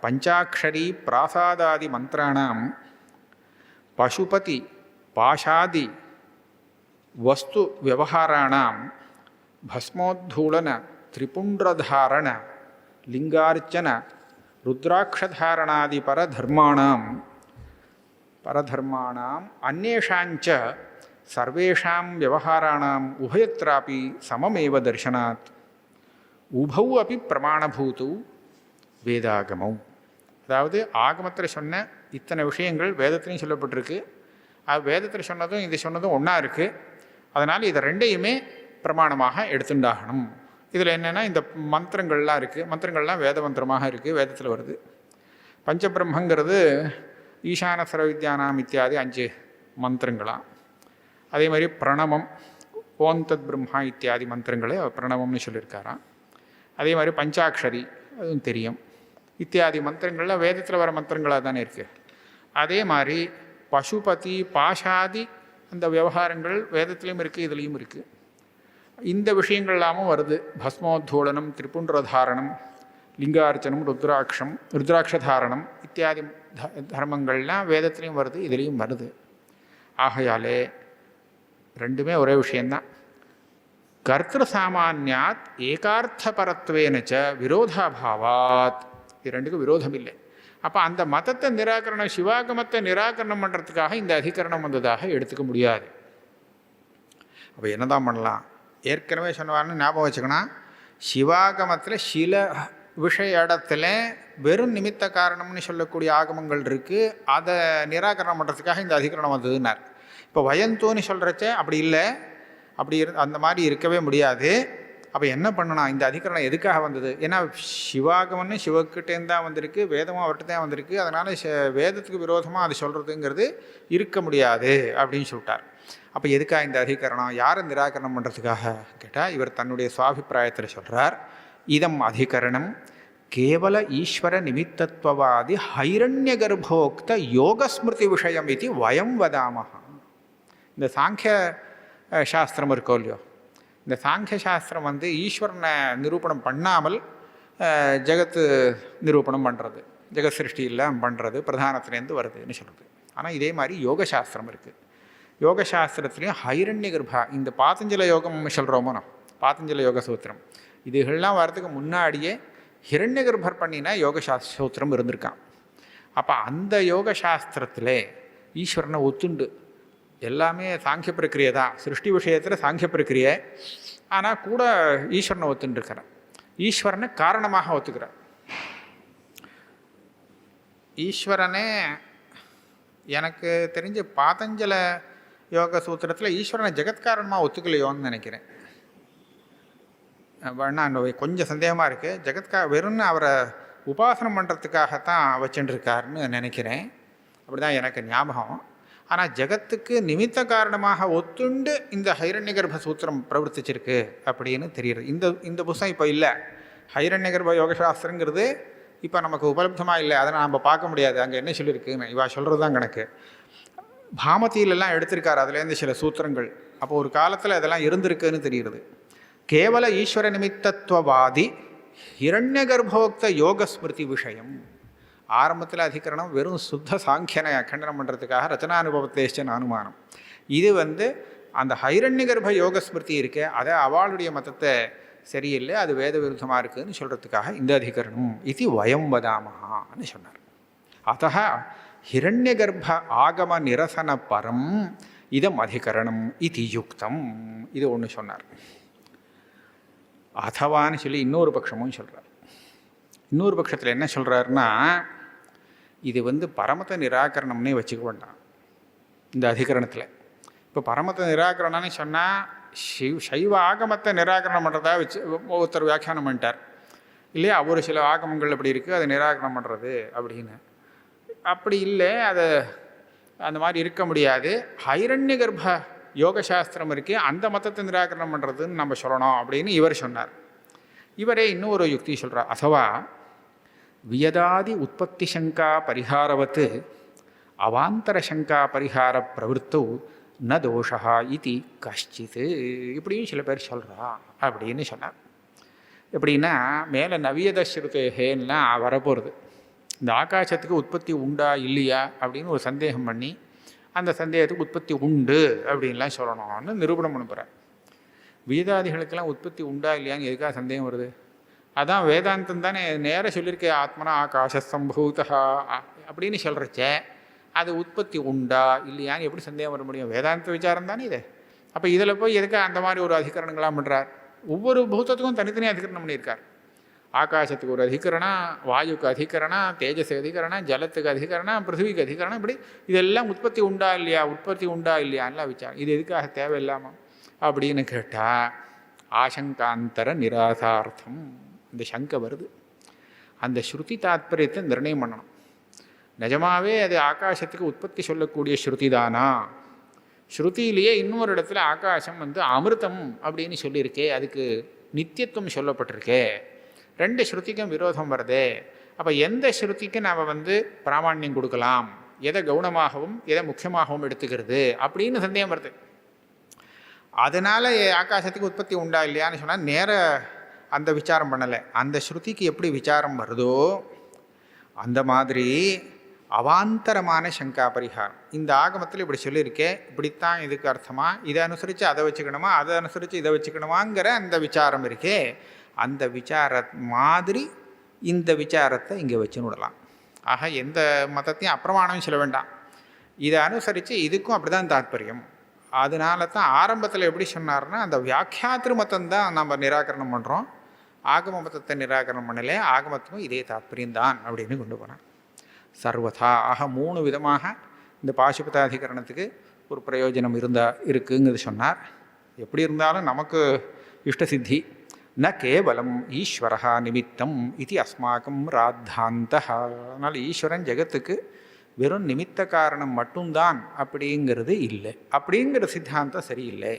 பஞ்சாட்சரி பிராசாதாதி மந்திராணாம் பசுபதி பாஷாதி வஸ்து விவகாராணாம் பஸ்மோத்தூளன திரிபுண்டதாரண லிங்கார்ச்சன ருத்ராட்சதாரணாதி பரதர்மாணாம் அந்நேஷாஞ்ச சர்வேஷாம் விவகாராணாம் உபயத்ராபி சமமேவ தர்சனாத் உபௌ அப்பி பிரமாணபூத்து வேதாகமம். அதாவது ஆகமத்தில் சொன்ன இத்தனை விஷயங்கள் வேதத்திலையும் சொல்லப்பட்டிருக்கு, வேதத்தில் சொன்னதும் இது சொன்னதும் ஒன்றா இருக்குது. அதனால் இதை ரெண்டையுமே பிரமாணமாக எடுத்துண்டாகணும். இதில் என்னென்னா இந்த மந்திரங்கள்லாம் இருக்குது, மந்திரங்கள்லாம் வேத மந்திரமாக இருக்குது, வேதத்தில் வருது. பஞ்சபிரம்மங்கிறது ஈசான சர்வவித்யானாம் இத்தியாதி 5 மந்திரங்களாம். அதே மாதிரி பிரணவம், ஓம் தத் பிரம்மா இத்தியாதி மந்திரங்களே பிரணவம்னு சொல்லியிருக்காராம். அதே மாதிரி பஞ்சாட்சரி, அதுவும் தெரியும். இத்தியாதி மந்திரங்கள்லாம் வேதத்தில் வர மந்திரங்களாக தானே இருக்குது. அதே மாதிரி பசுபதி பாஷாதி அந்த விவகாரங்கள் வேதத்துலேயும் இருக்குது, இதுலேயும் இருக்குது. இந்த விஷயங்கள்லாமும் வருது. பஸ்மோத்தோலனம், திரிபுண்டரதாரணம், லிங்கார்ச்சனம், ருத்ராட்சதாரணம் இத்தியாதி தர்மங்கள்லாம் வேதத்துலேயும் வருது, இதுலேயும் வருது. ஆகையாலே ரெண்டுமே ஒரே விஷயந்தான். கர்த்திரு சாமானியாத் ஏகார்த்தபரத்வேனச்ச விரோதாபாவாத், இது ரெண்டுக்கும் விரோதம் இல்லை. அப்போ அந்த மதத்தை நிராகரணம், சிவாகமத்தை நிராகரணம் பண்ணுறதுக்காக இந்த அதிகரணம் வந்ததாக எடுத்துக்க முடியாது. அப்போ என்ன தான் பண்ணலாம்? ஏற்கனவே சொன்னவான்னு ஞாபகம் வச்சுக்கணும். சிவாகமத்தில் சில விஷய இடத்துல வெறும் நிமித்த காரணம்னு சொல்லக்கூடிய ஆகமங்கள் இருக்குது, அதை நிராகரணம் பண்ணுறதுக்காக இந்த அதிகரணம் வந்ததுன்னார். இப்போ வயந்தோன்னு சொல்கிறச்சே அப்படி இல்லை, அப்படி அந்த மாதிரி இருக்கவே முடியாது. அப்போ என்ன பண்ணணும்? இந்த அதிகரணம் எதுக்காக வந்தது? ஏன்னா சிவாகமன்னு சிவக்கிட்டேருந்து தான் வந்திருக்கு, வேதமும் அவர்கிட்ட தான் வந்திருக்கு. அதனால் வேதத்துக்கு விரோதமாக அது சொல்கிறதுங்கிறது இருக்க முடியாது அப்படின்னு சொல்லிட்டார். அப்போ எதுக்காக இந்த அதிகரணம்? யாரை நிராகரணம் பண்ணுறதுக்காக கேட்டால், இவர் தன்னுடைய சுவாபிப்பிராயத்தில் சொல்கிறார், இதம் அதிகரணம் கேவல ஈஸ்வர நிமித்தத்வவாதி ஹைரண்ய கர்ப்போக்த யோகஸ்மிருதி விஷயம் இது வயம் வதாமஹ. இந்த சாங்கிய சாஸ்திரம் இருக்கோ இல்லையோ, இந்த சாங்கிய சாஸ்திரம் ஈஸ்வரனை நிரூபணம் பண்ணாமல் ஜெகத்து நிரூபணம் பண்ணுறது, ஜெகத் சிருஷ்டியெல்லாம் பண்ணுறது பிரதானத்துலேருந்து வருதுன்னு சொல்கிறது. ஆனால் இதே மாதிரி யோக சாஸ்திரம் இருக்குது. யோக சாஸ்திரத்துலேயும் ஹைரண்ய கர்ப்பா, இந்த பாத்தஞ்சல யோகம் சொல்கிறோமோ நான், பாத்தஞ்சல யோக சூத்திரம், இதுகள்லாம் வரதுக்கு முன்னாடியே ஹிரண்ய கர்ப்பர் பண்ணினா யோக சூத்திரம் இருந்திருக்கான். அப்போ அந்த யோக சாஸ்திரத்தில் ஈஸ்வரனை ஒத்துண்டு எல்லாமே சாங்கிய பிரக்கிரியை தான், சிருஷ்டி விஷயத்தில் சாங்கிய பிரக்கிரியை, ஆனால் கூட ஈஸ்வரனை ஒத்துண்டுருக்கிறார். ஈஸ்வரனை காரணமாக ஒத்துக்கிறார். ஈஸ்வரனே எனக்கு தெரிஞ்ச பாத்தஞ்சல யோக சூத்திரத்தில் ஈஸ்வரனை ஜெகத்காரணமாக ஒத்துக்கலையோன்னு நினைக்கிறேன். நான் கொஞ்சம் சந்தேகமாக இருக்குது. வெறும்னு அவரை உபாசனம் பண்ணுறதுக்காகத்தான் வச்சுட்டுருக்காருன்னு நினைக்கிறேன். அப்படி தான் எனக்கு ஞாபகம். ஆனால் ஜெகத்துக்கு நிமித்த காரணமாக ஒத்துண்டு இந்த ஹைரண்ய கர்ப்ப சூத்திரம் பிரவர்த்திச்சிருக்கு அப்படின்னு தெரியுது. இந்த புஸ்தகம் இப்போ இல்லை. ஹைரண்ய கர்ப்ப யோகசாஸ்திரங்கிறது இப்போ நமக்கு உபலப்தமாக இல்லை, அதை நம்ம பார்க்க முடியாது. அங்கே என்ன சொல்லியிருக்குன்னு இவா சொல்கிறது தான் கணக்கு. பாமதியிலெல்லாம் எடுத்திருக்காரு அதுலேருந்து சில சூத்திரங்கள். அப்போ ஒரு காலத்தில் அதெல்லாம் இருந்திருக்குன்னு தெரிகிறது. கேவல ஈஸ்வர நிமித்தத்வவாதி ஹிரண்ய கர்ப்போக்த யோக ஸ்மிருதி விஷயம். ஆரம்பத்தில் அதிகரணம் வெறும் சுத்த சாங்கியனை கண்டனம் பண்ணுறதுக்காக ரச்சனானுபவத்தேஷ்டன் அனுமானம். இது அந்த ஹைரண்ய கர்ப்ப யோக ஸ்மிருதி இருக்கே, அதை அவளுடைய மதத்தை சரியில்லை, அது வேத விருத்தமாக இருக்குதுன்னு சொல்கிறதுக்காக இந்த அதிகரணம் இது வயம் வதாமஹான்னு சொன்னார். அத்த ஹிரண்ய கர்ப்ப ஆகம நிரசன பரம் இதம் அதிகரணம் இது யுக்தம். இது ஒன்று சொன்னார். அதவான்னு சொல்லி இன்னொரு பட்சமும் சொல்கிறார். இன்னொரு பட்சத்தில் என்ன சொல்கிறாருன்னா, இது பரமத நிராகரணம்னே வச்சுக்க வேண்டாம் இந்த அதிகரணத்தில். இப்போ பரமத நிராகரணம்னு சொன்னால் சைவ ஆகமத்தை நிராகரணம் பண்ணுறதா வச்சு ஒருத்தர் வியாக்கியானம் பண்ணிட்டார் இல்லையா. ஒரு சில ஆகமங்கள் அப்படி இருக்குது, அதை நிராகரணம் பண்ணுறது அப்படின்னு. அப்படி இல்லை, அது அந்த மாதிரி இருக்க முடியாது. ஹைரண்ய கர்ப்ப யோகசாஸ்திரம் இருக்கே, அந்த மதத்தை நிராகரணம் பண்ணுறதுன்னு நம்ம சொல்லணும் அப்படின்னு இவர் சொன்னார். இவரே இன்னொரு யுக்தி சொல்கிறார். அசவா வியதாதி உற்பத்தி சங்கா பரிகாரவத்து அவாந்தர சங்கா பரிகார பிரவருத்தோ ந தோஷா இது கஷ்டித்து. இப்படியும் சில பேர் சொல்கிறா அப்படின்னு சொன்னார். எப்படின்னா, மேலே நவியத ஸ்ருதேன்னா வரப்போகிறது. இந்த ஆகாசத்துக்கு உற்பத்தி உண்டா இல்லையா அப்படின்னு ஒரு சந்தேகம் பண்ணி, அந்த சந்தேகத்துக்கு உற்பத்தி உண்டு அப்படின்லாம் சொல்லணும்னு நிரூபணம் பண்ண போகிறார். வேதாதிகளுக்கெல்லாம் உற்பத்தி உண்டா இல்லையான்னு எதுக்காக சந்தேகம் வருது? அதான் வேதாந்தம் தானே நேராக சொல்லியிருக்கே, ஆத்மனா ஆகாஷ சம்பூதா அப்படின்னு சொல்கிறச்சே, அது உற்பத்தி உண்டா இல்லையான்னு எப்படி சந்தேகம் வர முடியும்? வேதாந்த விசாரம் தானே இது. அப்போ இதில் போய் எதுக்காக அந்த மாதிரி ஒரு அதிகரணங்களாக பண்ணுறார்? ஒவ்வொரு பூதத்துக்கும் தனித்தனியாக அதிகரணம் பண்ணியிருக்கார். ஆகாசத்துக்கு ஒரு அதிகரணம், வாயுக்கு அதிகரணம், தேஜஸுக்கு அதிகரணம், ஜலத்துக்கு அதிகரணம், பிருத்திவிக்கு அதிகரணம், இப்படி இதெல்லாம் உற்பத்தி உண்டா இல்லையான்லாம் விசாரம். இது எதுக்காக தேவையில்லாமா அப்படின்னு கேட்டால் ஆசங்காந்தர நிராசார்த்தம். இந்த சங்கை வருது. அந்த ஸ்ருதி தாத்பரியத்தை நிர்ணயம் பண்ணணும். நிஜமாவே அது ஆகாசத்துக்கு உற்பத்தி சொல்லக்கூடிய ஸ்ருதி தானா? ஸ்ருதியிலேயே இன்னொரு இடத்துல ஆகாசம் அமிர்தம் அப்படின்னு சொல்லியிருக்கே, அதுக்கு நித்தியத்துவம் சொல்லப்பட்டிருக்கே. 2 ஸ்ருதிக்கும் விரோதம் வருதே. அப்போ எந்த ஸ்ருதிக்கு நாம் பிராமாண்யம் கொடுக்கலாம், எதை கவுனமாகவும் எதை முக்கியமாகவும் எடுத்துக்கிறது அப்படின்னு சந்தேகம் வருது. அதனால் ஆகாசத்துக்கு உற்பத்தி உண்டா இல்லையான்னு சொன்னால் நேர அந்த விசாரம் பண்ணலை. அந்த ஸ்ருதிக்கு எப்படி விசாரம் வருதோ அந்த மாதிரி அவாந்தரமான சங்கா பரிகாரம் இந்த ஆகமத்தில் இப்படி சொல்லியிருக்கே, இப்படித்தான் இதுக்கு அர்த்தமா, இதை அனுசரித்து அதை வச்சுக்கணுமா, அதை அனுசரித்து இதை வச்சுக்கணுமாங்கிற அந்த விசாரம் இருக்கே, அந்த விசார மாதிரி இந்த விசாரத்தை இங்கே வச்சு விடலாம். ஆக எந்த மதத்தையும் அப்பிரமாணம் சொல்ல வேண்டாம். இதை அனுசரித்து இதுக்கும் அப்படி தான் தாற்பயம். அதனால தான் ஆரம்பத்தில் எப்படி சொன்னார்னா, அந்த வியாக்கியாத்திரு மதம் தான் நம்ம நிராகரணம் பண்ணுறோம், ஆகம மதத்தை நிராகரணம் பண்ணலே, ஆகமத்துக்கும் இதே தாற்பயம்தான் அப்படின்னு கொண்டு போனான். சர்வதா ஆக 3 விதமாக இந்த பாசுபதாதிகரணத்துக்கு ஒரு பிரயோஜனம் இருக்குங்கிறது சொன்னார். எப்படி இருந்தாலும் நமக்கு இஷ்டசித்தி ந கேவலம் ஈஸ்வரா நிமித்தம் இது அஸ்மாக்கம் ராத்தாந்த. அதனால் ஈஸ்வரன் ஜெகத்துக்கு வெறும் நிமித்த காரணம் மட்டும்தான் அப்படிங்கிறது இல்லை, அப்படிங்கிற சித்தாந்தம் சரியில்லை.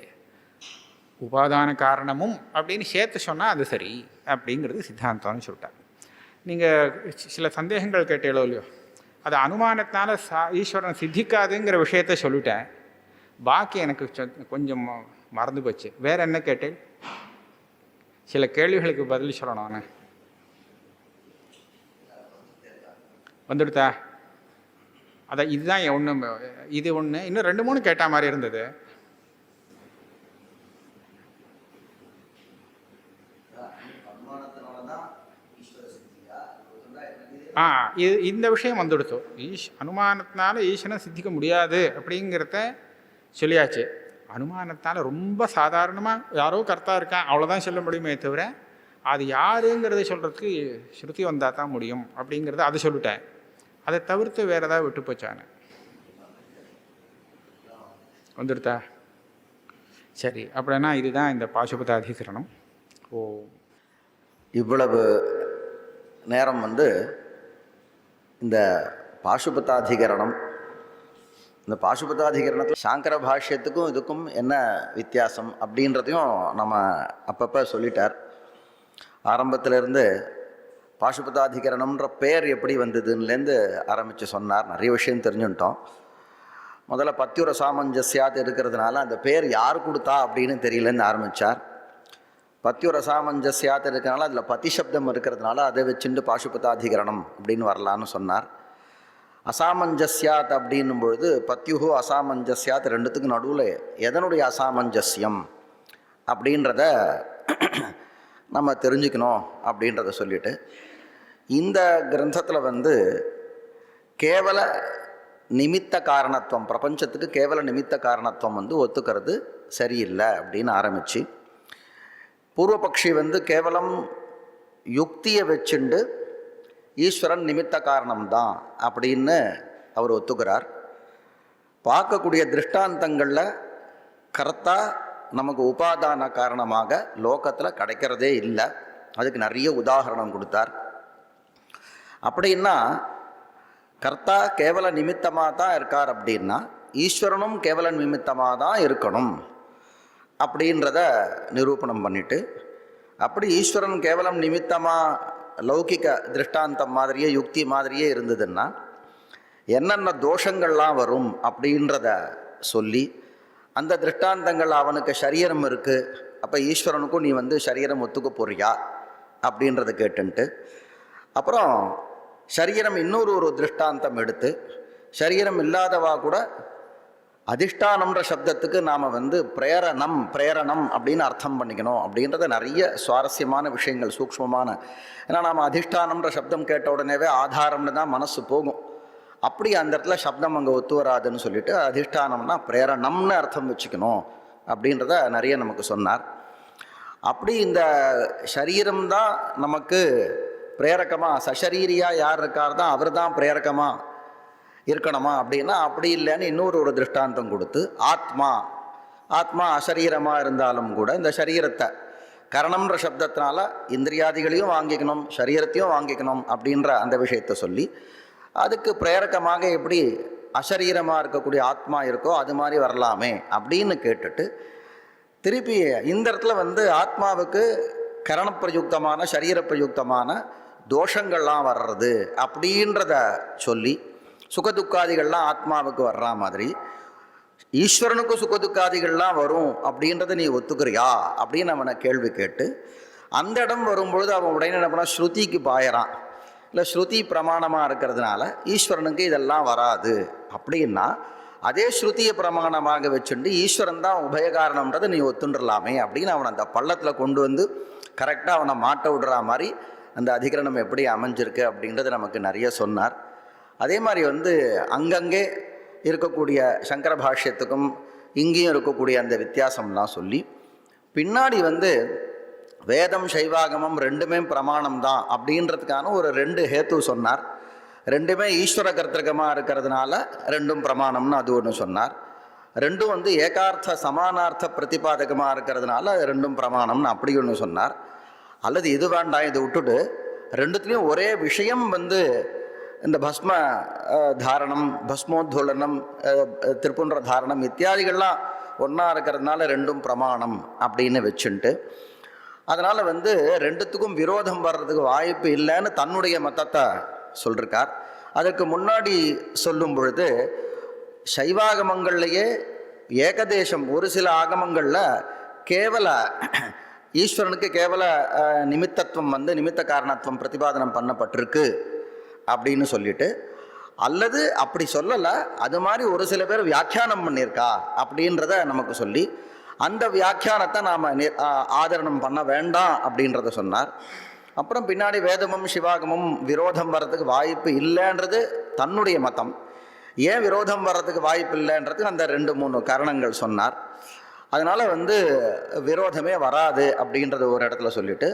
உபாதான காரணமும் அப்படின்னு சேர்த்து சொன்னால் அது சரி அப்படிங்கிறது சித்தாந்தம்னு சொல்லிட்டார். நீங்கள் சில சந்தேகங்கள் கேட்டீங்களோ இல்லையோ, அது அனுமானத்தினால ஈஸ்வரன் சித்திக்காதுங்கிற விஷயத்த சொல்லிட்டேன். பாக்கி எனக்கு கொஞ்சம் மறந்து போச்சு. வேறு என்ன கேட்டேன்? சில கேள்விகளுக்கு பதில் சொல்லணும். நான் வந்துடுதா? அதான் இதுதான் ஒன்று, இது ஒன்று, இன்னும் 2-3 கேட்ட மாதிரி இருந்தது. இது இந்த விஷயம் வந்துடுத்தோம். அனுமானத்தினால ஈஸ்வரனை சித்திக்க முடியாது அப்படிங்கிறத சொல்லியாச்சு. அனுமானத்தால் ரொம்ப சாதாரணமாக யாரோ கர்த்தா இருக்கான் அவ்வளோதான் சொல்ல முடியுமே தவிர அது யாருங்கிறத சொல்கிறதுக்கு ஸ்ருதி வந்தால் தான் முடியும் அப்படிங்கிறத அது சொல்லிட்டேன். அதை தவிர்த்து வேறு ஏதாவது விட்டு போச்சானே வந்துடுதா? சரி, அப்படின்னா இதுதான் இந்த பாசுபதாதிகரணம். இவ்வளவு நேரம் இந்த பாசுபதாதிகரணம், இந்த பாசுபதாதிகரணத்தில் சாங்கர பாஷ்யத்துக்கும் இதுக்கும் என்ன வித்தியாசம் அப்படின்றதையும் நம்ம அப்பப்போ சொல்லிட்டார். ஆரம்பத்திலேருந்து பாசுபதாதிகரணம்ன்ற பேர் எப்படி வந்ததுன்னுலேருந்து ஆரம்பித்து சொன்னார். நிறைய விஷயம் தெரிஞ்சுட்டோம். முதல்ல பத்தியுர சாமஞ்சஸ்யாத் இருக்கிறதுனால அந்த பேர் யார் கொடுத்தா அப்படின்னு தெரியலன்னு ஆரம்பித்தார். பத்தியுர சாமஞ்சஸ்யாத் இருக்கிறதுனால அதில் பதி சப்தம் இருக்கிறதுனால அதை வச்சுட்டு பாசுபதாதிகரணம் அப்படின்னு வரலான்னு சொன்னார். அசாமஞ்சஸ்யாத் அப்படின்னும் பொழுது பத்யுஹோ அசாமஞ்சஸ்யாத் ரெண்டுத்துக்கும் நடுவில் எதனுடைய அசாமஞ்சஸ்யம் அப்படின்றத நம்ம தெரிஞ்சுக்கணும் அப்படின்றத சொல்லிட்டு, இந்த கிரந்தத்தில் கேவல நிமித்த காரணத்துவம், பிரபஞ்சத்துக்கு கேவல நிமித்த காரணத்துவம் ஒத்துக்கிறது சரியில்லை அப்படின்னு ஆரம்பித்து, பூர்வபக்ஷி கேவலம் யுக்தியை வச்சுண்டு ஈஸ்வரன் நிமித்த காரணம்தான் அப்படின்னு அவர் ஒத்துக்கிறார். பார்க்கக்கூடிய திருஷ்டாந்தங்களில் கர்த்தா நமக்கு உபாதான காரணமாக லோகத்தில் கிடைக்கிறதே இல்லை. அதுக்கு நிறைய உதாரணம் கொடுத்தார். அப்படின்னா கர்த்தா கேவல நிமித்தமாக தான் இருக்கார் அப்படின்னா ஈஸ்வரனும் கேவல நிமித்தமாக தான் இருக்கணும் அப்படின்றத நிரூபணம் பண்ணிட்டு, அப்படி ஈஸ்வரன் கேவலம் நிமித்தமாக லௌகிக திருஷ்டாந்தம் மாதிரியே யுக்தி மாதிரியே இருந்ததுன்னா என்னென்ன தோஷங்கள்லாம் வரும் அப்படின்றத சொல்லி, அந்த திருஷ்டாந்தங்கள் அவனுக்கு சரீரம் இருக்குது, அப்போ ஈஸ்வரனுக்கும் நீ சரீரம் ஒத்துக்க போறியா அப்படின்றத கேட்டுன்ட்டு, அப்புறம் சரீரம் இன்னொரு திருஷ்டாந்தம் எடுத்து சரீரம் இல்லாதவா கூட அதிஷ்டானம்ன்ற சப்தத்துக்கு நாம் பிரேரணம் அப்படின்னு அர்த்தம் பண்ணிக்கணும் அப்படின்றத நிறைய சுவாரஸ்யமான விஷயங்கள், சூக்ஷ்மமான. ஏன்னா நாம் அதிஷ்டானம்ன்ற சப்தம் கேட்ட உடனேவே ஆதாரம்னு தான் மனசு போகும். அப்படி அந்த இடத்துல சப்தம் அங்கே ஒத்து வராதுன்னு சொல்லிட்டு அதிஷ்டானம்னா பிரேரணம்னு அர்த்தம் வச்சுக்கணும் அப்படின்றத நிறைய நமக்கு சொன்னார். அப்படி இந்த சரீரம்தான் நமக்கு பிரேரகமாக, சசரீரியாக யார் இருக்கார் தான் அவர் தான் பிரேரகமாக இருக்கணுமா அப்படின்னா அப்படி இல்லைன்னு இன்னொரு திருஷ்டாந்தம் கொடுத்து, ஆத்மா அசரீரமாக இருந்தாலும் கூட இந்த சரீரத்தை கரணம்ன்ற சப்தத்தினால இந்திரியாதிகளையும் வாங்கிக்கணும், சரீரத்தையும் வாங்கிக்கணும் அப்படின்ற அந்த விஷயத்தை சொல்லி, அதுக்கு பிரேரகமாக எப்படி அசரீரமாக இருக்கக்கூடிய ஆத்மா இருக்கோ அது மாதிரி வரலாமே அப்படின்னு கேட்டுட்டு, திருப்பி இந்த இடத்துல ஆத்மாவுக்கு கரணப்பிரயுக்தமான சரீரப்பிரயுக்தமான தோஷங்கள்லாம் வர்றது அப்படின்றத சொல்லி, சுகதுக்காதிகள்லாம் ஆத்மாவுக்கு வர்ற மாதிரி ஈஸ்வரனுக்கும் சுகதுக்காதிகள்லாம் வரும் அப்படின்றத நீ ஒத்துக்கிறியா அப்படின்னு அவனை கேள்வி கேட்டு, அந்த இடம் வரும்பொழுது அவன் உடனே என்ன பண்ணா, ஸ்ருதிக்கு பாயறான். இல்லை ஸ்ருதி பிரமாணமாக இருக்கிறதுனால ஈஸ்வரனுக்கு இதெல்லாம் வராது அப்படின்னா, அதே ஸ்ருதியை பிரமாணமாக வச்சுட்டு ஈஸ்வரன் தான் உபயகாரணம்ன்றதை நீ ஒத்துண்டுலாமே அப்படின்னு அவனை அந்த பள்ளத்தில் கொண்டு வந்து கரெக்டாக அவனை மாட்ட விடுற மாதிரி அந்த அதிகரணம் எப்படி அமைஞ்சிருக்கு அப்படின்றது நமக்கு நிறைய சொன்னார். அதே மாதிரி அங்கங்கே இருக்கக்கூடிய சங்கர பாஷ்யத்துக்கும் இங்கேயும் இருக்கக்கூடிய அந்த வித்தியாசம்லாம் சொல்லி, பின்னாடி வேதம் சைவாகமம் ரெண்டுமே பிரமாணம் தான் அப்படின்றதுக்கான ஒரு 2 ஹேத்து சொன்னார். ரெண்டுமே ஈஸ்வர கர்த்திருக்கமாக இருக்கிறதுனால ரெண்டும் பிரமாணம்னு அது ஒன்று சொன்னார். ரெண்டும் ஏகார்த்த சமானார்த்த பிரதிபாதகமாக இருக்கிறதுனால ரெண்டும் பிரமாணம்னு அப்படி ஒன்று சொன்னார். அல்லது இது வேண்டாம், இதை விட்டுட்டு ரெண்டுத்துலேயும் ஒரே விஷயம் இந்த பஸ்ம தாரணம், பஸ்மோத்தோலனம், திருப்புன்ற தாரணம் இத்தியாதிகள்லாம் ஒன்றா இருக்கிறதுனால ரெண்டும் பிரமாணம் அப்படின்னு வச்சுட்டு, அதனால் ரெண்டுத்துக்கும் விரோதம் வர்றதுக்கு வாய்ப்பு இல்லைன்னு தன்னுடைய மதத்தை சொல்லிருக்கார். அதுக்கு முன்னாடி சொல்லும் பொழுது சைவாகமங்கள்லேயே ஏகதேசம் ஒரு சில ஆகமங்களில் கேவல ஈஸ்வரனுக்கு கேவல நிமித்தத்துவம் நிமித்த காரணத்துவம் பிரதிபாதனம் பண்ணப்பட்டிருக்கு அப்படின்னு சொல்லிட்டு, அல்லது அப்படி சொல்லலை, அது மாதிரி ஒரு சில பேர் வியாக்கியானம் பண்ணியிருக்கா அப்படின்றத நமக்கு சொல்லி, அந்த வியாக்கியானத்தை நாம் ஆதரணம் பண்ண வேண்டாம் அப்படின்றத சொன்னார். அப்புறம் பின்னாடி வேதமும் சிவாகமும் விரோதம் வர்றதுக்கு வாய்ப்பு இல்லைன்றது தன்னுடைய மதம். ஏன் விரோதம் வர்றதுக்கு வாய்ப்பு இல்லைன்றதுக்கு அந்த 2-3 காரணங்கள் சொன்னார். அதனால் விரோதமே வராது அப்படின்றத ஒரு இடத்துல சொல்லிவிட்டு,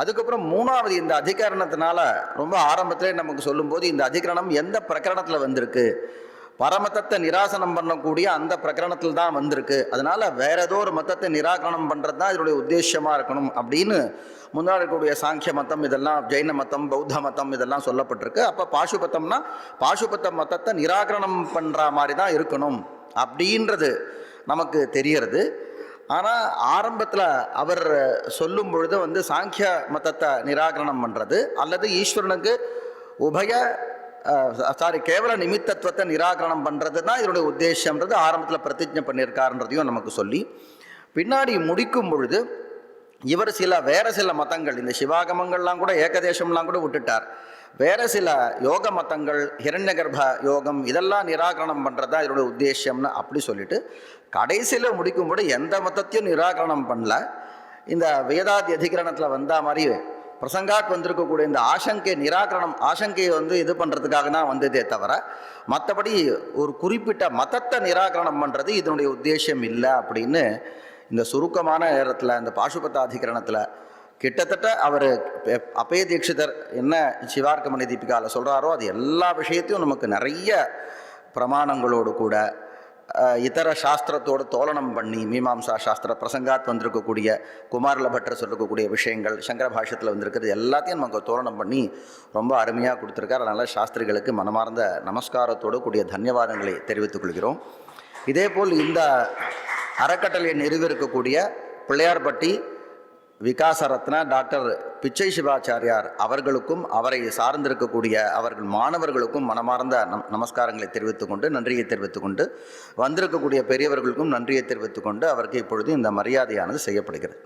அதுக்கப்புறம் 3வது இந்த அதிகரணத்தினால ரொம்ப ஆரம்பத்திலே நமக்கு சொல்லும்போது, இந்த அதிகரணம் எந்த பிரகரணத்தில் வந்திருக்கு, பரமதத்தை நிராசனம் பண்ணக்கூடிய அந்த பிரகரணத்தில் தான் வந்திருக்கு, அதனால் வேற ஏதோ ஒரு மதத்தை நிராகரணம் பண்ணுறது தான் இதனுடைய உத்தேசமாக இருக்கணும் அப்படின்னு முன்னாடி இருக்கக்கூடிய சாங்கிய மதம், இதெல்லாம் ஜெயின மதம், பௌத்த மதம் இதெல்லாம் சொல்லப்பட்டிருக்கு. அப்போ பாசுபத்தம்னா பாசுபத்த மதத்தை நிராகரணம் பண்ணுற மாதிரி தான் இருக்கணும் அப்படின்றது நமக்கு தெரியறது. ஆனால் ஆரம்பத்தில் அவர் சொல்லும் பொழுது சாங்கிய மதத்தை நிராகரணம் பண்ணுறது அல்லது ஈஸ்வரனுக்கு கேவல நிமித்தத்துவத்தை நிராகரணம் பண்ணுறது தான் இதனுடைய உத்தேசம்ன்றது ஆரம்பத்தில் பிரதிஜை பண்ணியிருக்காருன்றதையும் நமக்கு சொல்லி, பின்னாடி முடிக்கும் பொழுது இவர் வேற சில மதங்கள், இந்த சிவாகமங்கள்லாம் கூட ஏகதேசம்லாம் கூட விட்டுட்டார், வேற சில யோக மதங்கள், ஹிரண்யகர்ப்ப யோகம் இதெல்லாம் நிராகரணம் பண்ணுறது தான் இதனுடைய உத்தேசம்னு அப்படி சொல்லிட்டு, கடைசியில் முடிக்கும்போது எந்த மதத்தையும் நிராகரணம் பண்ணல. இந்த வேதாதி அதிகரணத்தில் வந்த மாதிரி பிரசங்காத் வந்திருக்கக்கூடிய இந்த ஆசங்கை நிராகரணம், ஆசங்கையை இது பண்ணுறதுக்காக தான் வந்ததே தவிர, மற்றபடி ஒரு குறிப்பிட்ட மதத்தை நிராகரணம் பண்ணுறது இதனுடைய உத்தேசம் இல்லை அப்படின்னு இந்த சுருக்கமான நேரத்தில் இந்த பாசுபதாதிகரணத்தில் கிட்டத்தட்ட அவர் அப்பய தீட்சிதர் என்ன சிவார்க்கமணி தீபிகாவில் சொல்கிறாரோ அது எல்லா விஷயத்தையும் நமக்கு நிறைய பிரமாணங்களோடு கூட இதர சாஸ்திரத்தோடு தோலனம் பண்ணி, மீமாம்சா சாஸ்திர பிரசங்காத் வந்திருக்கக்கூடிய குமாரில பட்டர் சொல்லக்கூடிய விஷயங்கள், சங்கர பாஷ்யத்தில் வந்திருக்கிறது எல்லாத்தையும் நமக்கு தோலனம் பண்ணி ரொம்ப அருமையாக கொடுத்துருக்கார். அதனால் சாஸ்திரிகளுக்கு மனமார்ந்த நமஸ்காரத்தோடு கூடிய தன்யவாதங்களை தெரிவித்துக் கொள்கிறோம். இதேபோல் இந்த அறக்கட்டளையை நிறுவிருக்கக்கூடிய பிள்ளையார்பட்டி விகாச ரத்னா டாக்டர் பிச்சை சிவாச்சாரியார் அவர்களுக்கும் அவரை சார்ந்திருக்கக்கூடிய அவர்கள் மாணவர்களுக்கும் மனமார்ந்த நமஸ்காரங்களை தெரிவித்துக்கொண்டு, நன்றியை தெரிவித்துக்கொண்டு, வந்திருக்கக்கூடிய பெரியவர்களுக்கும் நன்றியை தெரிவித்துக்கொண்டு அவருக்கு இப்பொழுது இந்த மரியாதையானது செய்யப்படுகிறது.